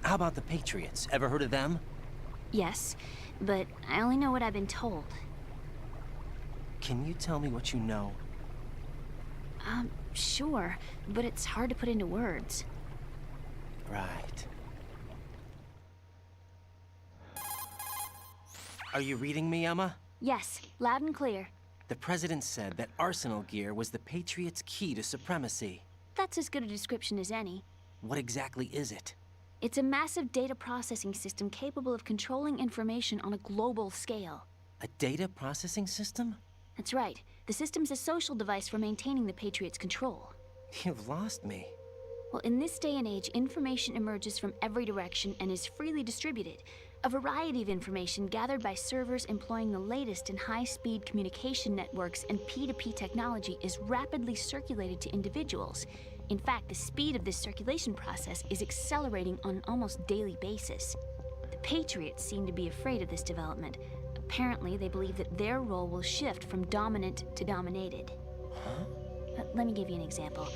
How about the Patriots? Ever heard of them? Yes, but I only know what I've been told. Can you tell me what you know? Sure, but it's hard to put into words. Right. Are you reading me, Emma? Yes, loud and clear. The President said that Arsenal Gear was the Patriots' key to supremacy. That's as good a description as any. What exactly is it? It's a massive data processing system capable of controlling information on a global scale. A data processing system? That's right. The system's a social device for maintaining the Patriots' control. You've lost me. Well, in this day and age, information emerges from every direction and is freely distributed. A variety of information gathered by servers employing the latest in high-speed communication networks and P2P technology is rapidly circulated to individuals. In fact, the speed of this circulation process is accelerating on an almost daily basis. The Patriots seem to be afraid of this development. Apparently, they believe that their role will shift from dominant to dominated. Huh? Let me give you an example.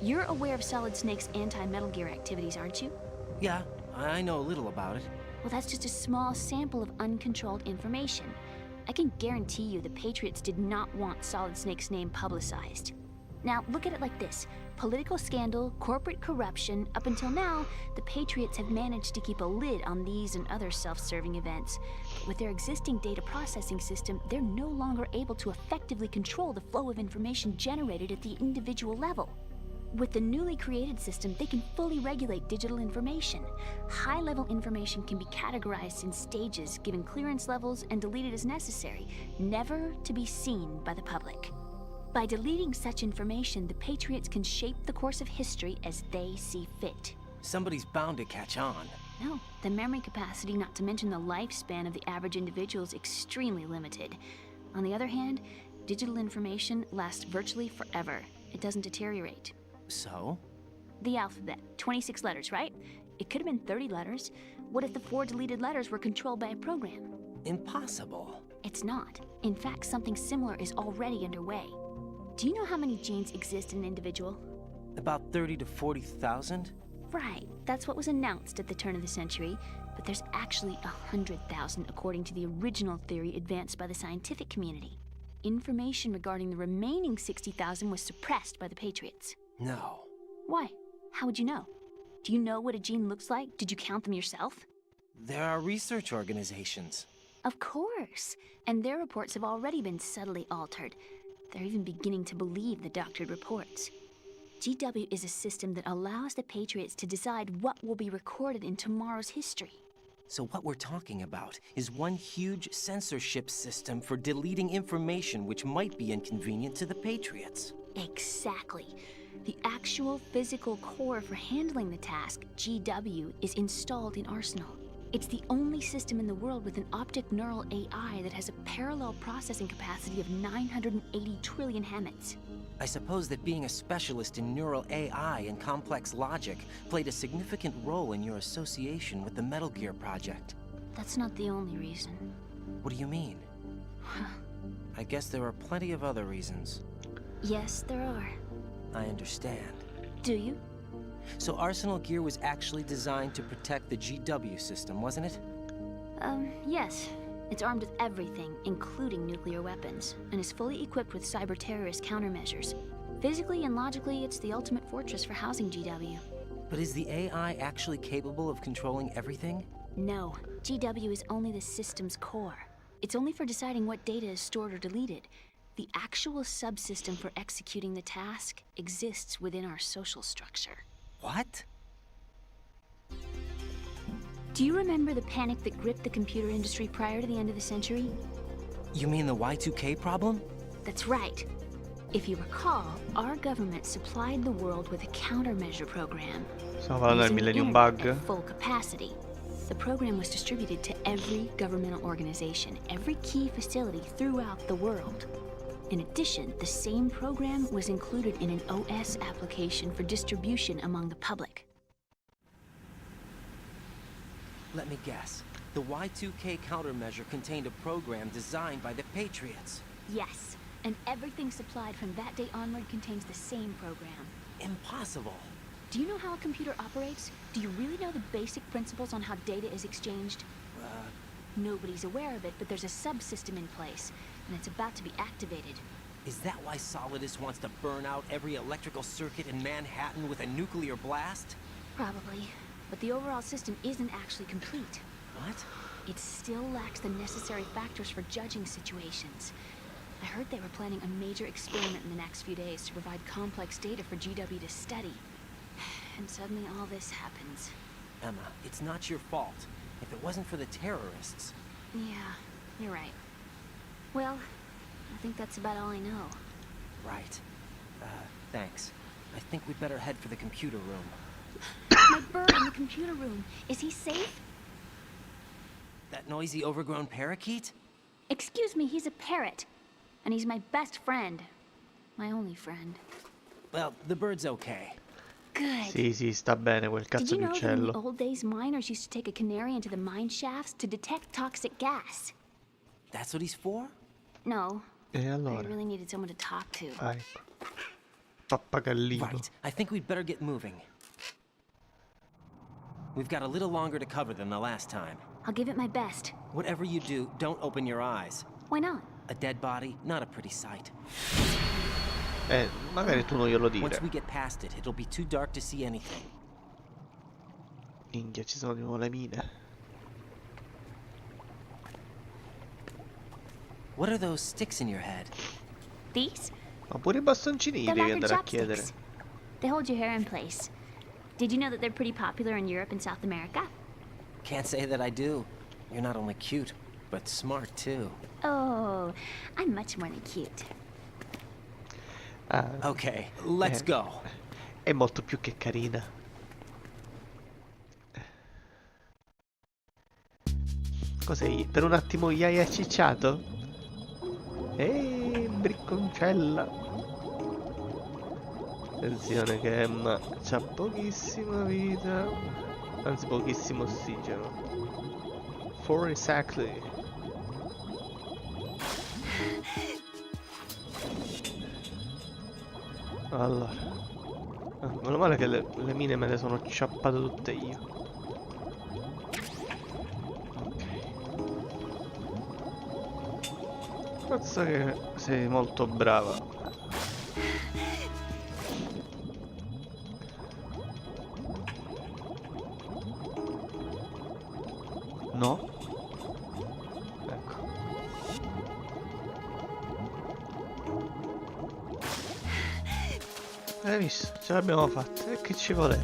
You're aware of Solid Snake's anti-Metal Gear activities, aren't you? Yeah, I know a little about it. Well, that's just a small sample of uncontrolled information. I can guarantee you the Patriots did not want Solid Snake's name publicized. Now, look at it like this. Political scandal, corporate corruption, up until now, the Patriots have managed to keep a lid on these and other self-serving events. But with their existing data processing system, they're no longer able to effectively control the flow of information generated at the individual level. With the newly created system, they can fully regulate digital information. High-level information can be categorized in stages, given clearance levels, and deleted as necessary, never to be seen by the public. By deleting such information, the Patriots can shape the course of history as they see fit. Somebody's bound to catch on. No, the memory capacity, not to mention the lifespan of the average individual, is extremely limited. On the other hand, digital information lasts virtually forever. It doesn't deteriorate. So? The alphabet, 26 letters, right? It could have been 30 letters. What if the 4 deleted letters were controlled by a program? Impossible. It's not. In fact, something similar is already underway. Do you know how many genes exist in an individual? About 30 to 40,000? Right, that's what was announced at the turn of the century, but there's actually 100,000 according to the original theory advanced by the scientific community. Information regarding the remaining 60,000 was suppressed by the Patriots. No. Why? How would you know? Do you know what a gene looks like? Did you count them yourself? There are research organizations. Of course, and their reports have already been subtly altered. They're even beginning to believe the doctored reports. GW is a system that allows the Patriots to decide what will be recorded in tomorrow's history. So what we're talking about is one huge censorship system for deleting information which might be inconvenient to the Patriots. Exactly. The actual physical core for handling the task, GW, is installed in Arsenal. It's the only system in the world with an optic neural AI that has a parallel processing capacity of 980 trillion Hammets. I suppose that being a specialist in neural AI and complex logic played a significant role in your association with the Metal Gear project. That's not the only reason. What do you mean? I guess there are plenty of other reasons. Yes, there are. I understand. Do you? So Arsenal Gear was actually designed to protect the GW system, wasn't it? Yes. It's armed with everything, including nuclear weapons, and is fully equipped with cyber-terrorist countermeasures. Physically and logically, it's the ultimate fortress for housing GW. But is the AI actually capable of controlling everything? No. GW is only the system's core. It's only for deciding what data is stored or deleted. The actual subsystem for executing the task exists within our social structure. What? Do you remember the panic that gripped the computer industry prior to the end of the century? You mean the Y2K problem? That's right. If you recall, our government supplied the world with a countermeasure program. Stiamo parlando del using the Millennium internet Bug. at full capacity. The program was distributed to every governmental organization, every key facility throughout the world. In addition, the same program was included in an U.S. application for distribution among the public. Let me guess. The Y2K countermeasure contained a program designed by the Patriots. Yes, and everything supplied from that day onward contains the same program. Impossible. Do you know how a computer operates? Do you really know the basic principles on how data is exchanged? Nobody's aware of it, but there's a subsystem in place, and it's about to be activated. Is that why Solidus wants to burn out every electrical circuit in Manhattan with a nuclear blast? Probably, but the overall system isn't actually complete. What? It still lacks the necessary factors for judging situations. I heard they were planning a major experiment in the next few days to provide complex data for GW to study. And suddenly all this happens. Emma, it's not your fault. If it wasn't for the terrorists... Yeah, you're right. Well, I think that's about all I know. Right. Thanks. I think we'd better head for the computer room. My bird in the computer room. Is he safe? That noisy, overgrown parakeet? Excuse me, he's a parrot. And he's my best friend. My only friend. Well, the bird's okay. Good. Sì, sta bene quel Did cazzo you di know that in the uccello. old days miners used to take a canary into the mine shafts to detect toxic gas? That's what he's for? No. E I allora? really needed someone to talk to. Ah, ecco. Pappagallino. Right. I think we'd better get moving. We've got a little longer to cover than the last time. I'll give it my best. Whatever you do, don't open your eyes. Why not? A dead body, not a pretty sight. Magari tu non glielo dire. Once we get past it, it'll be too dark to see anything. Minchia, ci sono di nuovo le mine. What are those sticks in your head? These? Ma pure i bastoncini They're devi lacquer andare a chiedere. chopsticks. They hold your hair in place. Did you know that they're pretty popular in Europe and South America? Can't say that I do. You're not only cute, but smart too. Oh, I'm much more than cute. Okay, let's go. È molto più che carina. Cos'è? Per un attimo gli hai accicciato? Bricconcella. Attenzione che Emma c'ha pochissima vita. Anzi, pochissimo ossigeno. For exactly. Allora, meno male che le mine me le sono acciappate tutte io. Ok. Forza che sei molto brava. No? Ecco. Hai visto? Ce l'abbiamo fatta. E che ci voleva?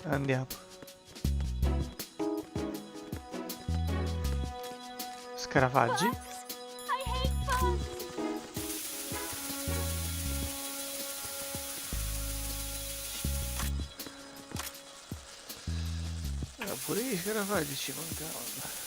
Andiamo. Scarafaggi. pulisci, che la fai? Dici con calma.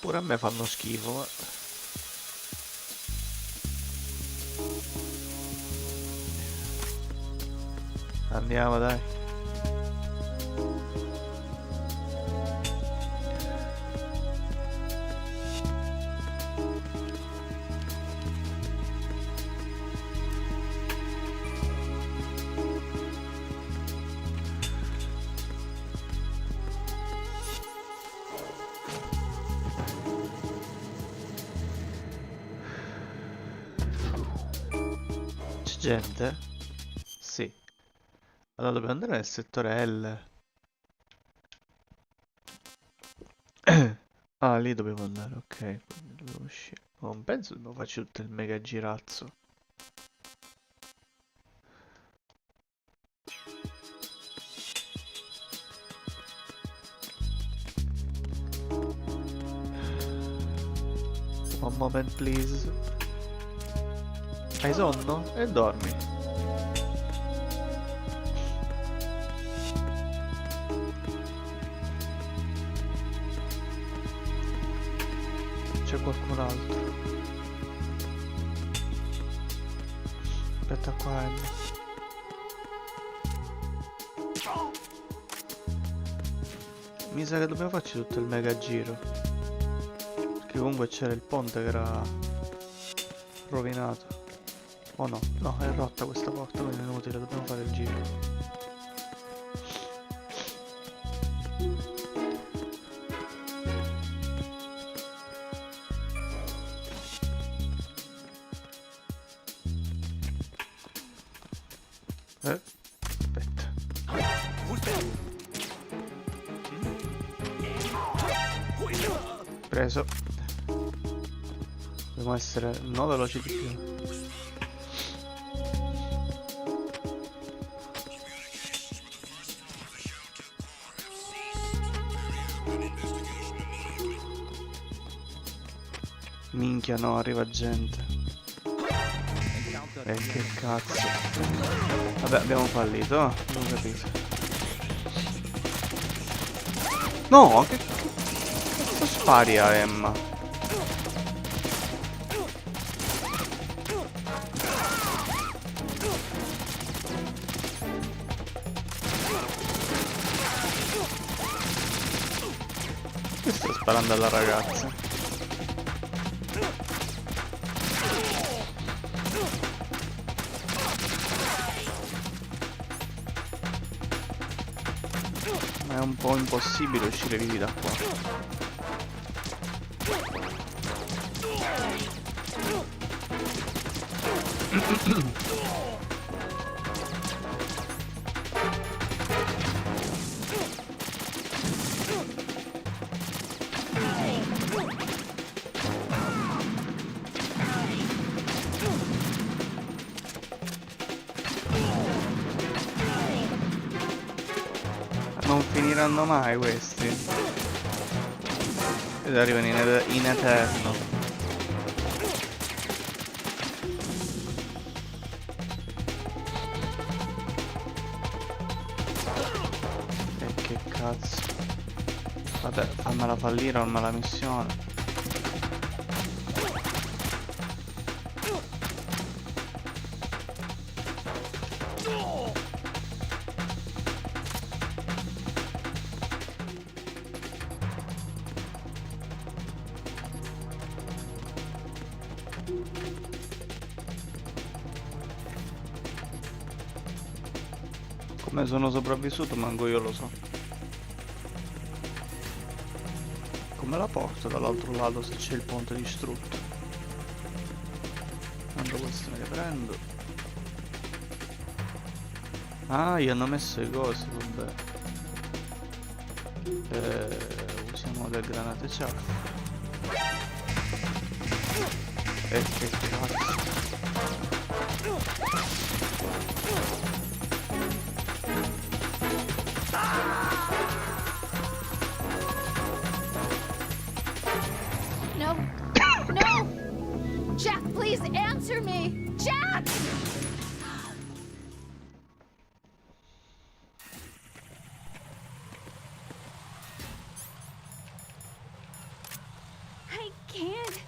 Pure a me fanno schifo, ma... Andiamo, dai. C'è gente? Sì. Allora dobbiamo andare nel settore L. Ah, lì dobbiamo andare, ok. Quindi dobbiamo uscire. Non penso che dobbiamo farci tutto il mega girazzo. One moment please. Hai sonno? E dormi. C'è qualcun altro. Aspetta qua, Anni. Mi sa che dobbiamo farci tutto il mega giro. Perché comunque c'era il ponte che era rovinato. Oh no, no, è rotta questa porta, quindi è inutile, dobbiamo fare il giro. Aspetta. Preso. Dobbiamo essere 9 veloci di più. Minchia, no, arriva gente. Che cazzo. Vabbè, abbiamo fallito, non ho capito. No, che cazzo spari a Emma? Che sta sparando alla ragazza? È un po' impossibile uscire vivi da qua. Non finiranno mai questi. Ed arrivano in eterno. E che cazzo. Vabbè, fammela fallire ormai la missione. Come sono sopravvissuto manco io lo so. Come la porto dall'altro lato se c'è il ponte distrutto? Tanto questo me le prendo. Ah, gli hanno messo i cosi, vabbè. Usiamo le granate ciaffe. E che cazzo. No. No! Jack, please answer me! Jack! I can't.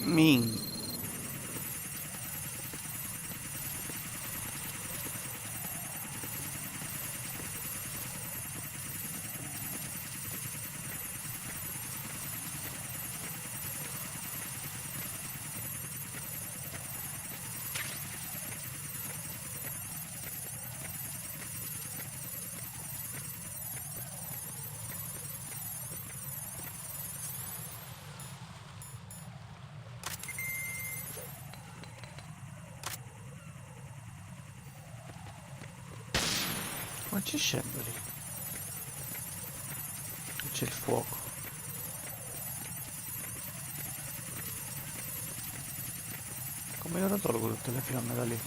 Min. Ma c'è scendo lì? C'è il fuoco. Come ora tolgo tutte le fiamme da lì?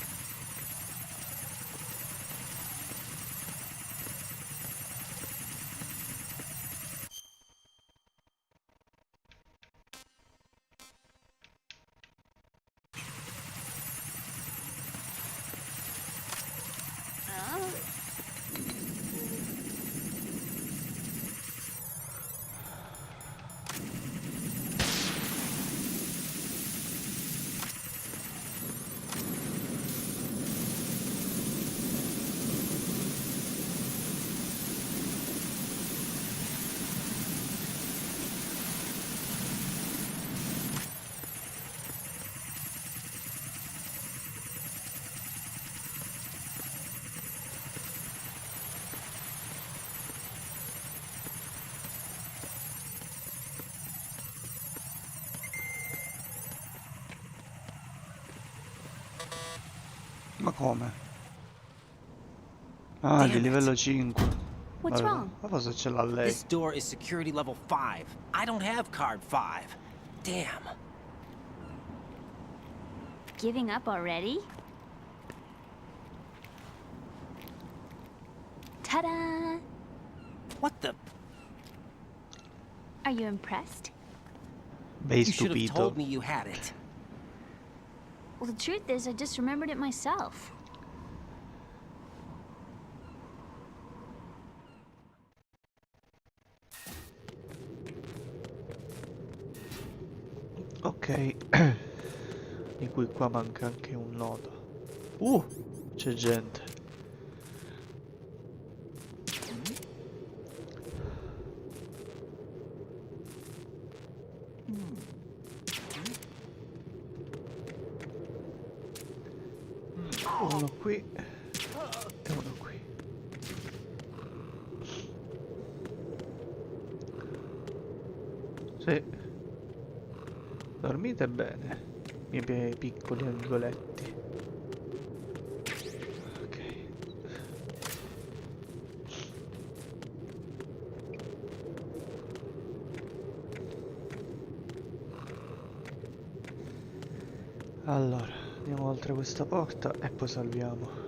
Ma come? Ah, di livello 5. What's wrong? Ma cosa ce l'ha lei? This door is security level 5. I don't have card 5. Damn. Giving up already? Ta-da! What the? Are you impressed? Bei You should have stupito. told me you had it. Well, the truth is, I just remembered it myself. Ok. Di cui qua manca anche un nodo. C'è gente. Uno qui e uno qui. Sì. Dormite bene, miei piccoli angoletti. Ok. Allora, andiamo oltre questa porta e poi salviamo.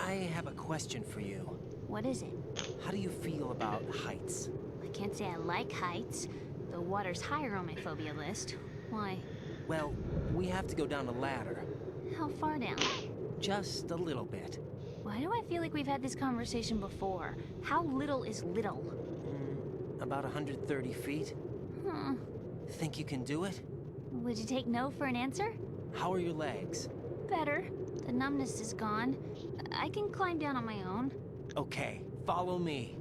I have a question for you. What is it? How do you feel about heights? I can't say I like heights. The water's higher on my phobia list. Why? Well, we have to go down a ladder. How far down? Just a little bit. Why do I feel like we've had this conversation before? How little is little? About 130 feet. Hmm. Think you can do it? Would you take no for an answer? How are your legs? Better. The numbness is gone. I can climb down on my own. Okay, follow me.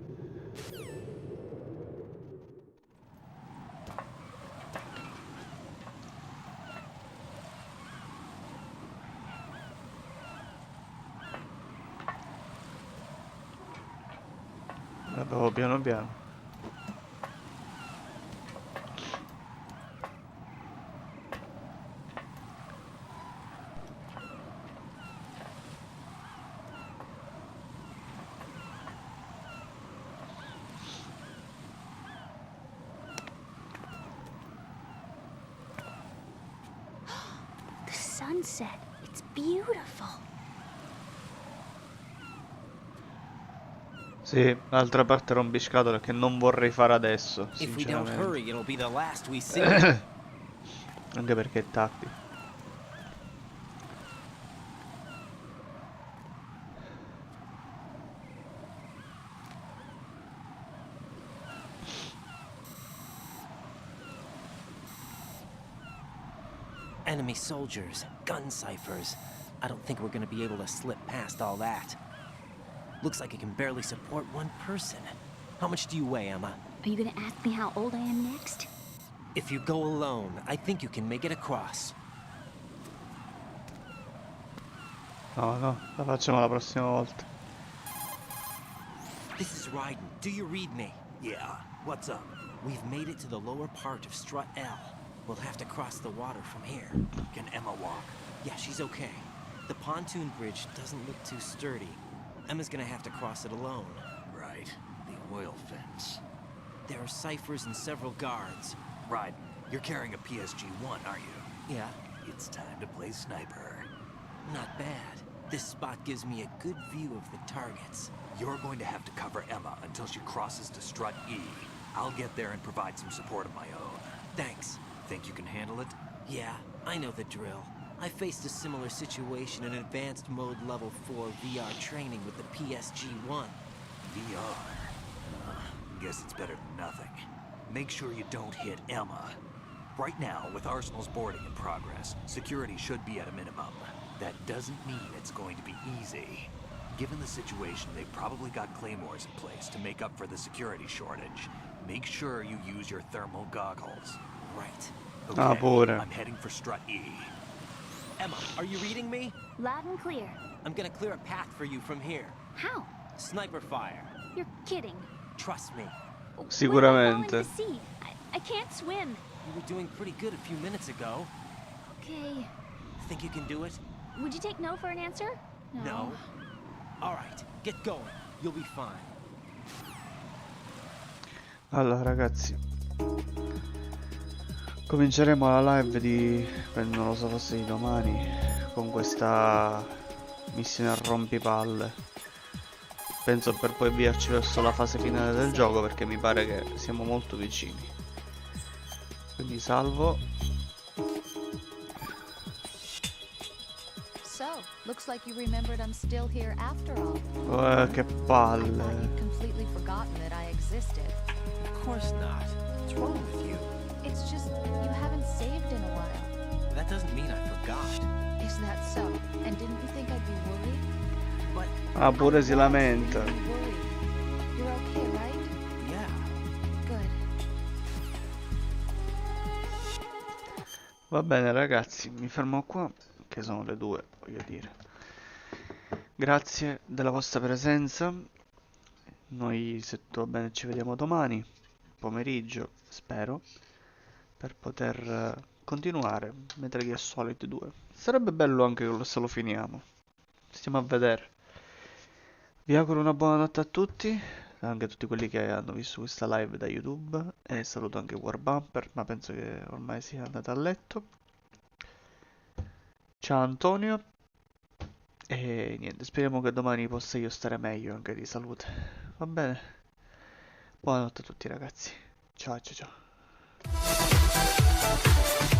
Vabbè, piano piano. The sunset. It's beautiful. Sì, l'altra parte rompiscatole che non vorrei fare adesso, If we don't sinceramente. hurry, it'll be the last we see. Anche perché è tardi. Enemy soldiers, gun ciphers. I don't think we're gonna be able to slip past all that. Looks like it can barely support one person. How much do you weigh, Emma? Are you gonna ask me how old I am next? If you go alone, I think you can make it across. No, la facciamo la prossima volta. This is Ryden. Do you read me? Yeah, what's up? We've made it to the lower part of Strut L. We'll have to cross the water from here. Can Emma walk? Yeah, she's okay. The pontoon bridge doesn't look too sturdy. Emma's gonna have to cross it alone. Right, the oil fence. There are ciphers and several guards. Ryden, you're carrying a PSG-1, aren't you? Yeah, It's time to play sniper. not bad. This spot gives me a good view of the targets. You're going to have to cover Emma until she crosses to Strut E. I'll get there and provide some support of my own. Thanks. Think you can handle it? Yeah, I know the drill. I faced a similar situation in advanced mode level 4 VR training with the PSG-1. VR? Guess it's better than nothing. Make sure you don't hit Emma. Right now, with Arsenal's boarding in progress, security should be at a minimum. That doesn't mean it's going to be easy. Given the situation, they've probably got claymores in place to make up for the security shortage. Make sure you use your thermal goggles. Right. Okay, Ah, pure. I'm heading for Strut E. Emma, are you reading me? Loud and clear. I'm gonna clear a path for you from here. How? Sniper fire. You're kidding. Trust me. Sicuramente. What if I fall in the sea? I can't swim. You were doing pretty good a few minutes ago. Okay. Think you can do it? Would you take no for an answer? No. All right, get going. You'll be fine. Allora ragazzi, cominceremo la live di, non lo so, forse di domani, con questa missione a rompipalle. Penso per poi avviarci verso la fase finale del gioco, perché mi pare che siamo molto vicini. Quindi salvo. So, looks like you remembered I'm still here after all. Che I thought palle. you'd completely forgotten that I existed. Of course not. What's wrong with you? It's just you haven't saved in a while. That doesn't mean I forgot. Is that so? And didn't you think I'd be worried? But Ah, pure si lamenta. Really worried. You're okay, right? yeah, Good. Va bene ragazzi, mi fermo qua, che sono le 2, voglio dire. Grazie della vostra presenza. Noi, se tutto va bene, ci vediamo domani pomeriggio, spero, per poter continuare Metal Gear Solid 2. Sarebbe bello anche se lo finiamo. Stiamo a vedere. Vi auguro una buona notte a tutti, anche a tutti quelli che hanno visto questa live da YouTube, e saluto anche Warbumper, ma penso che ormai sia andato a letto. Ciao Antonio, E niente, speriamo che domani possa io stare meglio anche di salute. Va bene? Buonanotte a tutti ragazzi. Ciao ciao ciao.